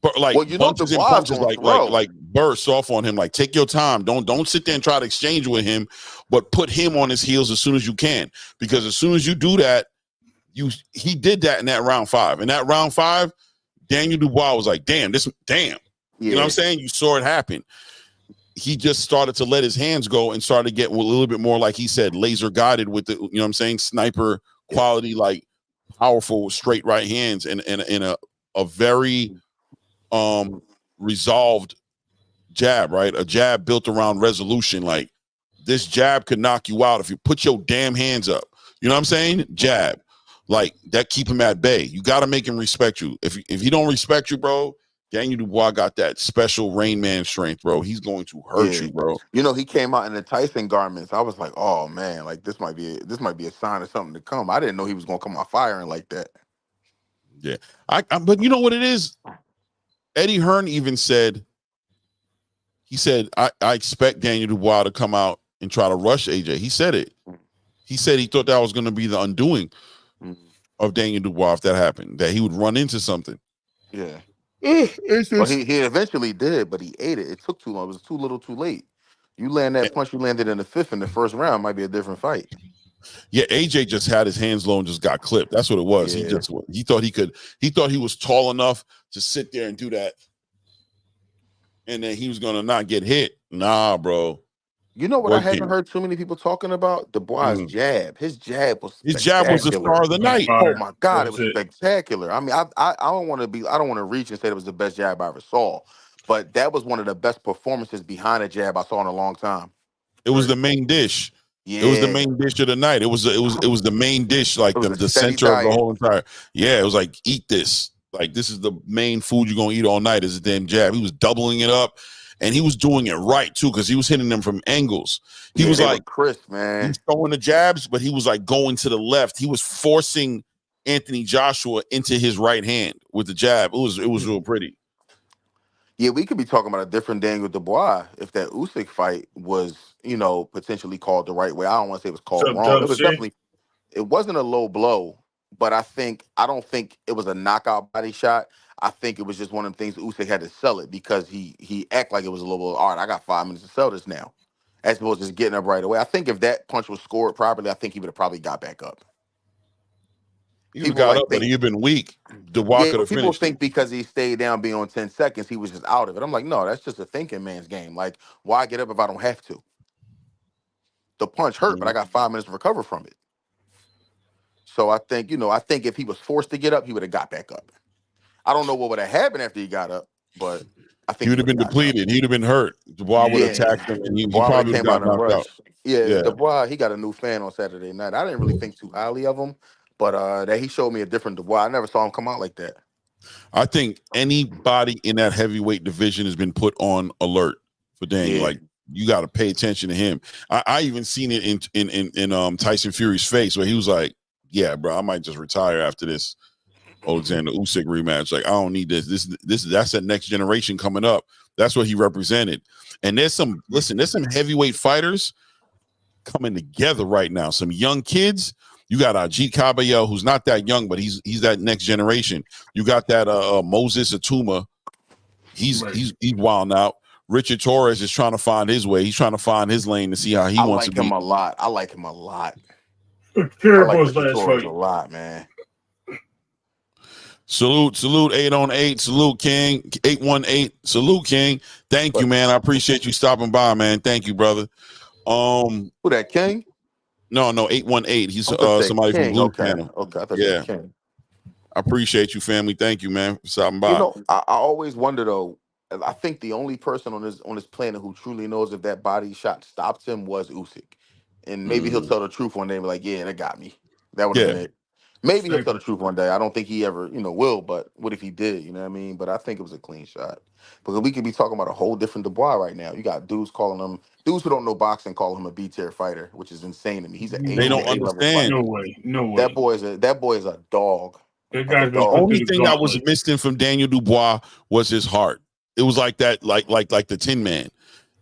but like punches like burst off on him. Like, take your time. Don't sit there and try to exchange with him, but put him on his heels as soon as you can. Because as soon as you do that, he did that in that round 5. In that round 5, Daniel Dubois was like, damn. You know what I'm saying? You saw it happen. He just started to let his hands go and started to get a little bit more, like he said, laser guided with the, you know what I'm saying, sniper quality, like powerful straight right hands, and a very resolved jab, right? A jab built around resolution. Like, this jab could knock you out if you put your damn hands up. You know what I'm saying? Jab. Like, that keep him at bay. You got to make him respect you. If he don't respect you, bro, Daniel Dubois got that special Rain Man strength, bro. He's going to hurt you, bro. You know, he came out in the Tyson garments. I was like, oh man, like this might be a sign of something to come. I didn't know he was gonna come out firing like that. Yeah, but you know what it is? Eddie Hearn even said, I expect Daniel Dubois to come out and try to rush AJ. He said it. He said he thought that was going to be the undoing of Daniel Dubois if that happened, that he would run into something. Yeah. Well, he eventually did, but he ate it. It took too long. It was too little, too late. You land that punch you landed in the 5th in the first round, might be a different fight. Yeah, AJ just had his hands low and just got clipped. That's what it was. Yeah. He thought he was tall enough to sit there and do that, and then he was gonna not get hit. Nah, bro. You know what I haven't heard too many people talking about? Dubois' jab. His jab was the star of the night. Oh my God, it was spectacular. I mean, I don't want to reach and say it was the best jab I ever saw, but that was one of the best performances behind a jab I saw in a long time. It was the main dish. Yeah. It was the main dish of the night. It was the main dish, like the center of the whole entire. Yeah, it was like, eat this. Like, this is the main food you're gonna eat all night, is a damn jab. He was doubling it up. And he was doing it right too, because he was hitting them from angles. He was like crisp, man. He's throwing the jabs, but he was like going to the left. He was forcing Anthony Joshua into his right hand with the jab. It was real pretty. Yeah, we could be talking about a different Daniel Dubois if that Usyk fight was, potentially called the right way. I don't want to say it was called wrong. It was it wasn't a low blow, but I don't think it was a knockout body shot. I think it was just one of the things Usyk had to sell it, because he act like it was a little, all right, I got 5 minutes to sell this now, as opposed to just getting up right away. I think if that punch was scored properly, I think he would have probably got back up. He got up, but he'd been weak. Dubois could have finished. People think because he stayed down beyond 10 seconds, he was just out of it. I'm like, no, that's just a thinking man's game. Like, why get up if I don't have to? The punch hurt, but I got 5 minutes to recover from it. So I think if he was forced to get up, he would have got back up. I don't know what would have happened after he got up, but I think he would have been depleted. He'd have been hurt. Dubois would have attacked him, and he probably got knocked out. Yeah, Dubois, he got a new fan on Saturday night. I didn't really think too highly of him, but that he showed me a different Dubois. I never saw him come out like that. I think anybody in that heavyweight division has been put on alert for Daniel. Yeah. Like, you got to pay attention to him. I even seen it in Tyson Fury's face, where he was like, "Yeah, bro, I might just retire after this Alexander Usyk rematch. Like, I don't need this. That's that next generation coming up." That's what he represented. And there's some heavyweight fighters coming together right now. Some young kids. You got Ajit Caballel, who's not that young, but he's that next generation. You got that Moses Atuma. He's wilding out. Richard Torres is trying to find his way. He's trying to find his lane to see how he wants to be. I like him a lot. Terrible last fight. A lot, man. Salute 8 on 8. Salute King 818. Salute King. Thank you, man. I appreciate you stopping by, man. Thank you, brother. Who that King? No, 818. He's somebody King. from Blue Okay. Channel. Okay, I thought Yeah. King. I appreciate you, family. Thank you, man, for stopping by. You know, I always wonder though. I think the only person on this planet who truly knows if that body shot stopped him was Usyk, and maybe he'll tell the truth one day and be like, "Yeah, that got me. That would have been it." Maybe he'll tell the truth one day. I don't think he ever, will, but what if he did? You know what I mean? But I think it was a clean shot. Because we could be talking about a whole different Dubois right now. You got dudes who don't know boxing call him a B-tier fighter, which is insane to me. He's an They don't understand. No way. That boy is a dog. The only thing that was missing from Daniel Dubois was his heart. It was like that, like the Tin Man,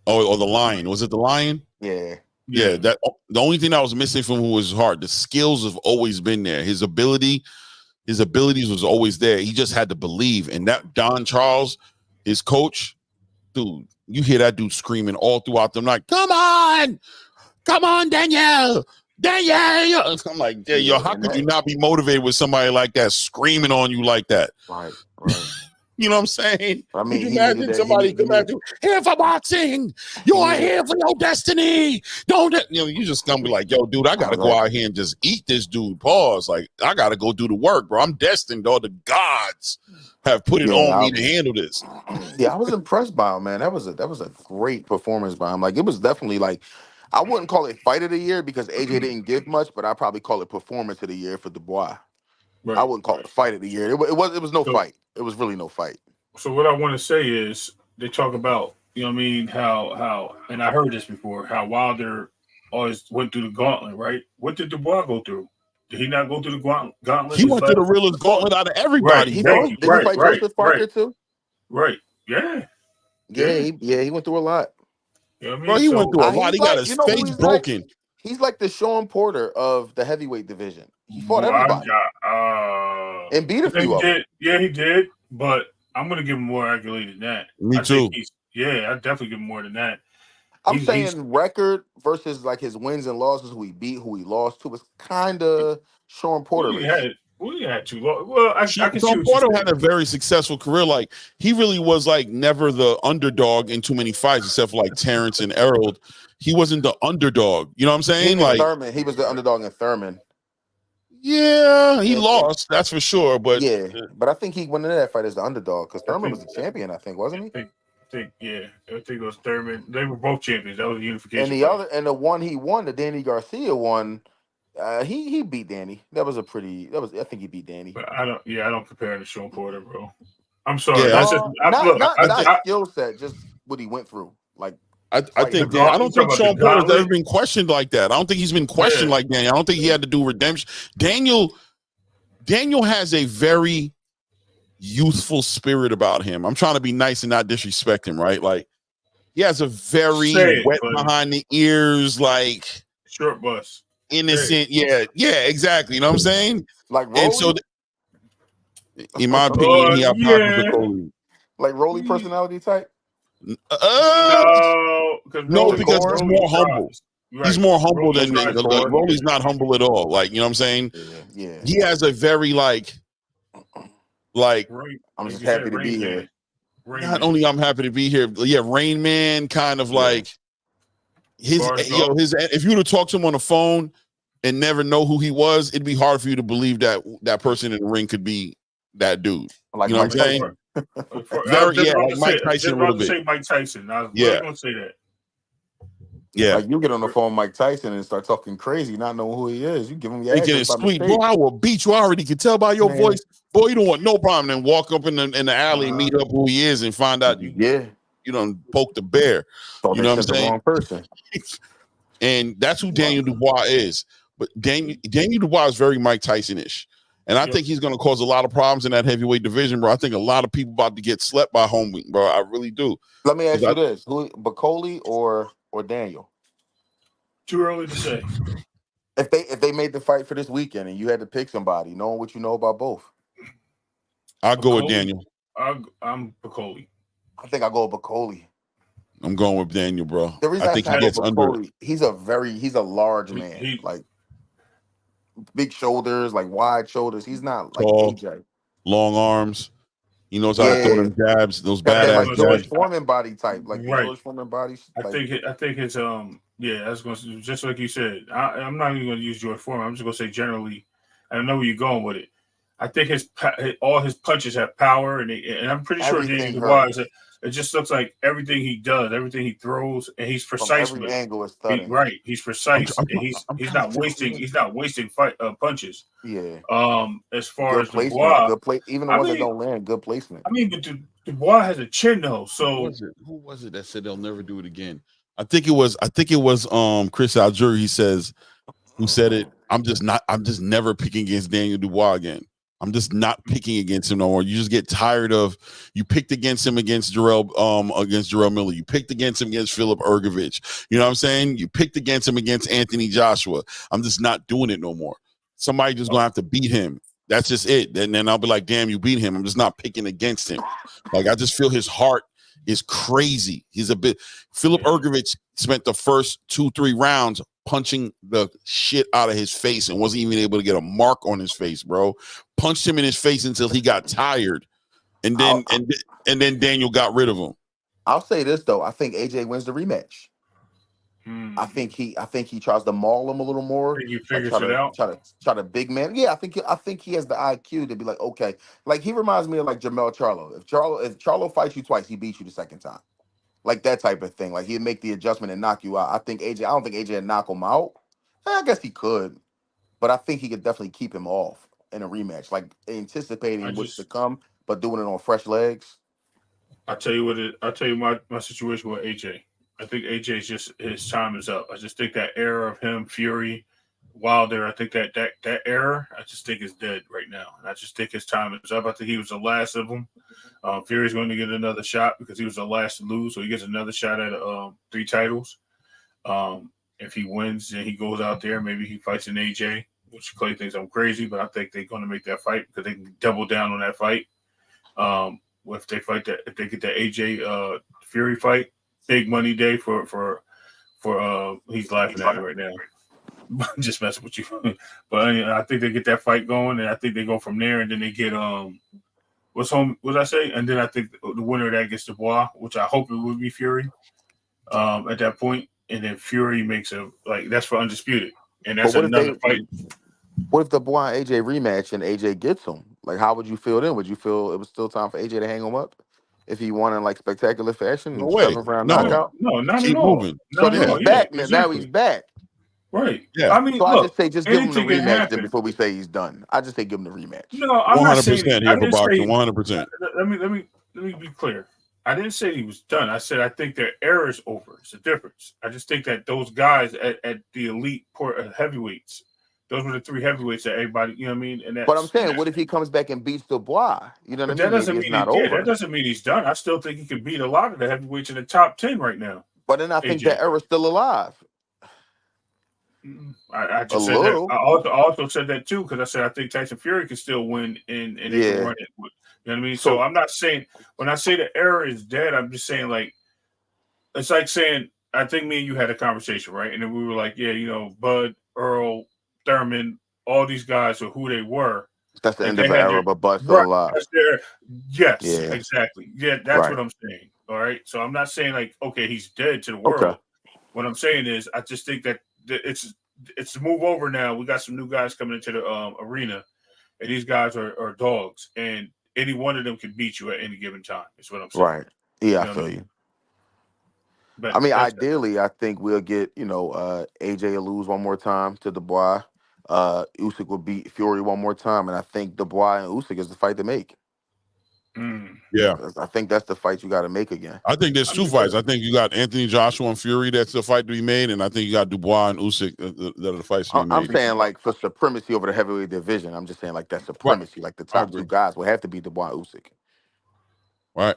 or the Lion. Was it the Lion? Yeah. That the only thing that was missing from him was his heart. The skills have always been there. His abilities was always there. He just had to believe. And that Don Charles, his coach, dude, you hear that dude screaming all throughout them, like, come on, Danielle. I'm like, yo, how could you not be motivated with somebody like that screaming on you like that? Right. You know what I'm saying? I mean, could you imagine somebody come at you, here for boxing, you're here for your destiny. Don't you just gonna be like, yo, dude, I gotta go out here and just eat this dude. Pause. Like, I gotta go do the work, bro. I'm destined, though. The gods have put it on me to handle this. Yeah, I was impressed by him, man. That was a great performance by him. Like, it was definitely like, I wouldn't call it fight of the year because AJ didn't give much, but I probably call it performance of the year for Dubois. Right, I wouldn't call it fight of the year. It was no fight. It was really no fight. So what I want to say is they talk about, how and I heard this before, how Wilder always went through the gauntlet, right? What did Dubois go through? Did he not go through the gauntlet? He went through the realest gauntlet out of everybody. Right. Did he fight Joseph Parker too? Right. Yeah. He went through a lot. You know what I mean? Bro, he went through a lot. He got his face broken. He's like the Sean Porter of the heavyweight division. He fought everybody and beat a few of them. Yeah, he did. But I'm going to give him more accolade than that. Me too. I definitely give him more than that. I'm saying record versus like his wins and losses, who he beat, who he lost to, was kind of Sean Porter. We had too long. Well, I can Sean Porter had a very successful career. Like, he really was like never the underdog in too many fights, except for like Terrence and Errol. He wasn't the underdog. You know what I'm saying? Like Thurman, he was the underdog in Thurman. Yeah, he lost. That's for sure. But but I think he went into that fight as the underdog because Thurman was the champion. I think, wasn't he? I think it was Thurman. They were both champions. That was a unification. And the one he won, the Danny Garcia one. He beat Danny. I think he beat Danny. But I don't compare him to Sean Porter, bro. I'm sorry. Yeah, not skill set, just what he went through. Like, I don't think Sean Porter's ever been questioned like that. I don't think he's been questioned like Danny. I don't think he had to do redemption. Daniel has a very youthful spirit about him. I'm trying to be nice and not disrespect him, right? Like, he has a very wet behind the ears, like short bus. Innocent, yeah, exactly. You know what I'm saying? Like Rolly? And so, in my opinion, he outpopped Rolly. Like Rolly personality type? No, because he's more humble. Right. He's more humble than Rolly's not humble at all. Like, you know what I'm saying? Yeah. He has a very like I'm just happy to be here. Not only I'm happy to be here, Rain Man kind of like his if you were to talk to him on the phone and never know who he was, it'd be hard for you to believe that person in the ring could be that dude. Like, you know what I'm saying? Like Mike Tyson a little bit. Say Mike Tyson. I was going to say that. Yeah, like you get on the phone with Mike Tyson and start talking crazy, not knowing who he is. You give him your ass. Sweet, boy, I will beat you. I already can tell by your voice. Boy, you don't want no problem. Then walk up in the alley and meet up who he is and find out you done poke the bear. You know what I'm saying? The wrong person. And that's who Daniel Dubois is. But Daniel Dubois is very Mike Tyson-ish. And I think he's going to cause a lot of problems in that heavyweight division, bro. I think a lot of people about to get slept by Homeway, bro. I really do. Let me ask you this: who, Bacoli or Daniel? Too early to say. If they made the fight for this weekend and you had to pick somebody, knowing what you know about both, I'll go with Daniel. I'm Bacoli. I think I'll go with Bacoli. I'm going with Daniel, bro. The reason I think he gets Bacoli, under. He's a large man, like big shoulders, like wide shoulders. He's not like AJ. long arms. He knows how to throw them jabs, those Got that badass like George jabs. Foreman body type, like the Right. George Foreman body. I Like, think it's yeah. I was going to just like you said. I'm not even going to use George Foreman. I'm just going to say generally. I don't know where you're going with it. I think all his punches have power, and I'm pretty sure everything Daniel Dubois. hurts. It just looks like everything he does, everything he throws, and he's From precise every with it. angle is thudding. Right, he's precise, I'm and trying he's to not figure wasting. out- He's not wasting fight punches. Yeah. As far Good as placement. Dubois, Good play. Even the I ones that mean, don't land, good placement. but Dubois has a chin though, Who so was it? Who was it that said they'll never do it again? I think it was Chris Algieri. He says who said it. I'm just never picking against Daniel Dubois again. I'm just not picking against him no more. You just get tired of you picked against him against Jarrell Miller. You picked against him against Philip Ergovich. You know what I'm saying? You picked against him against Anthony Joshua. I'm just not doing it no more. Somebody just gonna have to beat him. That's just it. And then I'll be like, damn, you beat him. I'm just not picking against him. Like I just feel his heart is crazy. He's a bit Philip Ergovich spent the first 2-3 rounds punching the shit out of his face and wasn't even able to get a mark on his face, bro. Punched him in his face until he got tired, and then and then Daniel got rid of him. I'll say this though. I think AJ wins the rematch. I think he tries to maul him a little more. Think he Like figures it out. try to big man. Yeah, I think he has the IQ to be like, okay. Like he reminds me of like Jermell Charlo. If Charlo fights you twice, he beats you the second time. Like that type of thing. Like he'd make the adjustment and knock you out. I don't think AJ would knock him out. I guess he could, but I think he could definitely keep him off in a rematch. Like anticipating what's to come, but doing it on fresh legs. I'll tell you my situation with AJ. I think AJ's just his time is up. I just think that era of him, Fury, Wilder, I think that era, I just think is dead right now. And I just think his time is up. I think he was the last of them. Fury's going to get another shot because he was the last to lose, so he gets another shot at 3 titles. If he wins, then he goes out there. Maybe he fights an AJ, which Clay thinks I'm crazy, but I think they're going to make that fight because they can double down on that fight. If they get that AJ Fury fight, big money day for he's laughing at me right now. Just messing with you. But I think they get that fight going, and I think they go from there, and then they get what I say? And then I think the winner of that gets Dubois, which I hope it would be Fury at that point. And then Fury makes that's for undisputed. And that's another fight. What if the Dubois and AJ rematch and AJ gets him? Like, how would you feel then? Would you feel it was still time for AJ to hang him up if he won in like spectacular fashion? No way. 7th round No. knockout? No, not Keep at all. moving. So then he's back. Now he's back. Right. Yeah. I mean, So look, I just say just give him the anything can rematch happen. then before we say he's done. I just say give him the rematch. No, I'm not saying 100% here for boxing. 100%. Let me be clear. I didn't say he was done. I said I think their era is over. It's a difference. I just think that those guys at the elite heavyweights, those were the 3 heavyweights that everybody, you know what I mean? And But I'm saying, what if he comes back and beats Dubois? You know what I mean? That doesn't Maybe mean it's not over. that doesn't mean he's done. I still think he can beat a lot of the heavyweights in the top 10 right now. But then I think AJ. that era's still alive. I just said that. I also said that too because I said I think Tyson Fury can still win and they can run it. You know what I mean? So I'm not saying when I say the era is dead, I'm just saying like it's like saying I think me and you had a conversation, right? And then we were like, yeah, you know, Bud, Earl, Thurman, all these guys are who they were. That's the end of the era, but Bud's still alive. Yes, exactly. Yeah, that's what I'm saying. All right. So I'm not saying like, okay, he's dead to the world. Okay. What I'm saying is I just think that it's a move over now. We got some new guys coming into the arena, and these guys are dogs, and any one of them can beat you at any given time. Is what I'm saying. Right. Yeah, I feel you. But I mean, ideally, I think we'll get AJ will lose one more time to Dubois. Usyk will beat Fury one more time, and I think Dubois and Usyk is the fight to make. Yeah, I think that's the fight you got to make again. I think there's 2 fights. I think you got Anthony Joshua and Fury. That's the fight to be made, and I think you got Dubois and Usyk that are the fights to be made. I'm saying like for supremacy over the heavyweight division. I'm just saying like that supremacy, like the top 2 guys will have to be Dubois and Usyk. Right.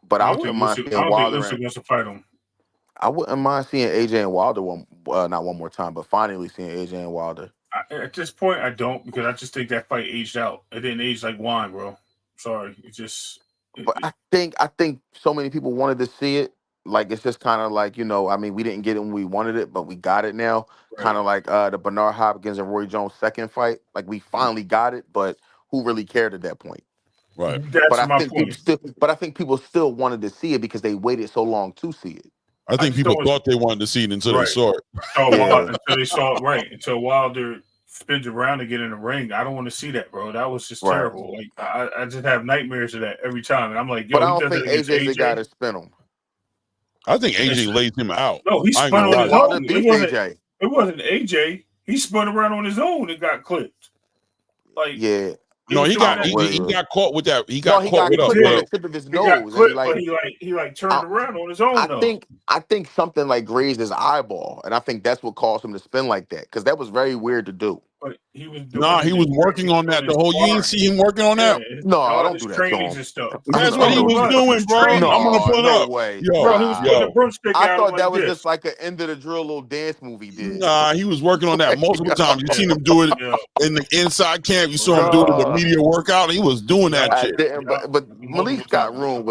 But I wouldn't mind seeing Wilder. Usyk wants to fight him. I wouldn't mind seeing AJ and Wilder not one more time, but finally seeing AJ and Wilder. At this point, I don't because I just think that fight aged out. It didn't age like wine, bro. Sorry, But I think so many people wanted to see it. Like it's just kind of like I mean, we didn't get it when we wanted it, but we got it now. Right. Kind of like the Bernard Hopkins and Roy Jones second fight. Like we finally got it, but who really cared at that point. Right. That's But I my think point. people still wanted to see it because they waited so long to see it. I think people thought they wanted to see it until they saw it. Until they saw it, right. Until Wilder spins around to get in the ring. I don't want to see that, bro. That was just terrible. Like I just have nightmares of that every time. And I'm like, yo, but I don't think AJ's the guy to spin him. I think AJ laid him out. No, he spun on his Wilder own. beat AJ. It wasn't AJ. He spun around on his own and got clipped. Like no, he got caught with that. He got caught with the tip of his nose. Clipped, but he turned around on his own. I think something like grazed his eyeball, and I think that's what caused him to spin like that because that was very weird to do. But he was he was working on that the whole. You didn't see him working on that. No, I don't do that. Trainings and stuff. That's what he was doing, bro. No, I'm gonna put it up. Way. Yo, bro, he was putting a broomstick out. I thought that was just like an end of the drill little dance movie did. Nah, he was working on that multiple times. You seen him do it in the inside camp. You saw him do it in the media workout. He was doing that shit. But Malik Scott ruined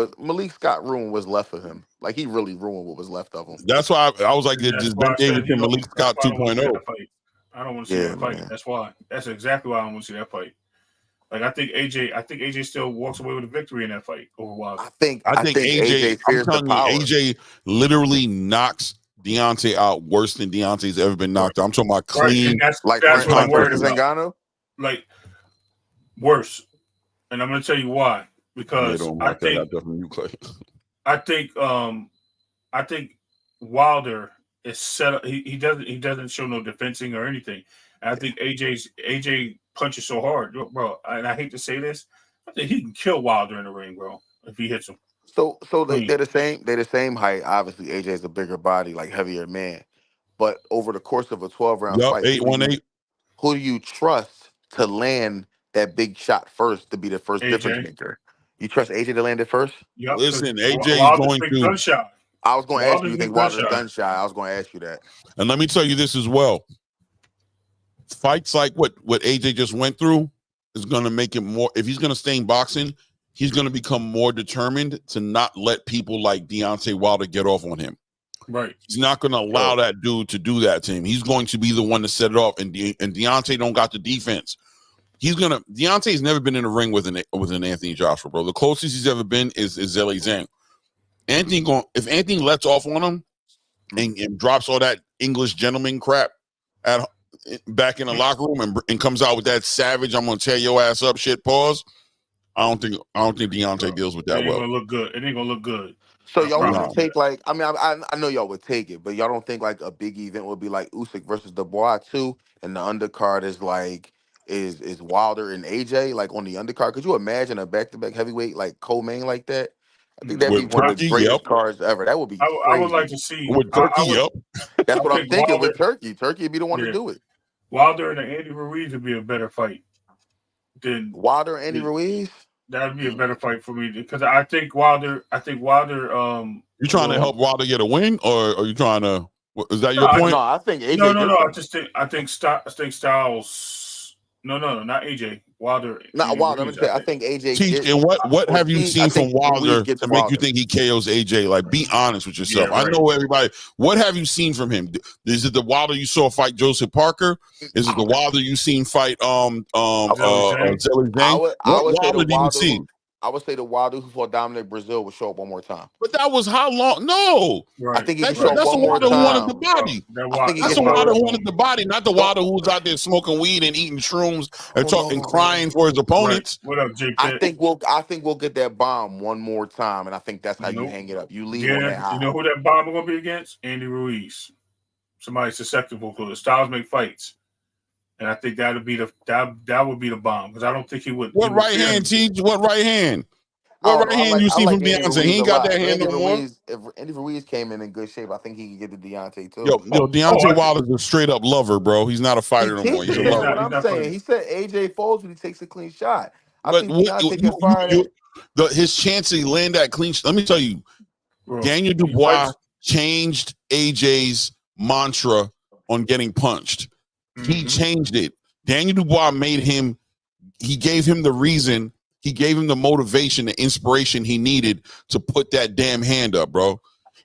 was left of him. Like he really ruined what was left of him. That's why I was like, just Ben Davis and Malik Scott 2.0. I don't want to see that fight. Man. That's why. That's exactly why I don't want to see that fight. Like I think AJ still walks away with a victory in that fight over Wilder. I think AJ fears the power. AJ literally knocks Deontay out worse than Deontay's ever been knocked out. I'm talking about clean, that's what I'm worried about. Like worse, and I'm going to tell you why. Because I think Wilder is set up. He doesn't show no defensing or anything. And I think AJ punches so hard, bro. And I hate to say this, I think he can kill Wilder in the ring, bro, if he hits him. So they're the same. They're the same height. Obviously, AJ's a bigger body, like heavier man. But over the course of a 12-round fight, 8-1-8. Who do you trust to land that big shot first to be the first difference maker? You trust AJ to land it first? Yep, listen, AJ is going to. Gunshot. I was going to ask you think Wilder's gun shy. I was going to ask you that. And let me tell you this as well. Fights like what AJ just went through is going to make him more. If he's going to stay in boxing, he's going to become more determined to not let people like Deontay Wilder get off on him. Right. He's not going to allow that dude to do that to him. He's going to be the one to set it off. And Deontay don't got the defense. Deontay's never been in a ring with an Anthony Joshua, bro. The closest he's ever been is Zhilei Zhang. If Anthony lets off on him and drops all that English gentleman crap back in the locker room and comes out with that savage, I'm gonna tear your ass up shit, pause. I don't think Deontay deals with that well. It ain't gonna look good. So y'all would take I know y'all would take it, but y'all don't think like a big event would be like Usyk versus Dubois too, and the undercard is like is Wilder and AJ like on the undercard? Could you imagine a back-to-back heavyweight like co-main like that? I think that'd be one of the greatest cards ever. That would be crazy. I would like to see with Turkey. That's what I'm thinking with Turkey. Turkey would be the one to do it. Wilder and Andy Ruiz would be a better fight than Wilder and Andy Ruiz. That would be a better fight for me because I think Wilder. You trying to help Wilder get a win, or are you trying to? Is that your point? No, I think AJ. No. I think Styles. No, not AJ. Wilder. Not Wilder. I think AJ. Teach, and what have you seen from Wilder to make you think he KOs AJ? Like, be honest with yourself. Yeah, right. I know everybody. What have you seen from him? Is it the Wilder you saw fight Joseph Parker? Is it the Wilder you seen fight Zhilei Zhang? What Wilder did you see? I would say the Wilder who fought Dominic Brazil would show up one more time. But that was how long? No. Right. I think he can show up one more time. That's the Wilder who wanted the body. That's the Wilder who wanted the body, not the Wilder who was out there smoking weed and eating shrooms and talking, crying for his opponents. Right. What up, Jake? I think we'll get that bomb one more time, and I think that's how you hang it up. You leave on that high. You know who that bomb is going to be against? Andy Ruiz. Somebody susceptible to it. Styles make fights. And I think that would be the bomb because I don't think he would. What right hand, Teach? What right hand? What right hand you see from Deontay? He ain't got that hand no more. If Andy Ruiz came in good shape, I think he could get to Deontay too. Yo, Deontay Wilder's a straight up lover, bro. He's not a fighter no more. He's a lover. What I'm saying, he said AJ folds when he takes a clean shot. I think his chance to land that clean shot. Let me tell you, Daniel Dubois changed AJ's mantra on getting punched. He changed it. Daniel Dubois he gave him the reason, he gave him the motivation, the inspiration he needed to put that damn hand up, bro.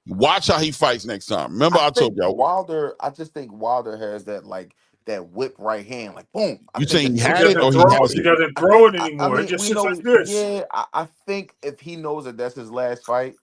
Watch how he fights next time. Remember, I told y'all. I just think Wilder has that like that whip right hand, like boom. You saying he He had it doesn't or he throw. has He it? doesn't throw it I anymore. It mean, just we sits know, like this. yeah. I think if he knows that that's his last fight,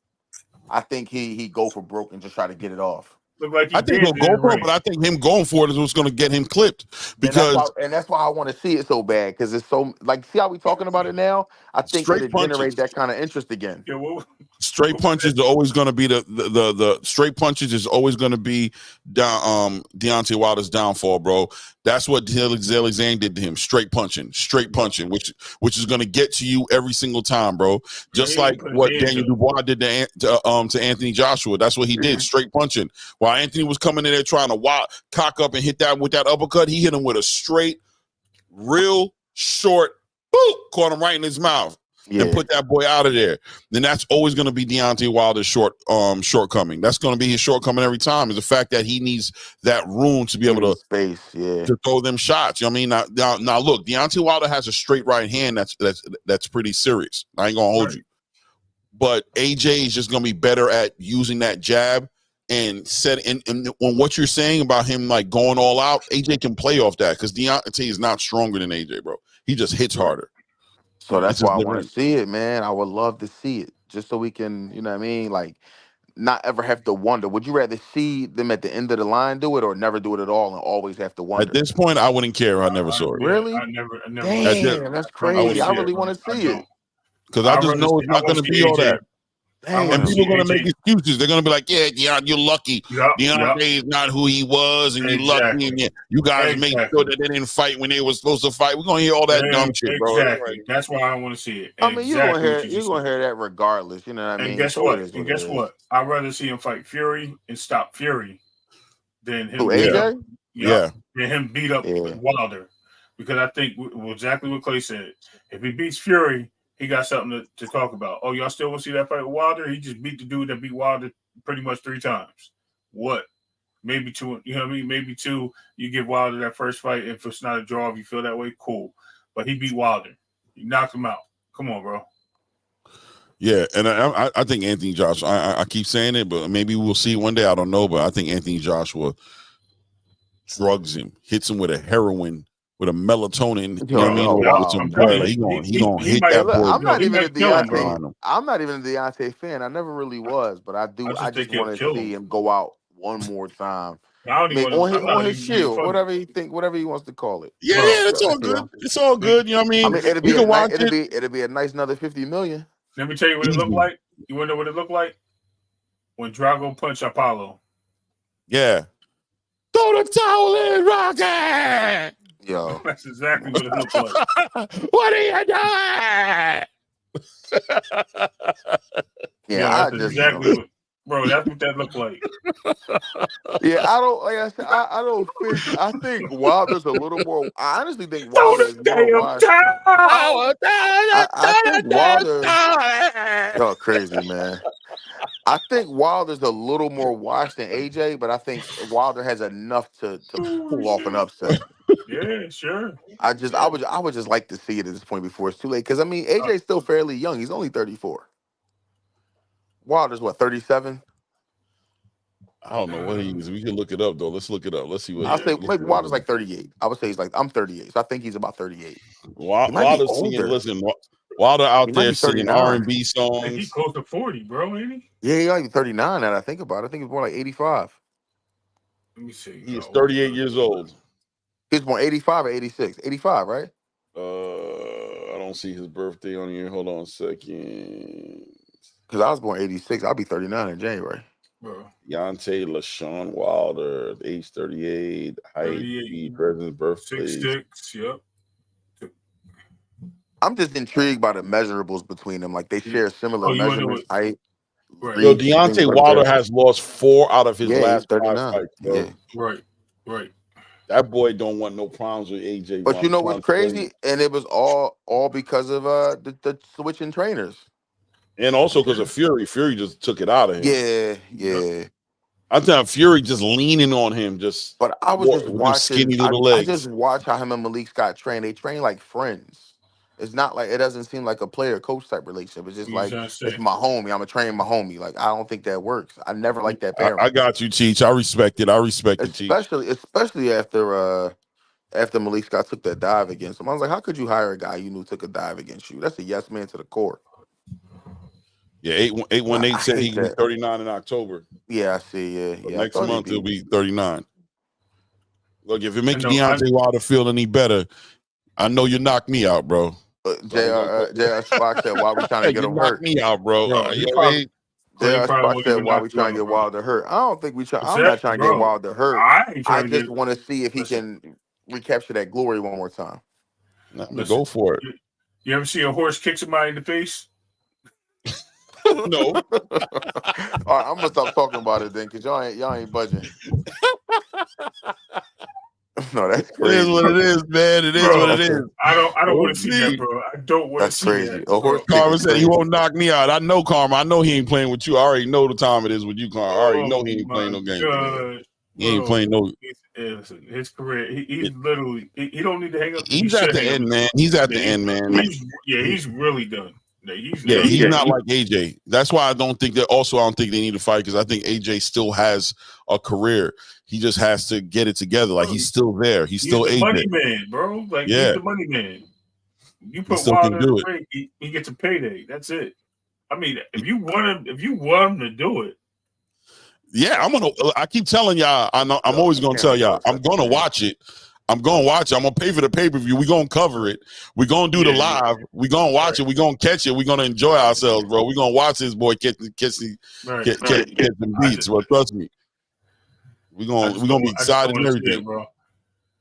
I think he go for broke and just try to get it off. Look like he I think did he'll in go the for it, ring. but I think him going for it is what's going to get him clipped And that's because why I want to see it so bad because it's so like. See how we talking about it now? I think straight it'll generate punches. that kind of interest again. Yeah, Straight punches are always going to be the straight punches is always going to be down Deontay Wilder's downfall, bro. That's what Alexander did to him. Straight punching, which is going to get to you every single time, bro. Just like what Daniel Dubois did to Anthony Joshua. That's what he did. Straight punching. While Anthony was coming in there trying to cock up and hit that with that uppercut, he hit him with a straight, real short, boop, caught him right in his mouth. Yeah. And put that boy out of there. Then that's always going to be Deontay Wilder's shortcoming. That's going to be his shortcoming every time. Is the fact that he needs that room to be able to space, to throw them shots. You know what I mean? Now look, Deontay Wilder has a straight right hand that's pretty serious. I ain't gonna hold you. But AJ is just gonna be better at using that jab and and on what you're saying about him like going all out, AJ can play off that because Deontay is not stronger than AJ, bro. He just hits harder. So that's why I want to see it, man. I would love to see it just so we can, you know what I mean? Like, not ever have to wonder. Would you rather see them at the end of the line do it or never do it at all and always have to wonder? At this point, I wouldn't care. I never saw it. Really? I never. Damn, that's crazy. I really want to see it. Because I just know it's not going to be all that. And people are going to make excuses. They're going to be like, yeah, you're lucky. Deontay is not who he was, and you're lucky. And you guys make sure that they didn't fight when they were supposed to fight. We're going to hear all that dumb shit, bro. Exactly. That's why I want to see it. I mean, you're going to hear that regardless. You know what I mean? And guess what? I'd rather see him fight Fury and stop Fury than him. AJ? Yeah. Than him beat up Wilder. Because I think exactly what Clay said. If he beats Fury, he got something to talk about. Oh, y'all still want to see that fight with Wilder? He just beat the dude that beat Wilder pretty much 3 times. What? Maybe 2. You know what I mean? Maybe 2. You give Wilder that first fight. If it's not a draw, if you feel that way, cool. But he beat Wilder. You knocked him out. Come on, bro. Yeah, and I think Anthony Joshua. I keep saying it, but maybe we'll see one day. I don't know, but I think Anthony Joshua drugs him, hits him with a heroin. With a melatonin, you know what I mean? He gonna hit that boy. I'm not even a Deontay fan. I never really was, but I just want to see him go out one more time. On his shield, whatever he wants to call it. Yeah, it's all good. It's all good. You know what I mean? It'll be a nice another 50 million. Let me tell you what it looked like. You want to know what it looked like? When Drago punched Apollo. Yeah. Throw the towel in, Rocky! Yo, that's exactly what it looks like. What are you doing? That's exactly what, bro. That's what that looked like. Yeah, I don't. Like I said, I don't think. I think Wilder's a little more. I honestly think Wilder is more washed. I think Wilder. Y'all crazy, man. I think Wilder's a little more washed than AJ, but I think Wilder has enough to pull off an upset. Yeah, sure. I would just like to see it at this point before it's too late. Because I mean, AJ's still fairly young. He's only 34. Wilder's what, 37? I don't know what he is. We can look it up though. Let's look it up. Let's see what. I'll say maybe Wilder's like 38. I would say he's like, I'm 38, so I think he's about 38. Wilder's singing. Listen, Wilder out there singing R&B songs. He's close to 40, bro, ain't he? Yeah, he's like 39. Now that I think about it, I think he's more like 85. Let me see. He is 38 years old. He's born 85 or 86? 85, right? I don't see his birthday on here. Hold on a second. Because I was born 86. I'll be 39 in January. Bro. Deontay LaShawn Wilder, age 38, height, president's birthday. 6'6", yep. I'm just intrigued by the measurables between them. Like they share similar measurements, height. Right. Yo, Deontay Wilder has lost 4 out of his last 5 fights. Yeah. Right. That boy don't want no problems with AJ. But you know what's crazy? And it was all because of the switching trainers. And also because of Fury. Fury just took it out of him. Yeah. I'm telling Fury just leaning on him. But I was just watching. Skinny little legs. I just watch how him and Malik Scott train. They train like friends. It's not like, it doesn't seem like a player-coach type relationship. It's just like, it's my homie. I'm going to train my homie. Like, I don't think that works. I never liked that pairing. I got you, Teach. I respect it. I respect it, Teach. Especially after after Malik Scott took that dive against him. I was like, how could you hire a guy you knew took a dive against you? That's a yes man to the core. Yeah, 818 said he'll be 39 in October. Yeah, I see. Yeah, So yeah. next month he'll be 39. Look, if it makes I Deontay Wilder feel any better, I know you knocked me out, bro. JR Spock said, why we trying to get him hurt? Me out, bro. JR Spock said, why we trying to get Wilder hurt? I don't think we try. I'm not trying to get Wilder hurt. I just want to see if he can recapture that glory one more time. Go for it. You ever see a horse kick somebody in the face? No. All right, I'm gonna stop talking about it then, because y'all ain't budging. No, that's crazy. It is what it is, man. It is what it is. I don't want to see that, bro. I don't want to see that. A horse Karma said he won't knock me out. I know Karma. I know he ain't playing with you. I already know the time it is with you, Karma. I already know he ain't playing no game. He ain't playing no. His career, he's literally. He don't need to hang up. He's at the end, man. He's at the end, man. He's really done. He's not like AJ. That's why I don't think that. Also, I don't think they need to fight, because I think AJ still has a career. He just has to get it together. Like, he's still there. He's still the AJ. Money man, bro. Like, he's the money man. You put Wilder in the ring, he gets a payday. That's it. I mean, if you want him to do it. Yeah, I keep telling y'all. I'm always gonna tell y'all. I'm gonna watch it. I'm gonna watch it. I'm gonna pay for the pay-per-view. We're gonna cover it. We're gonna do the live. We're gonna watch it. We're gonna catch it. We're gonna enjoy ourselves, bro. We're gonna watch this boy get some beats, bro. Trust me. We're gonna be excited and everything, bro.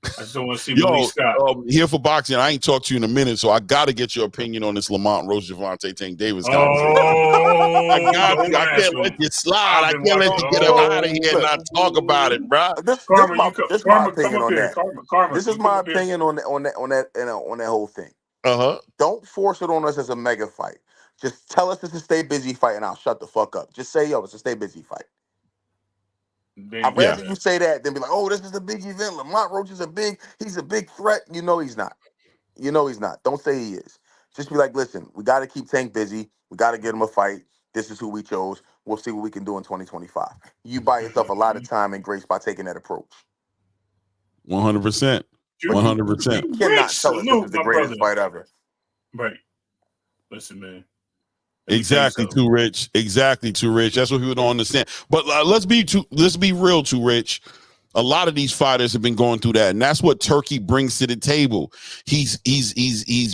I just don't want to see Malik Scott. Here for boxing. I ain't talked to you in a minute, so I gotta get your opinion on this Lamont Roach Gervonta Tank Davis conversation. I can't let you slide. I can't let you get him out of here and not talk about it, bro. This is my opinion on that. This is my opinion on that whole thing. Don't force it on us as a mega fight. Just tell us it's a stay busy fight, and I'll shut the fuck up. Just say, yo, it's a stay busy fight. I'd rather you say that than be like, oh, this is a big event. Lamont Roach is he's a big threat. You know he's not. Don't say he is. Just be like, listen, we got to keep Tank busy. We got to get him a fight. This is who we chose. We'll see what we can do in 2025. You buy yourself a lot of time and grace by taking that approach. 100%. 100%. You cannot tell us this is the greatest fight ever. Right. Listen, man. Exactly, Too Rich. Exactly, Too Rich. That's what people don't understand. But let's be real, Too Rich. A lot of these fighters have been going through that, and that's what Turkey brings to the table. He's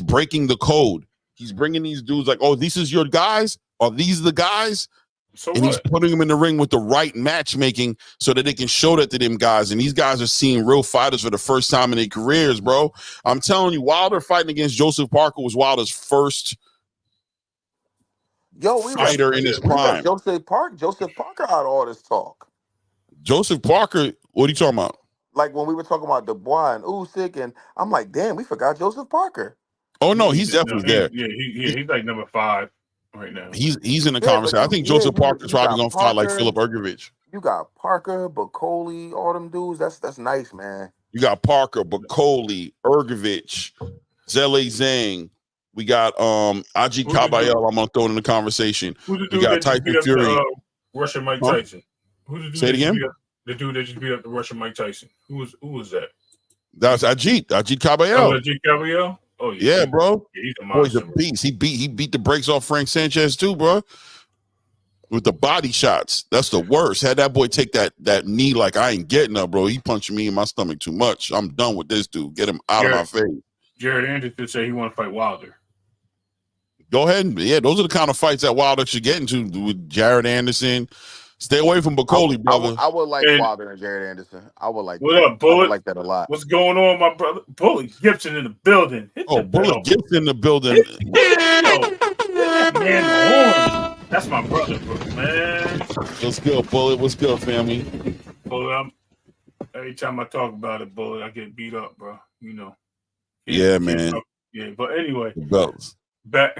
breaking the code. He's bringing these dudes like, oh, these is your guys? Are these the guys? He's putting them in the ring with the right matchmaking so that they can show that to them guys. And these guys are seeing real fighters for the first time in their careers, bro. I'm telling you, Wilder fighting against Joseph Parker was Wilder's first fighter in his prime. Joseph Parker out of all this talk. Joseph Parker, what are you talking about? Like when we were talking about Dubois and Usyk, and I'm like, damn, we forgot Joseph Parker. Oh no, he's definitely there. Yeah, he's like number 5 right now. He's in the conversation. I think Joseph Parker's probably gonna fight like Philip Ergovich. You got Parker, Bacoli, all them dudes. That's nice, man. You got Parker, Bacoli, Ergovich, Zele Zhang. We got Aji Kabayel. I'm gonna throw it in the conversation. We got Tyson Fury. Russian Mike Tyson. Say it again. The dude that just beat up the Russian Mike Tyson. Who was that? That was Ajit Kabayel. Ajit Kabayel. Oh yeah, bro. Yeah, he's a monster. Boy's a beast. He beat the brakes off Frank Sanchez too, bro. With the body shots, that's the worst. Had that boy take that knee like I ain't getting up, bro. He punched me in my stomach too much. I'm done with this dude. Get him out of my face. Jared Anderson said he want to fight Wilder. Go ahead and those are the kind of fights that Wilder should get into with Jared Anderson. Stay away from Bacoli, brother. I would like Wilder and Jared Anderson. I would like. What up, Bullet? I would like that a lot. What's going on, my brother? Bullet Gibson in the building. Bullet Gibson in the building. Man, that's my brother, man. What's good, Bullet? What's good, family? Bullet, every time I talk about it, Bullet, I get beat up, bro. You know. Yeah, man. Yeah, but anyway. I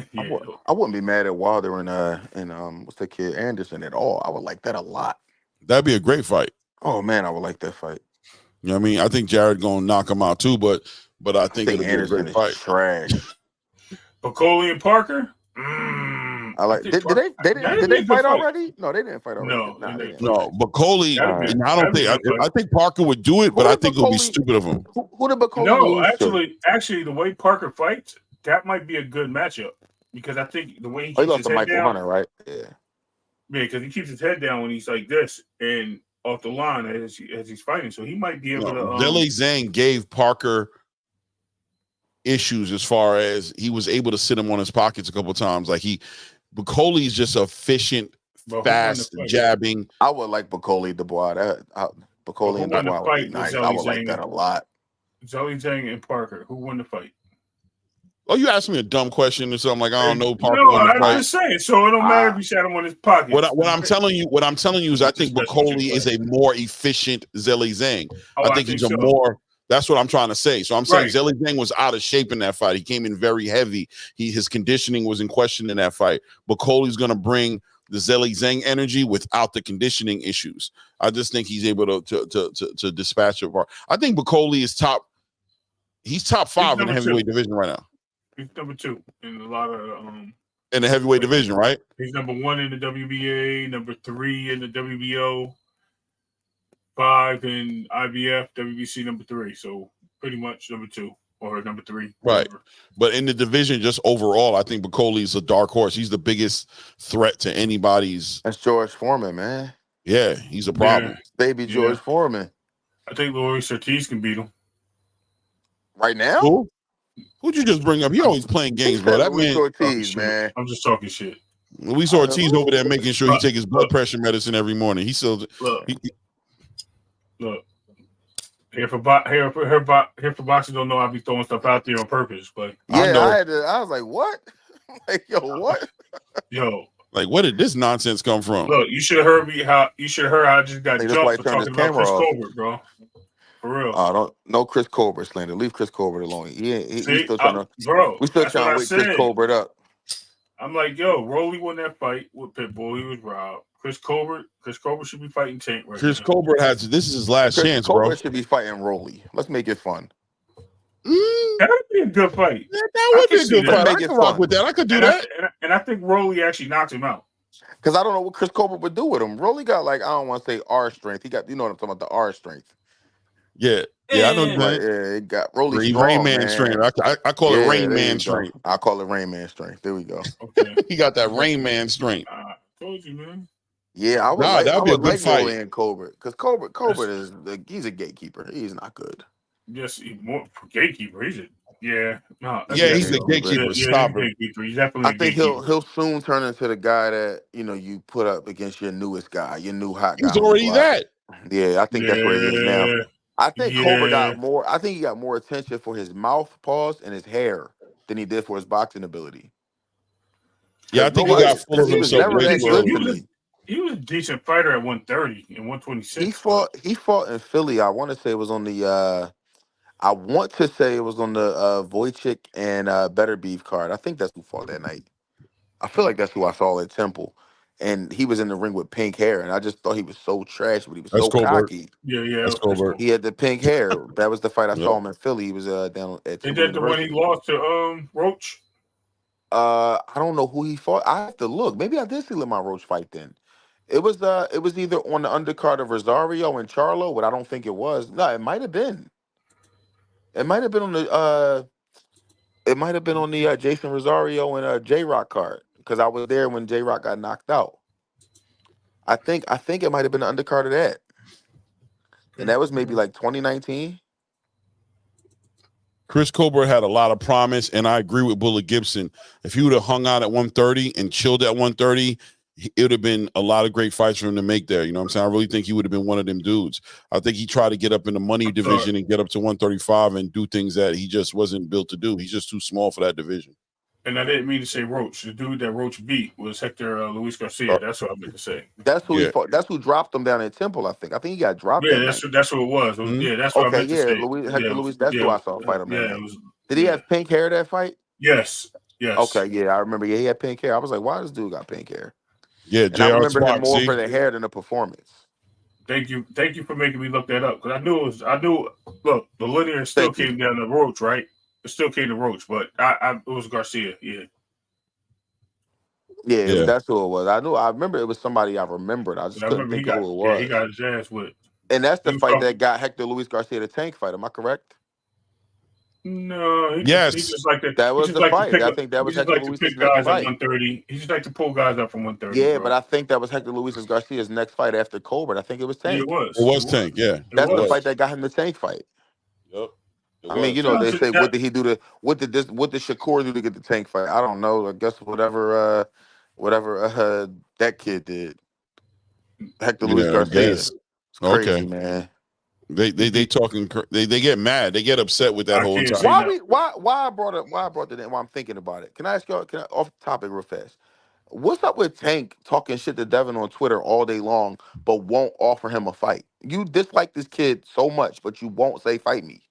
wouldn't be mad at Wilder and what's the kid Anderson at all. I would like that a lot. That'd be a great fight. Oh man, I would like that fight. You know what I mean? I think Jared gonna knock him out too, but I think it'll Anderson be a great fight. Trash. Bacoli and Parker. I like. Did they fight already? No, they didn't fight already. No, Nah, they didn't. No, but Coley, That'd be- I don't think. I think Parker would do it, but I think it would be stupid of him. Who did Bacoli No, lose to? actually, the way Parker fights, that might be a good matchup because I think the way he Oh, he keeps lost his to head Michael down, Hunter, right? Yeah. because he keeps his head down when he's like this and off the line as he's fighting, so he might be able to. Zhilei Zhang gave Parker issues as far as he was able to sit him on his pockets a couple of times. Like Bacoli's just efficient, fast, jabbing. I would like Bacoli Dubois. Bacoli and Dubois would be nice. I would like that a lot. Zhilei Zhang and Parker, who won the fight? Oh, you asked me a dumb question or something like I don't know Parker. No, I'm just saying. So it don't matter if you sat him on his pocket. What I'm telling you is I think Bacoli is a more efficient Zhilei Zhang. I think he's a more. That's what I'm trying to say. So I'm saying Zhilei Zhang was out of shape in that fight. He came in very heavy. His conditioning was in question in that fight. Bacoli's going to bring the Zhilei Zhang energy without the conditioning issues. I just think he's able to dispatch it. I think Bacoli is top. He's top 5 in the heavyweight division right now. He's number 2 in a lot of in the heavyweight division, right? He's number 1 in the WBA, number 3 in the WBO, 5 in IBF, WBC number 3. So pretty much number 2 or number 3. Right. But in the division, just overall, I think Bacoli is a dark horse. He's the biggest threat to anybody's. That's George Foreman, man. Yeah, he's a problem. Yeah. Baby George Foreman. I think Luis Ortiz can beat him. Right now? Who? Who'd you just bring up? He always playing games, bro. That Luis man, Ortiz, man. I'm just talking shit. Luis Ortiz over there making sure he take his blood pressure medicine every morning. He still look. Here for boxing don't know I be throwing stuff out there on purpose, but I was like, what? Like, yo, what? Yo. Like, where did this nonsense come from? Look, you should have heard me how I just got jumped for talking about Chris Colbert, bro. For real. No Chris Colbert slander. Leave Chris Colbert alone. He's still trying to, bro. We still trying to wake Chris Colbert up. I'm like, yo, Rolly won that fight with Pitbull. He was robbed. Chris Colbert should be fighting Tank right Chris now. Colbert this is his last chance, Colbert bro. Colbert should be fighting Rolly. Let's make it fun. That would be a good fight. That would be a good fight. I could rock with that. I could do that. And I think Rolly actually knocked him out. Because I don't know what Chris Colbert would do with him. Rolly got, like, I don't want to say R strength. He got, you know what I'm talking about, the R strength. Yeah, I know. It got Rolly Rain Man strength. I call it Rain Man strength. I call it Rain Man strength. There we go. Okay. He got that Rain Man strength. Told you, man. Yeah, that would be a good fight. Rolly and Colbert, because Colbert is he's a gatekeeper. He's not good. Yes, more gatekeeper. He's a he's a gatekeeper. Stopper. He's definitely. I think he'll soon turn into the guy that you put up against your newest guy, your new hot guy. He's already that. Yeah, I think that's where he is now. I think Colbert got more. I think he got more attention for his mouth pause and his hair than he did for his boxing ability. Yeah, I think he got full of himself. He was a decent fighter at 130 and 126. He fought in Philly. I want to say it was on the Wojcik and Better Beef card. I think that's who fought that night. I feel like that's who I saw at Temple. And he was in the ring with pink hair, and I just thought he was so trash, but he was so cocky. Yeah, that's Colbert. He had the pink hair. That was the fight I saw him in Philly. He was down at Temple. Is that the one he lost to Roach? I don't know who he fought. I have to look. Maybe I did see Lamar Roach fight then. It was either on the undercard of Rosario and Charlo, but I don't think it was. No, it might have been. It might have been on the Jason Rosario and J-Rock card, because I was there when J-Rock got knocked out. I think it might have been the undercard of that. And that was maybe like 2019. Chris Colbert had a lot of promise, and I agree with Bullet Gibson. If he would have hung out at 130 and chilled at 130, it would have been a lot of great fights for him to make there. You know what I'm saying? I really think he would have been one of them dudes. I think he tried to get up in the money division and get up to 135 and do things that he just wasn't built to do. He's just too small for that division. And I didn't mean to say Roach. The dude that Roach beat was Hector Luis Garcia. That's what I meant to say. That's who he fought. That's who dropped him down in Temple, I think. I think he got dropped. Yeah, that's who it was. Mm-hmm. Yeah, that's what I meant to say. Hector Luis, that's who I saw fight him. Did he have pink hair that fight? Yes. Okay, yeah, I remember. Yeah, he had pink hair. I was like, why does this dude got pink hair? Yeah, and I remember him more for the hair than the performance. Thank you for making me look that up, because I knew. Look, the linear still came down to Roach, right? It still came to Roach, but it was Garcia. Yeah. Yeah, that's who it was. I remember it was somebody I remembered. I just couldn't think of who it was. Yeah, he got his ass whipped. And that's the fight that got Hector Luis Garcia the Tank fight. Am I correct? No, he Yes. just like to, that was the fight. I think that was Hector like Luis' to pick next guys fight. at 130. He just like to pull guys up from 130. Yeah, bro. but I think that was Hector Luis Garcia's next fight after Colbert. I think it was Tank. Yeah, it was Tank. Yeah, that's the fight that got him the Tank fight. Yep. I mean, you know, they say what did he do to what did Shakur do to get the Tank fight? I don't know. I guess whatever that kid did. Hector Luis Garcia. It's crazy, man. They talking. They get mad. They get upset with that whole time. Why I brought it in? Why I'm thinking about it? Can I ask y'all? Off topic real fast? What's up with Tank talking shit to Devin on Twitter all day long, but won't offer him a fight? You dislike this kid so much, but you won't say fight me.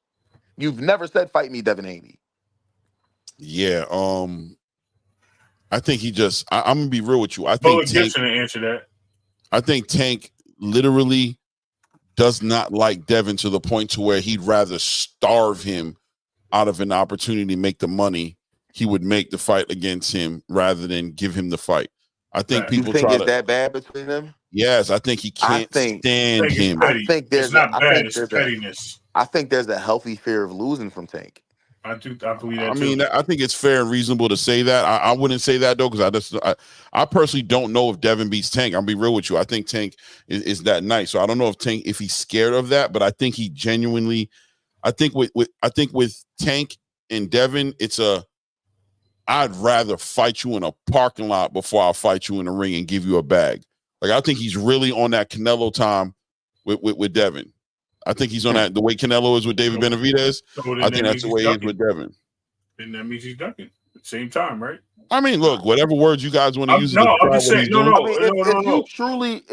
You've never said fight me, Devin Haney. Yeah. I think he just. I'm gonna be real with you. I think Tank Gibson to answer that. I think Tank literally does not like Devin to the point to where he'd rather starve him out of an opportunity to make the money he would make the fight against him rather than give him the fight. I think people think it's that bad between them. Yes, I think he can't stand him. I think there's pettiness. I think there's a healthy fear of losing from Tank. I believe that. I mean, I think it's fair and reasonable to say that. I wouldn't say that though, because I personally don't know if Devin beats Tank. I'll be real with you. I think Tank is that nice. So I don't know if he's scared of that, but I think he genuinely. I think with Tank and Devin, I'd rather fight you in a parking lot before I fight you in the ring and give you a bag. Like I think he's really on that Canelo time with Devin. I think he's on that the way Canelo is with David Benavidez. I think that's the way he is with Devin. And that means he's ducking at the same time, right? I mean, look, whatever words you guys want to use. No, I'm just saying. No. If you truly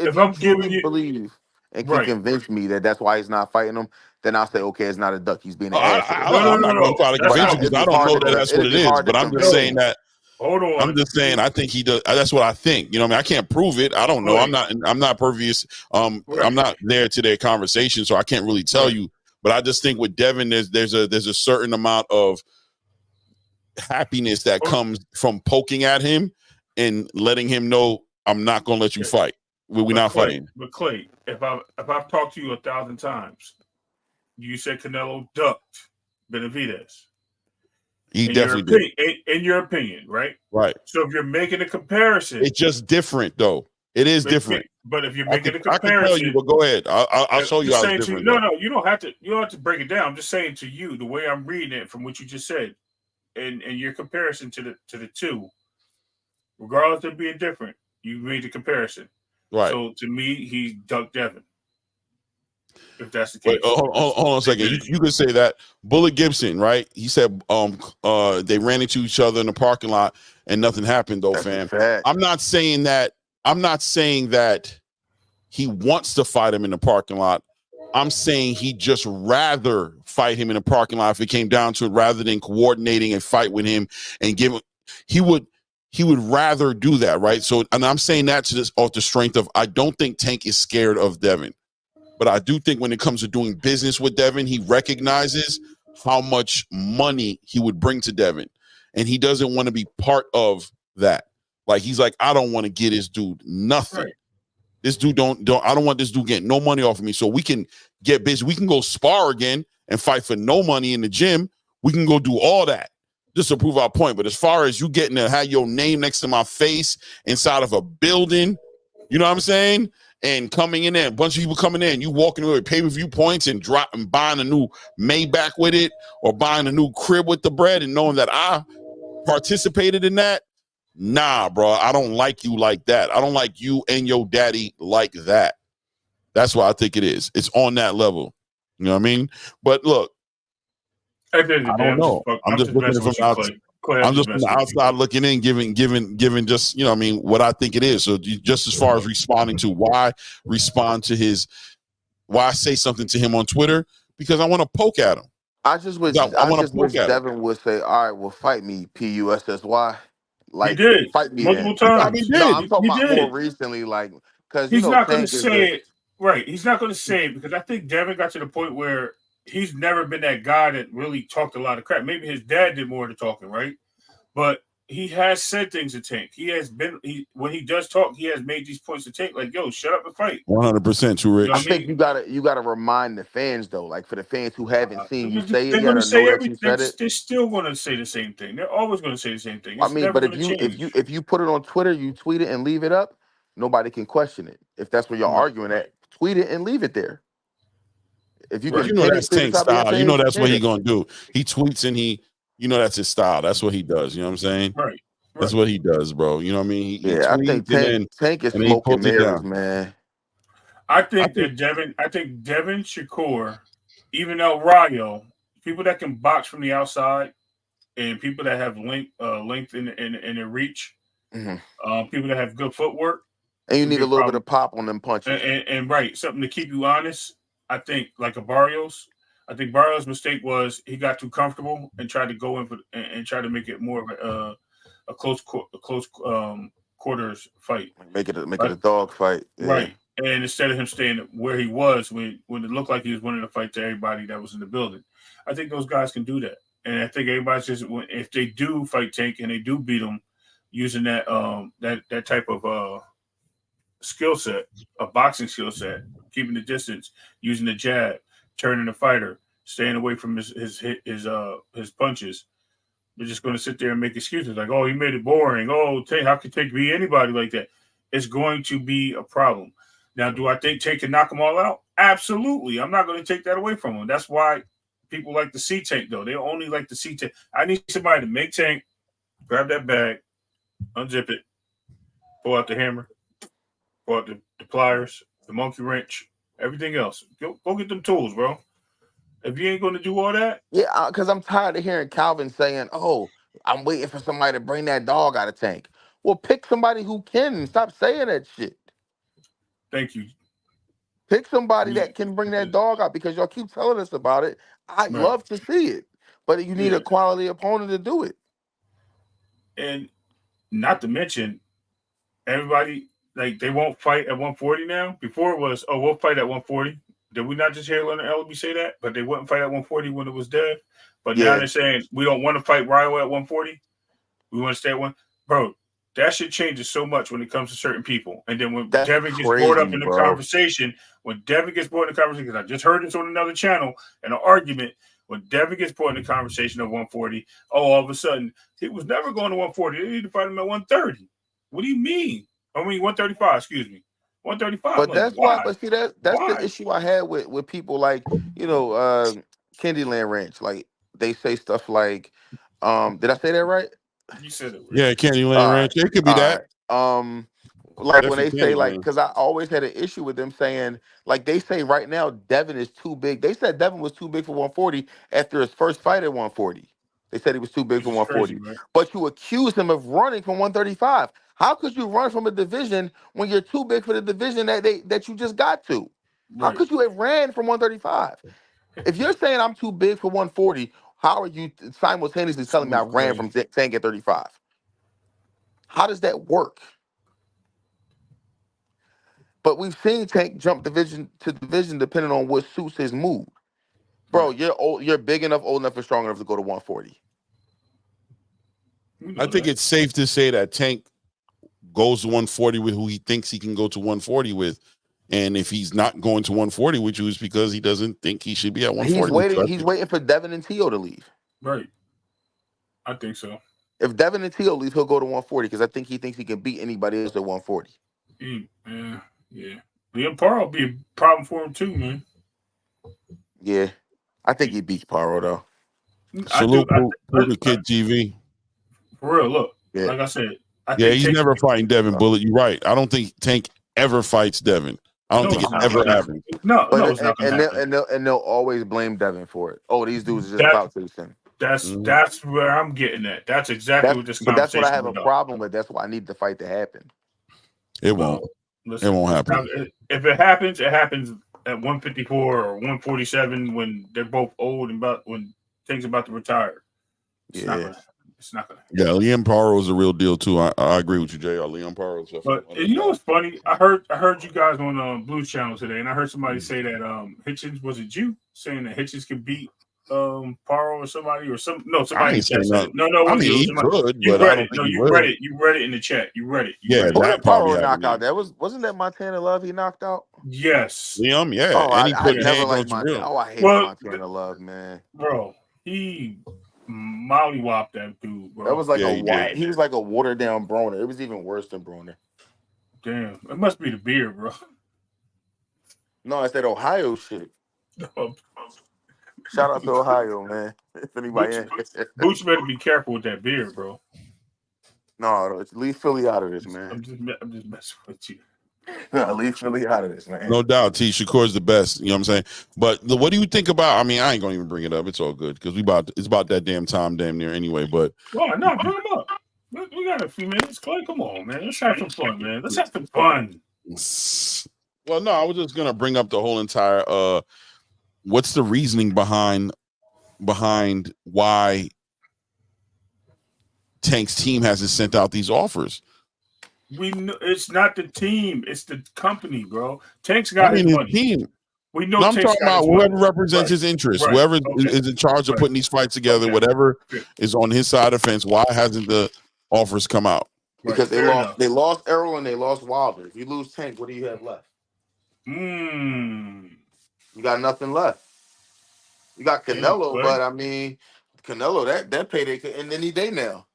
believe and can convince me that that's why he's not fighting him, then I'll say, okay, it's not a duck. He's being an ass. I'm not going to try to convince you because I don't know that that's what it is. But I'm just saying that. Hold on. I'm just saying I think he does. That's what I think. You know, I mean, I can't prove it. I don't know. Right. I'm not pervious. I'm not there to their conversation, so I can't really tell you. But I just think with Devin, there's a certain amount of happiness that comes from poking at him and letting him know I'm not going to let you fight. We're not fighting. But Clay, if I've talked to you 1,000 times, you said Canelo ducked Benavidez. He definitely did. In your opinion, right? Right. So if you're making a comparison, it's just different, though. It is different. But if you're making a comparison, I can tell you. But go ahead. I'll show you how it's different. No, you don't have to. You don't have to break it down. I'm just saying to you the way I'm reading it from what you just said, and your comparison to the two, regardless of being different, you made the comparison. Right. So to me, he ducked Devin. If that's the case. Wait, hold on a second. You could say that. Bullet Gibson, right? He said they ran into each other in the parking lot and nothing happened though, fam. I'm not saying that he wants to fight him in the parking lot. I'm saying he'd just rather fight him in the parking lot if it came down to it, rather than coordinating and fight with him and give him. He would rather do that, right? So, and I'm saying that off the strength of I don't think Tank is scared of Devin. But I do think when it comes to doing business with Devin, he recognizes how much money he would bring to Devin. And he doesn't want to be part of that. Like, he's like, I don't want to get this dude nothing. Right. This dude I don't want this dude getting no money off of me. So we can get busy. We can go spar again and fight for no money in the gym. We can go do all that just to prove our point. But as far as you getting to have your name next to my face inside of a building, you know what I'm saying? And coming in there, a bunch of people coming in, you walking away with pay-per-view points and buying a new Maybach with it, or buying a new crib with the bread, and knowing that I participated in that. Nah, bro, I don't like you like that. I don't like you and your daddy like that. That's what I think it is. It's on that level. You know what I mean? But look, I don't know. I'm just looking from outside. I'm just from the outside looking in, giving just, you know, I mean, what I think it is. So just as far as responding to why say something to him on Twitter, because I want to poke at him. I just wish Devin would say, all right, well, fight me, PUSSY. Like, he did. Fight me multiple times. He did. No, I'm talking about more recently, like, because he's not going to say it. Right. He's not going to say it because I think Devin got to the point where he's never been that guy that really talked a lot of crap. Maybe his dad did more of the talking, right? But he has said things to Tank. He has been when he does talk, he has made these points to Tank. Like, yo, shut up and fight. 100% true, Rich. You know I think you gotta remind the fans though, like for the fans who haven't seen you say it they're yet going or to say know that you everything. said it. They're still going to say the same thing. They're always going to say the same thing. It's I mean, never but going to change. if you put it on Twitter, you tweet it and leave it up, nobody can question it. If that's what you're Right. arguing at, tweet it and leave it there. If you Right. can You know pin that's it to the Tank's top of your style. You know page, that's what pin he it. gonna do. He tweets and that's his style. That's what he does. You know what I'm saying? Right. That's what he does, bro. You know what I mean? He Yeah, I think tweets Tank is and then he smoking puts it mirrors, down. man. I think Devin Shakur, even El Rayo, people that can box from the outside and people that have length in their reach, people that have good footwork. And you need a little bit of pop on them punches. And right, something to keep you honest. I think like a Barrios. I think Barrios' mistake was he got too comfortable and tried to go in and try to make it more of a close quarters fight. Make it a dog fight. Yeah. Right. And instead of him staying where he was when it looked like he was winning the fight to everybody that was in the building. I think those guys can do that. And I think everybody's just if they do fight Tank and they do beat him using that that type of skill set, a boxing skill set, keeping the distance, using the jab, turning the fighter, staying away from his punches. They're just going to sit there and make excuses like, oh, he made it boring. Oh, Tank, how could Tank be anybody like that? It's going to be a problem. Now, do I think Tank can knock them all out? Absolutely. I'm not going to take that away from him. That's why people like to see Tank, though. They only like to see Tank. I need somebody to make Tank, grab that bag, unzip it, pull out the hammer, pull out the pliers, the monkey wrench, everything else. Go get them tools, bro. If you ain't going to do all that. Yeah, because I'm tired of hearing Calvin saying, oh, I'm waiting for somebody to bring that dog out of Tank. Well, pick somebody who can and stop saying that shit. Thank you. Pick somebody that can bring that dog out because y'all keep telling us about it. I'd love to see it, but you need a quality opponent to do it. And not to mention, everybody, like, they won't fight at 140 now. Before it was, oh, we'll fight at 140. Did we not just hear Leonard Ellerbe say that? But they wouldn't fight at 140 when it was dead. But now they're saying we don't want to fight Ryo at 140. We want to stay at one. Bro, that shit changes so much when it comes to certain people. And then when Devin gets brought up in the conversation, because I just heard this on another channel in an argument, when Devin gets brought in the conversation of 140, all of a sudden, he was never going to 140. They need to fight him at 130. What do you mean? I mean, 135, excuse me. 135. But that's why. But see, that's the issue I had with people like, Candyland Ranch. Like, they say stuff like, did I say that right? You said it. Right. Yeah, Candyland Ranch. It could be that. Like when they say like, because I always had an issue with them saying, like they say right now, Devin is too big. They said Devin was too big for 140 after his first fight at 140. They said he was too big for 140. Crazy, but you accuse him of running from 135. How could you run from a division when you're too big for the division that you just got to? How could you have ran from 135? If you're saying I'm too big for 140, how are you simultaneously telling me I ran from Tank at 35? How does that work? But we've seen Tank jump division to division depending on what suits his mood. Bro, you're big enough, old enough, and strong enough to go to 140. I think it's safe to say that Tank goes to 140 with who he thinks he can go to 140 with. And if he's not going to 140 with you, it's because he doesn't think he should be at 140. He's waiting for Devin and Tio to leave. Right. I think so. If Devin and Tio leave, he'll go to 140 because I think he thinks he can beat anybody else at 140. Yeah. Liam Parr will be a problem for him too, man. Yeah. I think he beats Paro though. Salute to Kid TV. For real, look. Yeah. Like I said, he's never fighting Devin Bullet. You're right. I don't think Tank ever fights Devin. I don't think it ever happens. No, it's not gonna happen. And they'll always blame Devin for it. Oh, these dudes are just about chasing. That's where I'm getting at. That's exactly what this conversation. But that's what I have a problem with. That's why I need the fight to happen. It won't. Listen, it won't happen. If it happens at 154 or 147 when they're both old and when things about to retire. It's not gonna happen. Yeah, Liam Paro is a real deal too. I agree with you, JR. Liam Paro. But you know what's funny? I heard you guys on Blue Channel today, and I heard somebody say that Hitchens, was it you saying that Hitchens could beat Paro or somebody I somebody ain't saying said nothing. it. No, I mean, he could, but I don't think he will. You read it in the chat. You read it. Yeah, Who that did probably Paro knock happened. out? That wasn't that Montana Love he knocked out? Yes. Liam, yeah, Oh, and he I put never hands liked on Montana. Jabril. Oh, I hated Montana Love, man. Bro, he mollywopped that dude, bro. That was like Yeah, he did. he was like a watered down Broner. It was even worse than Broner. Damn, it must be the beer, bro. No, it's that Ohio shit. Shout out to Ohio, man. If anybody Boots better be careful with that beer, bro. No, leave Philly out of this, man. I'm just messing with you. No, leave Philly out of this, man. No doubt, T. Shakur's the best. You know what I'm saying? But what do you think about? I mean, I ain't gonna even bring it up. It's all good because it's about that damn time, damn near anyway. But no, bring him up. We got a few minutes, Clay. Come on, man. Let's have some fun, man. Let's have some fun. Well, no, I was just gonna bring up the whole entire. What's the reasoning behind why Tank's team hasn't sent out these offers? We know it's not the team, it's the company, bro. Tank's got his money. Team. We know. No, I'm talking about whoever represents his interests, whoever is in charge of putting these fights together, whatever is on his side of the fence. Why hasn't the offers come out? Because they lost Errol and they lost Wilder. If you lose Tank, what do you have left? You got nothing left. You got Canelo, but I mean, Canelo that payday could end any day now.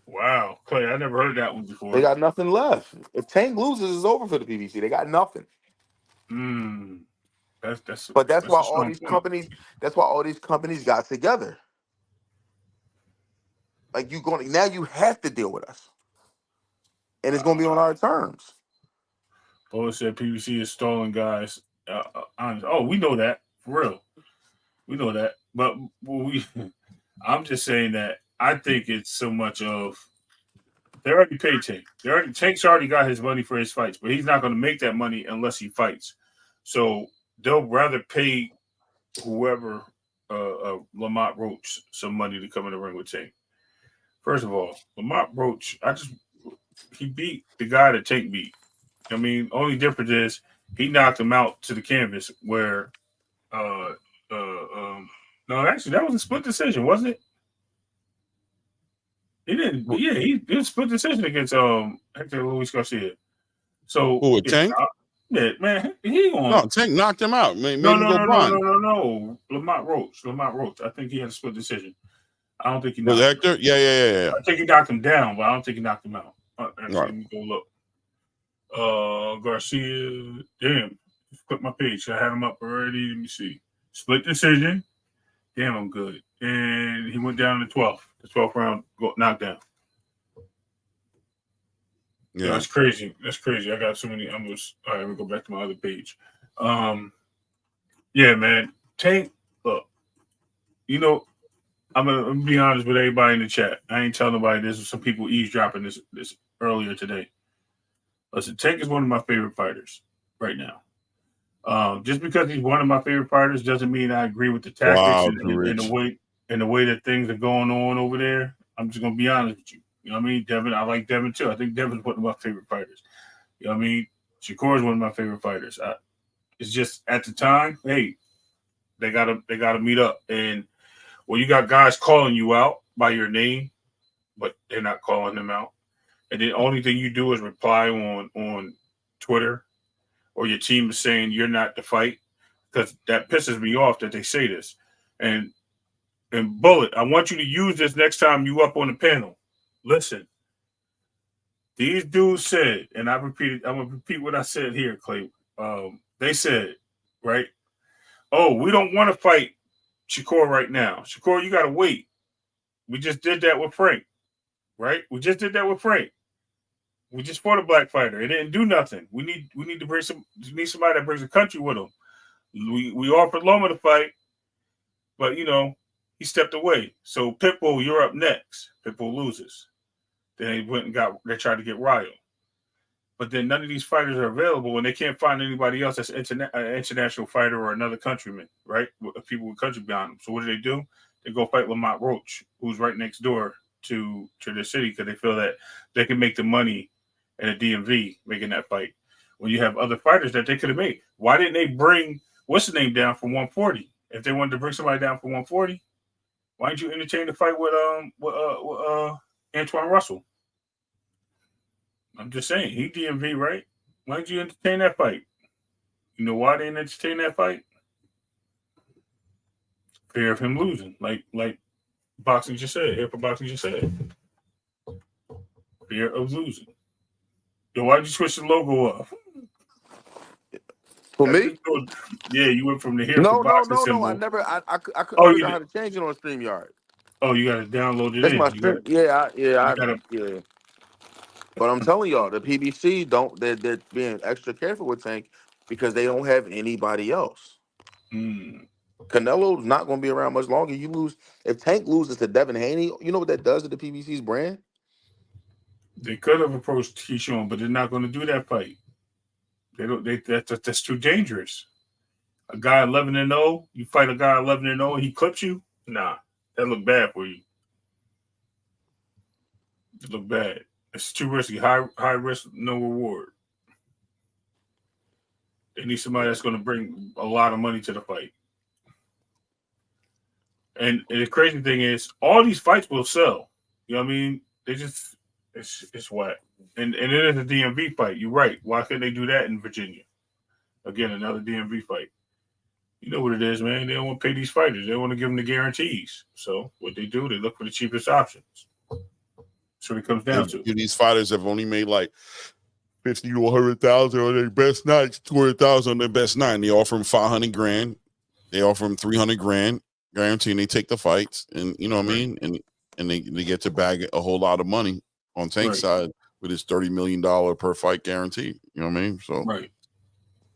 Wow, Clay, I never heard that one before. They got nothing left. If Tank loses, it's over for the PBC. They got nothing. That's why all these companies. That's why all these companies got together. Like now you have to deal with us, and it's gonna be on our terms. Bo said PBC is stalling guys. We know that for real. We know that, but I'm just saying that I think it's so much of they already paid Tank. Tank's already got his money for his fights, but he's not going to make that money unless he fights. So they'll rather pay whoever Lamont Roach some money to come in the ring with Tank. First of all, Lamont Roach, he beat the guy that Tank beat. I mean, only difference is he knocked him out to the canvas where no, actually that was a split decision, wasn't it? He didn't. Yeah, he did a split decision against Hector Luis Garcia. So Tank? Yeah, man, he on. No, Tank knocked him out. No. Lamont Roach. I think he had a split decision. I don't think he knocked him. Hector? Yeah. I think he knocked him down, but I don't think he knocked him out. Let me go look. Garcia, damn, click my page. I had him up already. Let me see. Split decision. Damn, I'm good. And he went down in the 12th. The 12th round knocked down. Yeah, that's crazy. I got so many. All right, we go back to my other page. Yeah, man. Tank, look, I'm gonna be honest with everybody in the chat. I ain't telling nobody this. Some people eavesdropping this earlier today. Listen, Tank is one of my favorite fighters right now. Just because he's one of my favorite fighters doesn't mean I agree with the tactics and the way that things are going on over there. I'm just gonna be honest with you. You know what I mean? Devin, I like Devin too. I think Devin's one of my favorite fighters. You know what I mean? Shakur is one of my favorite fighters. It's just at the time, hey, they gotta meet up. And well, you got guys calling you out by your name, but they're not calling them out. And the only thing you do is reply on Twitter, or your team is saying you're not to fight, because that pisses me off that they say this. And Bullet, I want you to use this next time you up on the panel. Listen, these dudes said, and I'm gonna repeat what I said here, Clay. They said, right? Oh, we don't want to fight Shakur right now. Shakur, you gotta wait. We just did that with Frank, right? We just did that with Frank. We just fought a black fighter. It didn't do nothing. We need to bring somebody that brings a country with them. We offered Loma to fight, but he stepped away. So Pitbull, you're up next. Pitbull loses. Then they tried to get Ryo. But then none of these fighters are available, and they can't find anybody else that's an international fighter or another countryman, right? People with country behind them. So what do? They go fight Lamont Roach, who's right next door to their city, because they feel that they can make the money in a DMV making that fight. When you have other fighters that they could have made. Why didn't they bring what's the name down from 140 if they wanted to bring somebody down for 140, why didn't you entertain the fight with Antoine Russell? I'm just saying, he DMV, right? Why didn't you entertain that fight? You know why they didn't entertain that fight? Fear of him losing, like boxing just said. Here for boxing just said. Fear of losing. Yo, why'd you switch the logo up? For me? Yeah, you went from the here No, for boxing no. symbol. I never. I couldn't figure out how to change it on StreamYard. Oh, you got to download it. That's my stream. Yeah. But I'm telling y'all, the PBC they're being extra careful with Tank because they don't have anybody else. Canelo's not going to be around much longer. You lose if Tank loses to Devin Haney. You know what that does to the PBC's brand? They could have approached Keyshawn, but they're not going to do that fight. They don't. That's too dangerous. A guy 11-0, you fight a guy 11-0, he clips you. Nah, that look bad for you. It look bad. It's too risky. High risk, no reward. They need somebody that's going to bring a lot of money to the fight. And the crazy thing is, all these fights will sell. You know what I mean? They just it's whack. And it is a DMV fight. You're right. Why couldn't they do that in Virginia? Again, another DMV fight. You know what it is, man. They don't want to pay these fighters. They want to give them the guarantees. So what they do, they look for the cheapest options. So it comes down to. These fighters have only made like 50 to 100,000 on their best nights, 200,000 on their best night. And they offer them 500 grand. They offer them 300 grand guarantee, and they take the fights. And you know what I mean? And they get to bag a whole lot of money on Tank's side with his $30 million per fight guarantee. You know what I mean? So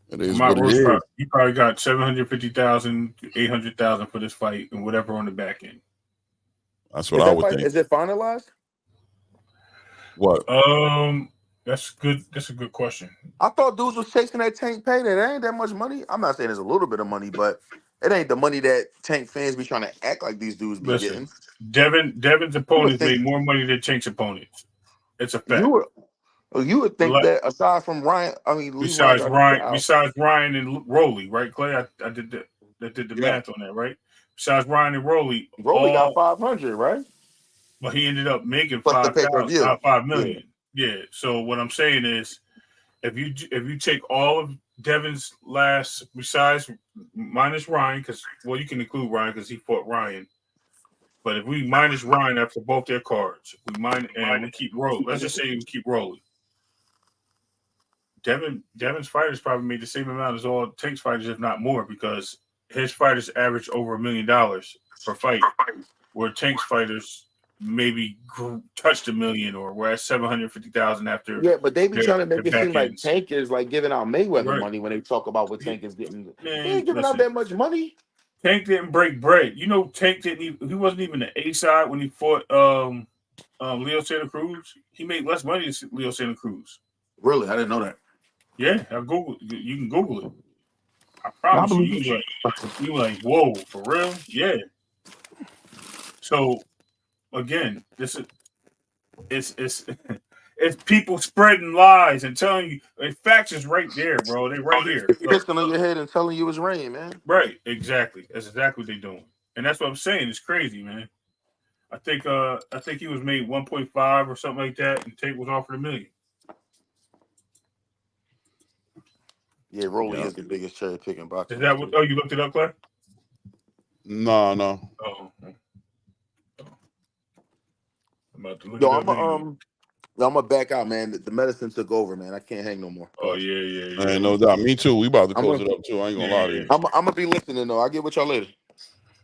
it is what it is. He probably got 750,000, 800,000 for this fight and whatever on the back end. That's what I would think. Is it finalized? What? That's good. That's a good question. I thought dudes was chasing that Tank payday. That ain't that much money. I'm not saying there's a little bit of money, but it ain't the money that Tank fans be trying to act like these dudes be getting. Devin's opponents made more money than Tank's opponents. It's a fact. You would think that aside from Ryan, besides Ryan and Rolly, right, Clay? I did the math on that, right? Besides Ryan and Rolly got 500, right? But he ended up making $5 million. Yeah. So what I'm saying is, if you take all of Devin's last, besides minus Ryan, because you can include Ryan because he fought Ryan. But if we minus Ryan after both their cards, we keep rolling. Let's just say we keep rolling. Devin's fighters probably made the same amount as all Tank's fighters, if not more, because his fighters average over $1 million per fight, where Tank's fighters maybe touched $1 million, or we're at 750,000 after. Yeah, but they be trying to make it seem like Tank is like giving out Mayweather money when they talk about what Tank is getting. He ain't giving out that much money. Tank didn't break bread. You know, Tank he wasn't even the A side when he fought Leo Santa Cruz. He made less money than Leo Santa Cruz. Really? I didn't know that. Yeah, you can Google it. I promise you. You like, whoa, for real? Yeah. So again, it's people spreading lies and telling you facts is right there, bro. They right here. Pissing on your head and telling you it's rain, man. Right, exactly. That's exactly what they're doing. And that's what I'm saying. It's crazy, man. I think he was made 1.5 or something like that, and Tank was offered $1 million. Yeah, Rolly is the biggest cherry picking box. Is that what? Oh, you looked it up, Clay? No. Oh. I'm about to look it up. I'm gonna back out, man. The medicine took over, man. I can't hang no more. Oh yeah. Man, no doubt. Me too. We about to close it up too. I ain't gonna lie to you. I'm gonna be listening though. I'll get with y'all later.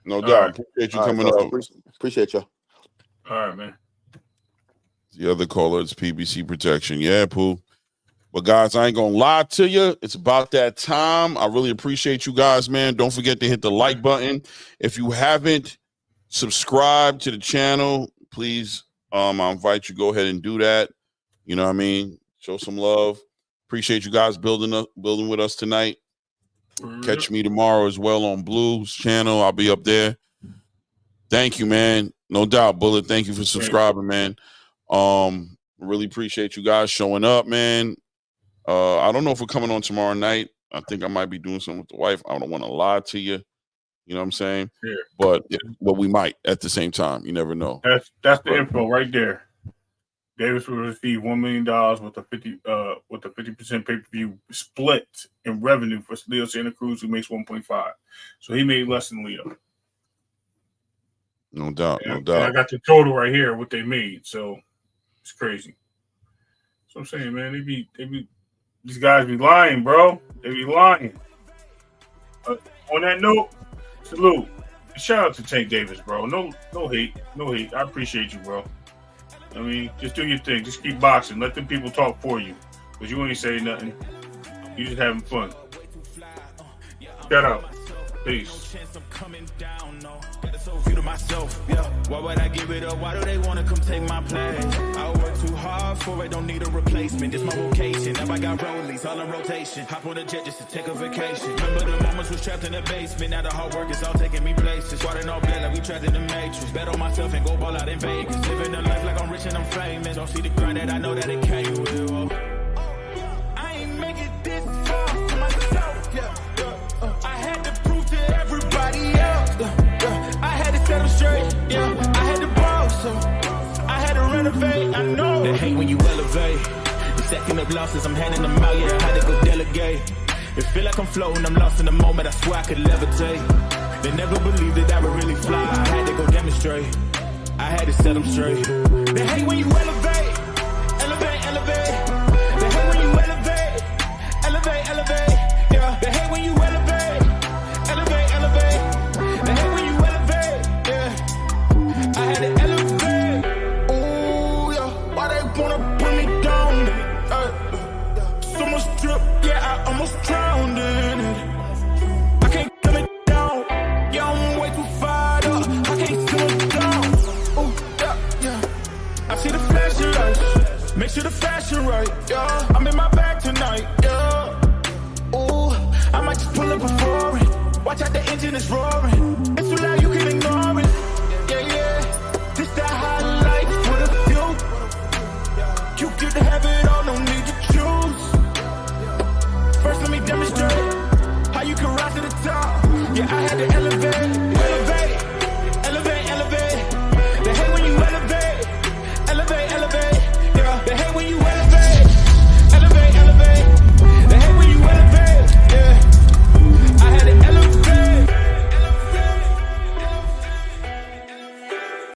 No doubt. Appreciate you coming up. Appreciate y'all. All right, man. The other caller is PBC Protection. Yeah, Pooh. But guys, I ain't gonna lie to you. It's about that time. I really appreciate you guys, man. Don't forget to hit the like button. If you haven't subscribed to the channel, please, I invite you, go ahead and do that. You know what I mean? Show some love. Appreciate you guys building with us tonight. Catch me tomorrow as well on Blue's channel. I'll be up there. Thank you, man. No doubt, Bullet. Thank you for subscribing, man. Really appreciate you guys showing up, man. I don't know if we're coming on tomorrow night. I think I might be doing something with the wife. I don't want to lie to you. You know what I'm saying? Yeah. But we might at the same time. You never know. That's the info right there. Davis will receive $1 million with a 50% pay-per-view split in revenue for Leo Santa Cruz, who makes 1.5. So he made less than Leo. No doubt, no And doubt. I got the total right here, what they made. So it's crazy. So I'm saying, man, these guys be lying, bro. They be lying. On that note, salute. Shout out to Tank Davis, bro. No hate. I appreciate you, bro. I mean, just do your thing. Just keep boxing. Let them people talk for you. Because you ain't saying nothing. You just having fun. Shout out. Peace. Why would I give it up? Why do they want to come take my place? I work too hard for it, don't need a replacement. This my vocation. Now I got rollies all in rotation. Hop on a jet just to take a vacation. Remember the moments was trapped in the basement. Now the hard work is all taking me places. Squatting all bad like we trapped in the matrix. Bet on myself and go ball out in Vegas. Living a life like I'm rich and I'm famous. Don't see the grind that I know that it came with. I ain't make it this far for myself. I had to prove to everybody else. I had to set them straight, I had to ball, so I had to renovate, I know. They hate when you elevate. The second of losses, I'm handing them out, I had to go delegate. It feel like I'm floating, I'm lost in the moment, I swear I could levitate. They never believed that I would really fly, I had to go demonstrate. I had to set them straight. They hate when you elevate. They hate when you elevate. They hate when you elevate. They hate when you elevate, I had to elevate. Ooh, why they wanna put me down? So much drip, I almost drowned in it. I can't come it down. I'm way too fired up. I can't slow down. Ooh, I see the flashing lights. Make sure the fashion right, I'm in my bag tonight, Ooh, I might just pull up before it. Watch out, the engine is roaring.